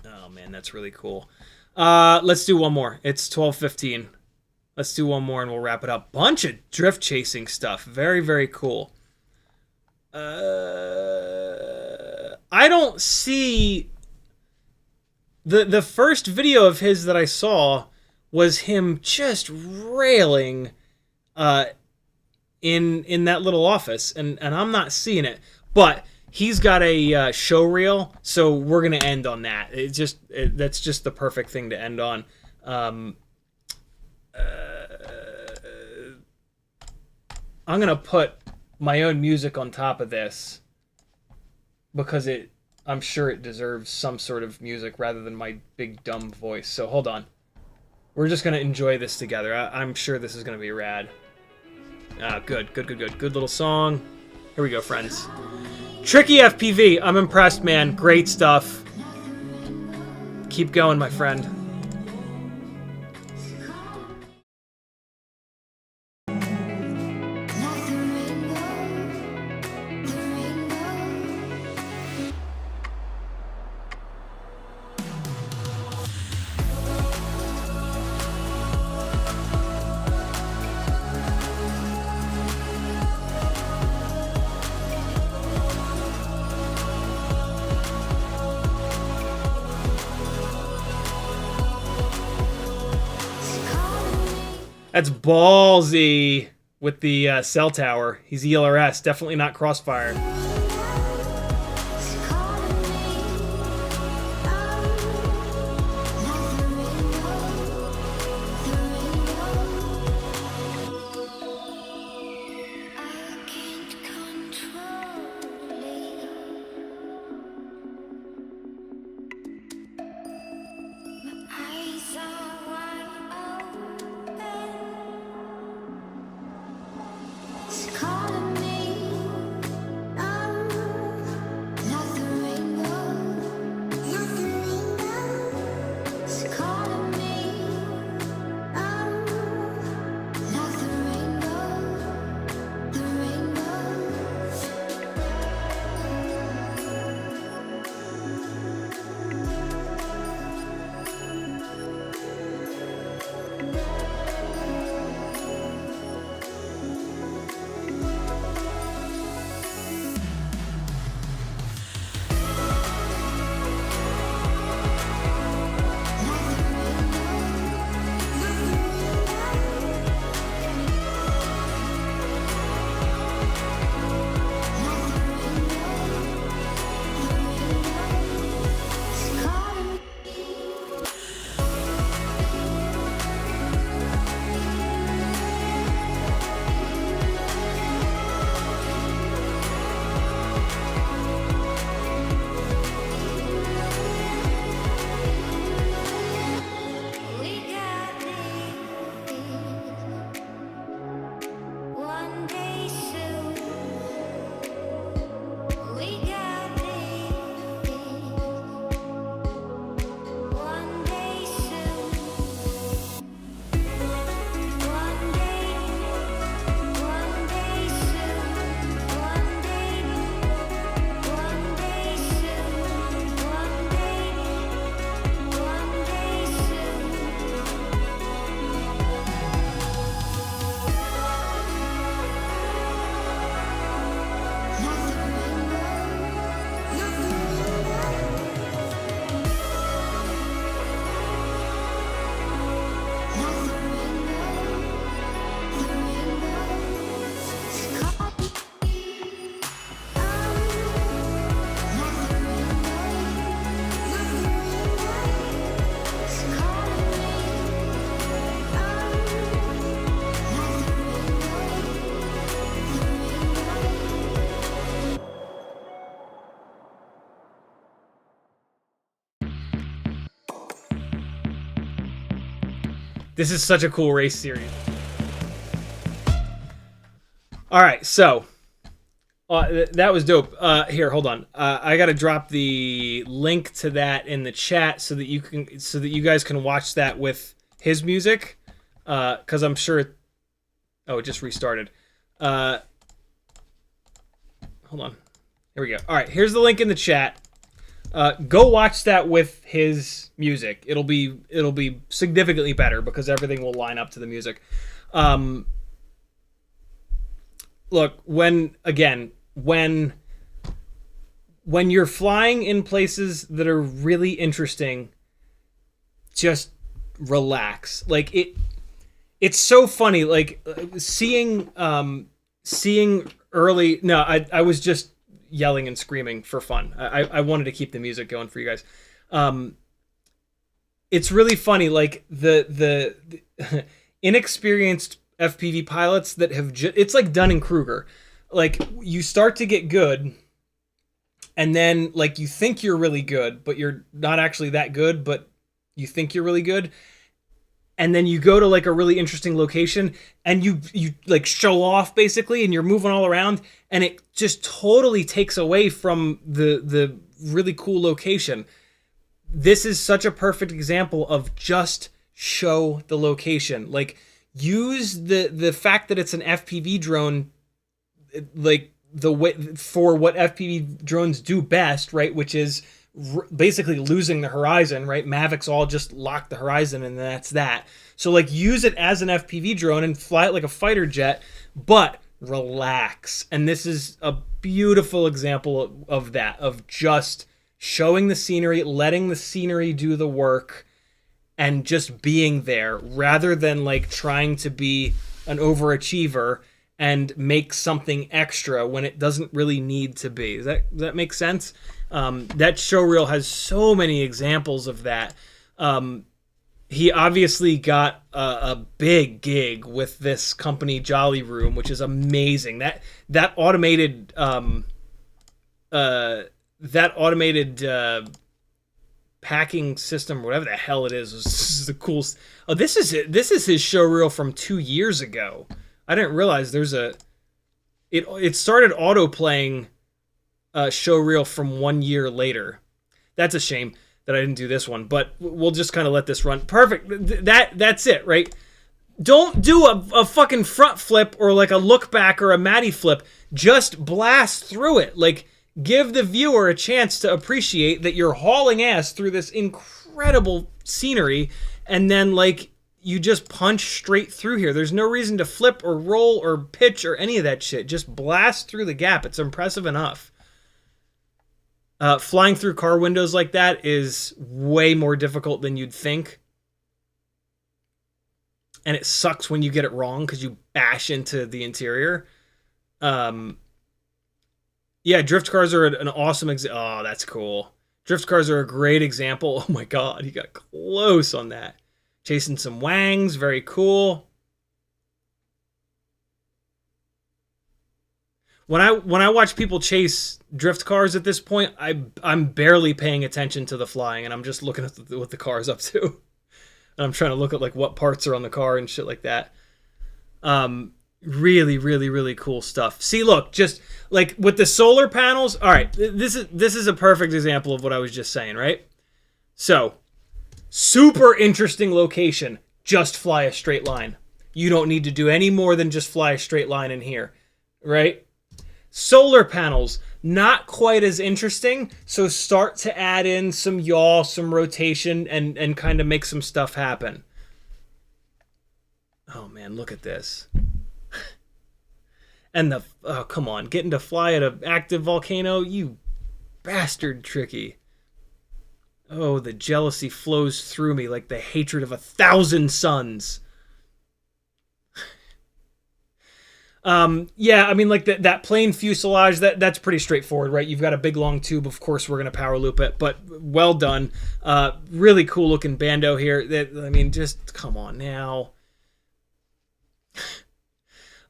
Oh, man, that's really cool. Let's do one more. It's 12:15. Let's do one more and we'll wrap it up. Bunch of drift chasing stuff. Very, very cool. I don't see... The first video of his that I saw was him just railing in that little office, and I'm not seeing it. But he's got a show reel, so we're gonna end on that. That's just the perfect thing to end on. I'm gonna put my own music on top of this because I'm sure it deserves some sort of music rather than my big dumb voice. So hold on. We're just gonna enjoy this together. I'm sure this is gonna be rad. Good. Good little song. Here we go, friends. Tricky FPV. I'm impressed, man. Great stuff. Keep going, my friend. That's ballsy with the cell tower. He's ELRS, definitely not Crossfire. Calling me This is such a cool race series. All right, so that was dope. Here, hold on. I gotta drop the link to that in the chat so that you guys can watch that with his music. Because I'm sure. Oh, it just restarted. Hold on. Here we go. All right, here's the link in the chat. Go watch that with his music. It'll be significantly better because everything will line up to the music. Look, when you're flying in places that are really interesting, just relax. Like it's so funny. Like seeing early. No, I was just yelling and screaming for fun. I wanted to keep the music going for you guys. It's really funny. Like the inexperienced FPV pilots that have it's like Dunning-Kruger. Like you start to get good and then like you think you're really good, but you're not actually that good, but you think you're really good. And then you go to like a really interesting location and you like show off basically and you're moving all around and it just totally takes away from the really cool location. This is such a perfect example of just show the location. Like use the fact that it's an FPV drone, like the way for what FPV drones do best, right? Which is basically losing the horizon, right? Mavics all just lock the horizon and that's that. So like use it as an FPV drone and fly it like a fighter jet, but relax. And this is a beautiful example of that, of just showing the scenery, letting the scenery do the work, and just being there rather than like trying to be an overachiever and make something extra when it doesn't really need to be. Does that make sense? That showreel has so many examples of that. He obviously got a big gig with this company Jolly Room, which is amazing. That automated packing system, whatever the hell it is the coolest. Oh, this is it. This is his showreel from 2 years ago. I didn't realize there's it started auto playing showreel from 1 year later. That's a shame that I didn't do this one, but we'll just kind of let this run. Perfect. That's it, right? Don't do a fucking front flip or like a look back or a Matty flip. Just blast through it. Like, give the viewer a chance to appreciate that you're hauling ass through this incredible scenery, and then like you just punch straight through here. There's no reason to flip or roll or pitch or any of that shit. Just blast through the gap. It's impressive enough. Flying through car windows like that is way more difficult than you'd think. And it sucks when you get it wrong because you bash into the interior. Yeah, drift cars are an awesome example. Oh, that's cool. Drift cars are a great example. Oh my god, he got close on that. Chasing some wangs, very cool. When I watch people chase drift cars at this point, I'm barely paying attention to the flying, and I'm just looking at what the car's up to. And I'm trying to look at like what parts are on the car and shit like that. Really, really, really cool stuff. See, look, just like with the solar panels. All right, this is a perfect example of what I was just saying, right? So, super interesting location. Just fly a straight line. You don't need to do any more than just fly a straight line in here, right? Solar panels, not quite as interesting, so start to add in some yaw, some rotation, and kind of make some stuff happen. Oh man, look at this. And oh, come on, getting to fly at an active volcano, you bastard Tricky. Oh, the jealousy flows through me like the hatred of 1,000 suns. Yeah, I mean, like that plain fuselage, that's pretty straightforward, right? You've got a big long tube. Of course, we're going to power loop it, but well done. Really cool looking bando here. I mean, just come on now.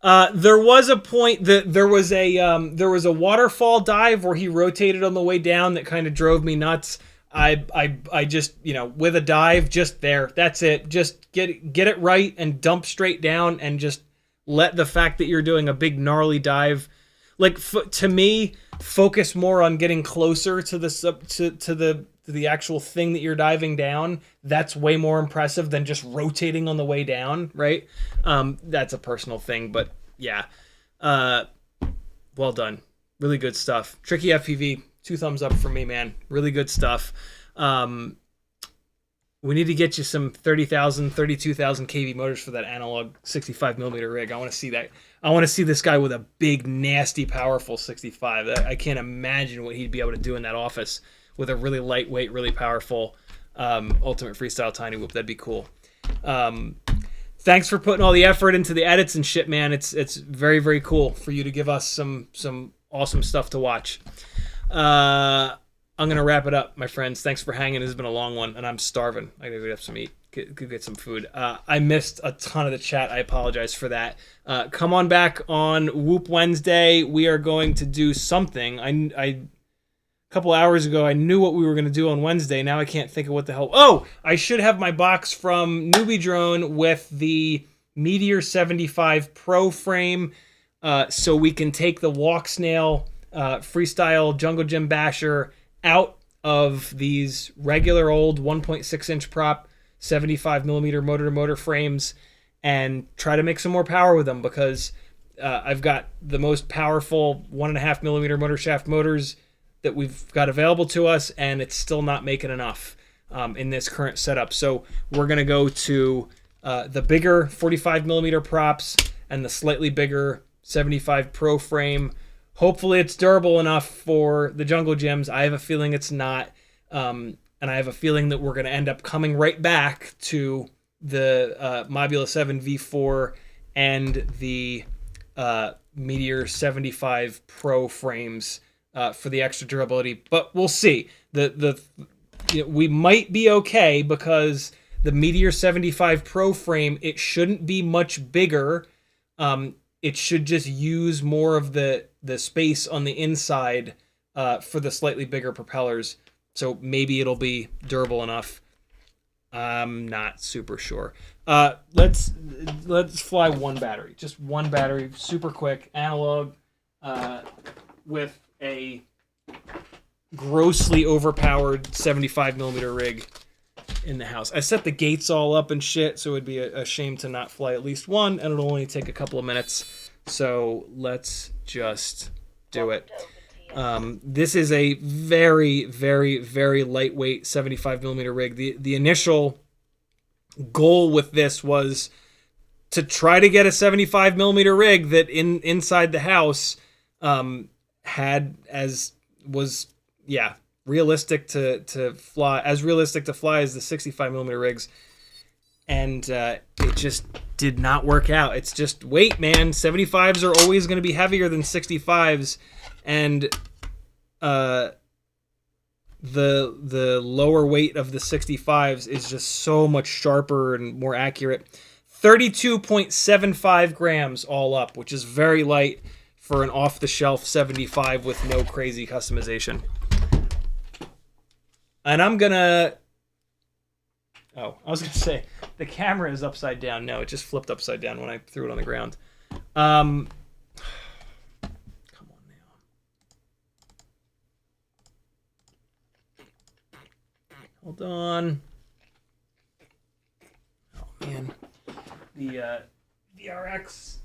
There was a point that there was a waterfall dive where he rotated on the way down that kind of drove me nuts. I just, you know, with a dive, just there. That's it. Just get it right and dump straight down, and just let the fact that you're doing a big gnarly dive, like, to me, focus more on getting closer to the actual thing that you're diving down. That's way more impressive than just rotating on the way down, right? That's a personal thing, but yeah. Well done. Really good stuff. Tricky FPV, 2 thumbs up for me, man. Really good stuff. We need to get you some 30,000, 32,000 kV motors for that analog 65mm rig. I want to see that. I want to see this guy with a big, nasty, powerful 65. I can't imagine what he'd be able to do in that office with a really lightweight, really powerful Ultimate Freestyle Tiny Whoop. That'd be cool. Thanks for putting all the effort into the edits and shit, man. It's very, very cool for you to give us some awesome stuff to watch. I'm going to wrap it up, my friends. Thanks for hanging. This has been a long one, and I'm starving. I gotta go have some eat. Get some food. I missed a ton of the chat. I apologize for that. Come on back on Whoop Wednesday. We are going to do something. A couple hours ago, I knew what we were going to do on Wednesday. Now I can't think of what the hell. Oh, I should have my box from Newbie Drone with the Meteor 75 Pro frame, so we can take the Walk Snail Freestyle Jungle Gym Basher out of these regular old 1.6 inch prop 75mm motor-to-motor frames and try to make some more power with them, because I've got the most powerful 1.5mm motor shaft motors that we've got available to us, and it's still not making enough in this current setup. So we're going to go to the bigger 45mm props and the slightly bigger 75 Pro frame. Hopefully it's durable enough for the jungle gyms. I have a feeling it's not. And I have a feeling that we're going to end up coming right back to the Mobula 7 V4 and the Meteor 75 Pro frames for the extra durability. But we'll see. We might be okay, because the Meteor 75 Pro frame, it shouldn't be much bigger. It should just use more of the space on the inside for the slightly bigger propellers. So maybe it'll be durable enough. I'm not super sure. Let's fly one battery. Just one battery, super quick, analog, with a grossly overpowered 75mm rig in the house. I set the gates all up and shit, so it'd be a shame to not fly at least one, and it'll only take a couple of minutes. So let's just do it. This is a very, very, very lightweight 75mm rig. The initial goal with this was to try to get a 75mm rig that inside the house realistic to fly, as realistic to fly as the 65mm rigs. And it just did not work out. It's just weight, man. 75s are always going to be heavier than 65s, and the lower weight of the 65s is just so much sharper and more accurate. 32.75 grams all up, which is very light for an off-the-shelf 75 with no crazy customization. And I'm gonna... Oh, I was gonna say, the camera is upside down. No, it just flipped upside down when I threw it on the ground. Come on now. Hold on. Oh man, the RX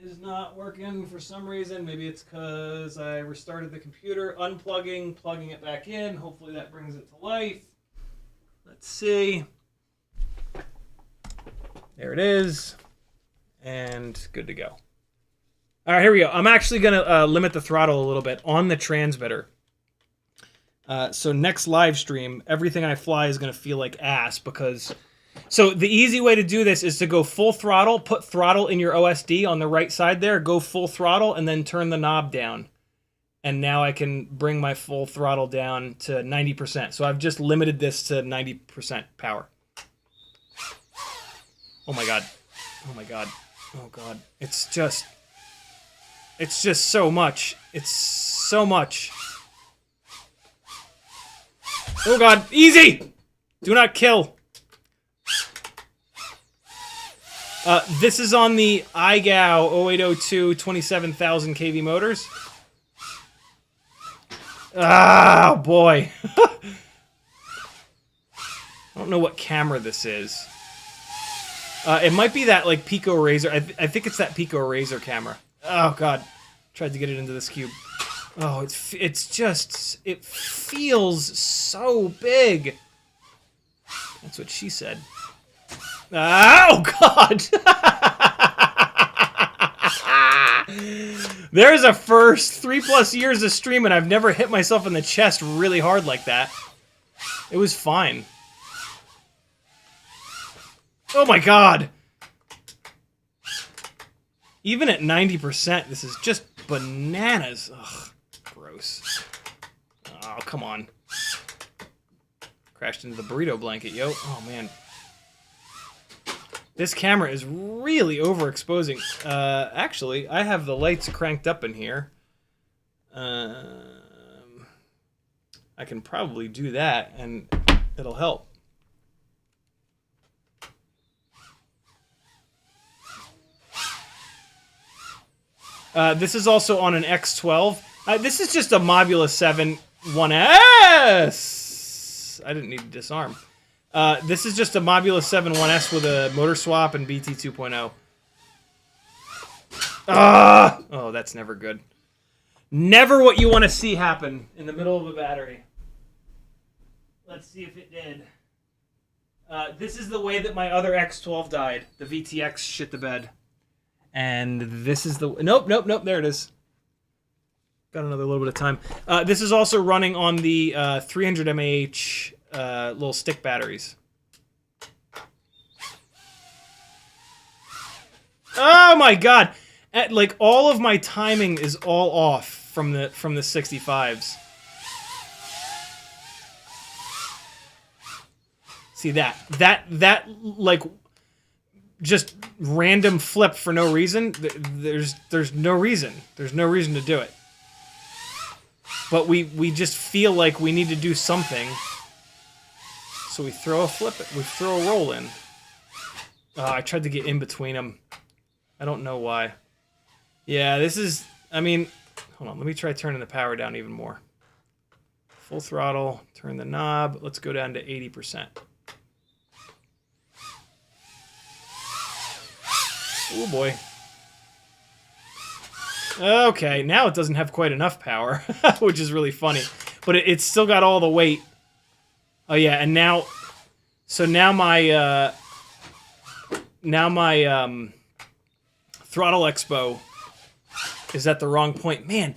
is not working for some reason. Maybe it's because I restarted the computer, unplugging, plugging it back in. Hopefully that brings it to life. Let's see. There it is. And good to go. All right, here we go. I'm actually going to limit the throttle a little bit on the transmitter. So next live stream, everything I fly is going to feel like ass, because... So the easy way to do this is to go full throttle, put throttle in your OSD on the right side there, go full throttle, and then turn the knob down. And now I can bring my full throttle down to 90%. So I've just limited this to 90% power. Oh my god. Oh my god. Oh god. It's just so much. It's so much. Oh god, easy! Do not kill. This is on the iGao 0802 27,000 kV motors. Ah, boy. I don't know what camera this is. It might be that, like, Pico Razor. I think it's that Pico Razor camera. Oh, God. Tried to get it into this cube. Oh, it's just... It feels so big. That's what she said. Oh, God! There's a first 3+ years of streaming. I've never hit myself in the chest really hard like that. It was fine. Oh my god! Even at 90%, this is just bananas. Ugh, gross. Oh, come on. Crashed into the burrito blanket, yo. Oh, man. This camera is really overexposing. Actually, I have the lights cranked up in here. I can probably do that, and it'll help. This is also on an X12. This is just a Mobula 7 1S. I didn't need to disarm. This is just a Mobula 7 1S with a motor swap and BT 2.0. Ah! Oh, that's never good. Never what you want to see happen in the middle of a battery. Let's see if it did. This is the way that my other X12 died. The VTX shit the bed. And this is the... Nope. There it is. Got another little bit of time. This is also running on the 300 mAh little stick batteries. Oh my god! Like, all of my timing is all off from the 65s. See that like just random flip for no reason. There's no reason. There's no reason to do it. But we just feel like we need to do something. So we throw a flip. We throw a roll in. I tried to get in between them. I don't know why. Yeah, this is... I mean... Hold on, let me try turning the power down even more. Full throttle. Turn the knob. Let's go down to 80%. Oh boy. Okay, now it doesn't have quite enough power, which is really funny. But it's still got all the weight. Oh yeah, and now... So now my... throttle expo is at the wrong point. Man,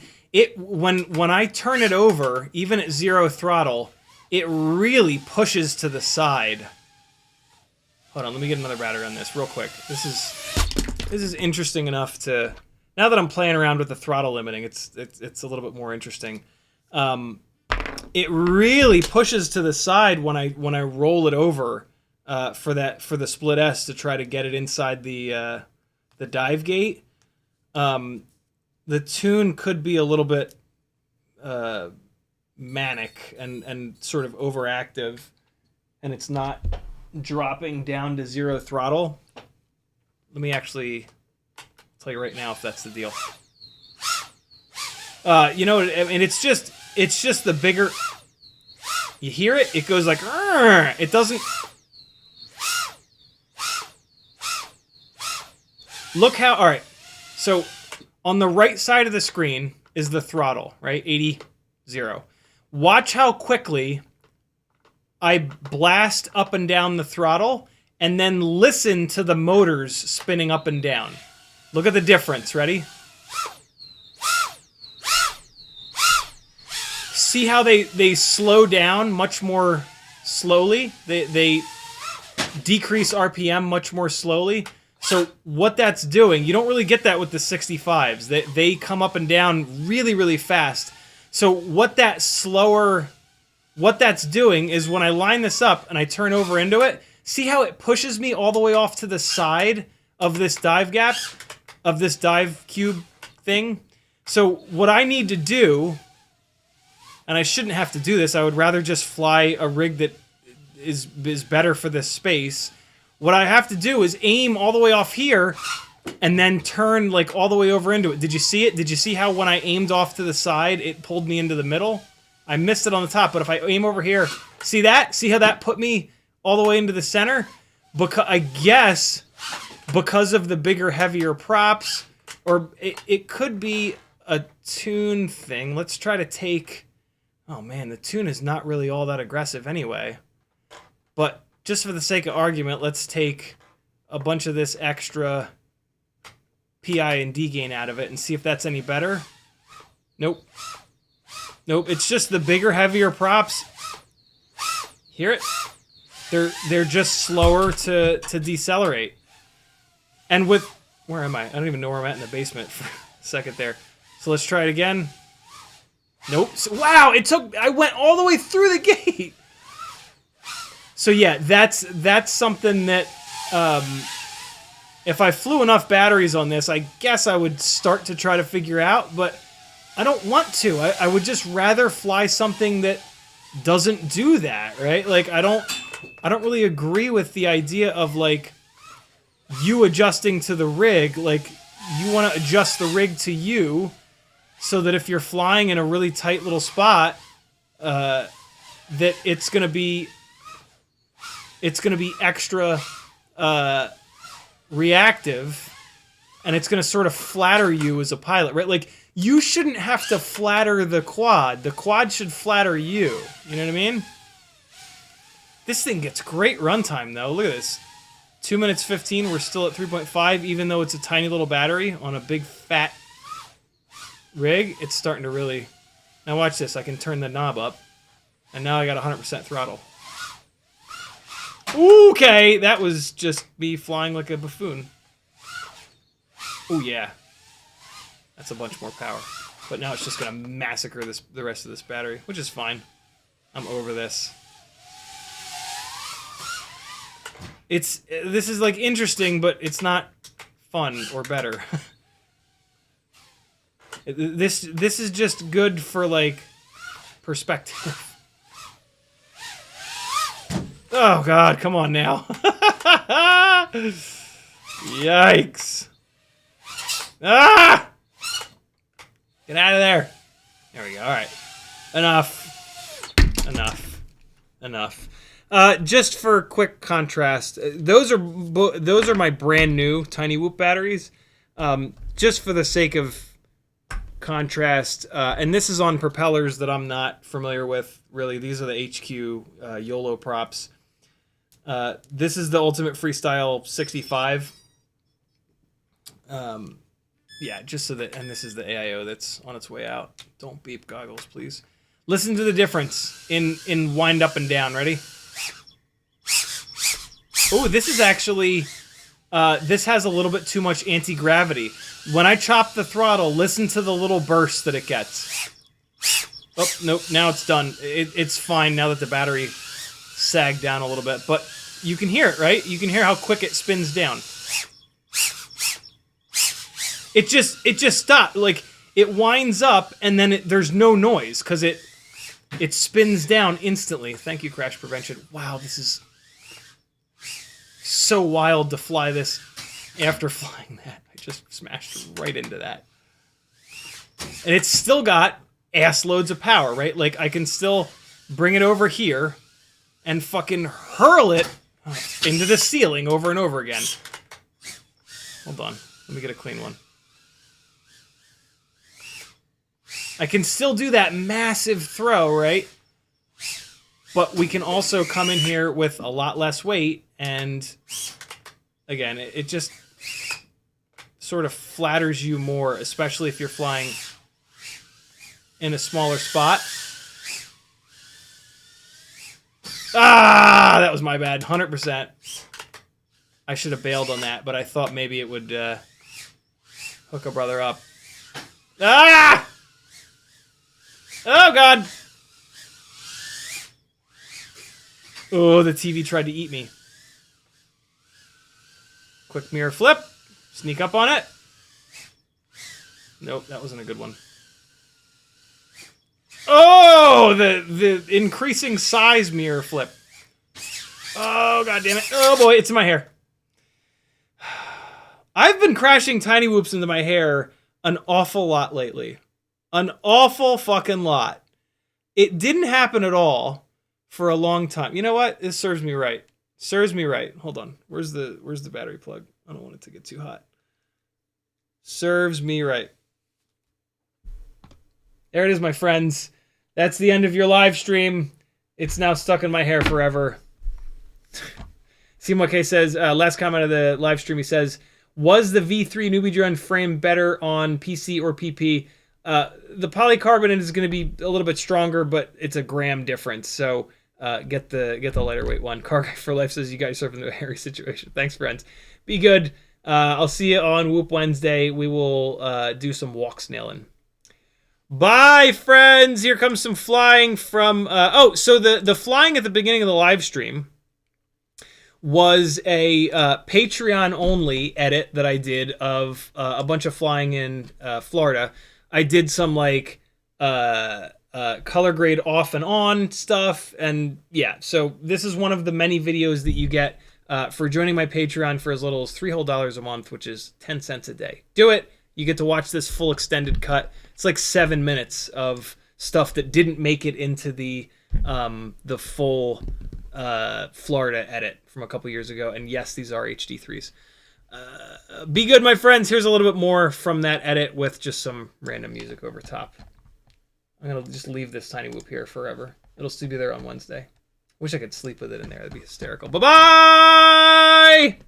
when I turn it over, even at 0 throttle, it really pushes to the side. Hold on, let me get another battery on this real quick. This is interesting enough to... Now that I'm playing around with the throttle limiting, it's a little bit more interesting. It really pushes to the side when I roll it over for the split S to try to get it inside the dive gate. The tune could be a little bit manic and sort of overactive, and it's not dropping down to 0 throttle. Let me actually tell you right now if that's the deal. You know, I mean, it's just the bigger... You hear it? It goes like... It doesn't... Look how... Alright, so on the right side of the screen is the throttle, right? 80, 0. Watch how quickly I blast up and down the throttle and then listen to the motors spinning up and down. Look at the difference. Ready? See how they slow down much more slowly? They decrease RPM much more slowly. So what that's doing, you don't really get that with the 65s. They come up and down really, really fast. So what that's doing is when I line this up and I turn over into it, see how it pushes me all the way off to the side of this dive gap, of this dive cube thing? So what I need to do and I shouldn't have to do this. I would rather just fly a rig that is better for this space. What I have to do is aim all the way off here and then turn like all the way over into it. Did you see it? Did you see how when I aimed off to the side, it pulled me into the middle? I missed it on the top, but if I aim over here, see that? See how that put me all the way into the center? Because I guess because of the bigger, heavier props, or it could be a tune thing. Let's try to take... Oh man, the tune is not really all that aggressive anyway. But just for the sake of argument, let's take a bunch of this extra PI and D gain out of it and see if that's any better. Nope. Nope, it's just the bigger, heavier props. Hear it? They're just slower to decelerate. And with... Where am I? I don't even know where I'm at in the basement for a second there. So let's try it again. Nope. Wow, it took... I went all the way through the gate! So yeah, that's something that... if I flew enough batteries on this, I guess I would start to try to figure out, but I don't want to. I would just rather fly something that doesn't do that, right? Like, I don't really agree with the idea of, like, you adjusting to the rig. Like, you want to adjust the rig to you so that if you're flying in a really tight little spot, that it's gonna be extra reactive, and it's gonna sort of flatter you as a pilot, right? Like, you shouldn't have to flatter the quad. The quad should flatter you. You know what I mean? This thing gets great runtime, though. Look at this. 2 minutes 15, we're still at 3.5, even though it's a tiny little battery on a big, fat rig. It's starting to really... Now watch this. I can turn the knob up, and now I got 100% throttle. Okay, that was just me flying like a buffoon. Oh, yeah. That's a bunch more power. But now it's just going to massacre the rest of this battery, which is fine. I'm over this. This is, like, interesting, but it's not fun or better. This is just good for, like, perspective. Oh, God, come on now. Yikes. Ah! Get out of there. There we go. All right. Enough. Just for quick contrast, those are my brand new Tiny Whoop batteries. Just for the sake of contrast, and this is on propellers that I'm not familiar with, really. These are the HQ YOLO props. This is the Ultimate Freestyle 65. Yeah, just so that, and this is the AIO that's on its way out. Don't beep, goggles, please. Listen to the difference in wind up and down. Ready? Oh, this is actually, this has a little bit too much anti-gravity. When I chop the throttle, listen to the little burst that it gets. Oh, nope, now it's done. It's fine now that the battery sagged down a little bit, but you can hear it, right? You can hear how quick it spins down. It just stopped. Like, it winds up, and then there's no noise, because it spins down instantly. Thank you, Crash Prevention. Wow, this is so wild to fly this after flying that. I just smashed right into that. And it's still got ass loads of power, right? Like, I can still bring it over here and fucking hurl it into the ceiling over and over again. Hold on. Let me get a clean one. I can still do that massive throw, right? But we can also come in here with a lot less weight, and again, it just sort of flatters you more, especially if you're flying in a smaller spot. Ah, that was my bad. 100%. I should have bailed on that, but I thought maybe it would hook a brother up. Ah! Oh, God. Oh, the TV tried to eat me. Quick mirror flip. Sneak up on it. Nope, that wasn't a good one. Oh, the increasing size mirror flip. Oh, god damn it. Oh boy, it's in my hair. I've been crashing tiny whoops into my hair an awful lot lately. An awful fucking lot. It didn't happen at all for a long time. You know what? This serves me right. Serves me right. Hold on. Where's the battery plug? I don't want it to get too hot. Serves me right. There it is, my friends. That's the end of your live stream. It's now stuck in my hair forever. CMK says, last comment of the live stream, he says, was the V3 newbie drone frame better on PC or PP? The polycarbonate is going to be a little bit stronger, but it's a gram difference. So get the lighter weight one. Car Guy for Life says, you guys serve into a hairy situation. Thanks, friends. Be good. I'll see you on Whoop Wednesday. We will do some walk snailing. Bye, friends. Here comes some flying from... so the flying at the beginning of the live stream was a Patreon-only edit that I did of a bunch of flying in Florida. I did some, like, color grade off and on stuff, and yeah. So this is one of the many videos that you get for joining my Patreon for as little as $3 a month, which is 10 cents a day. Do it. You get to watch this full extended cut. It's like 7 minutes of stuff that didn't make it into the full Florida edit from a couple years ago. And yes, these are HD3s. Be good, my friends. Here's a little bit more from that edit with just some random music over top. I'm going to just leave this tiny whoop here forever. It'll still be there on Wednesday. Wish I could sleep with it in there. That'd be hysterical. Bye-bye!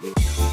Yeah.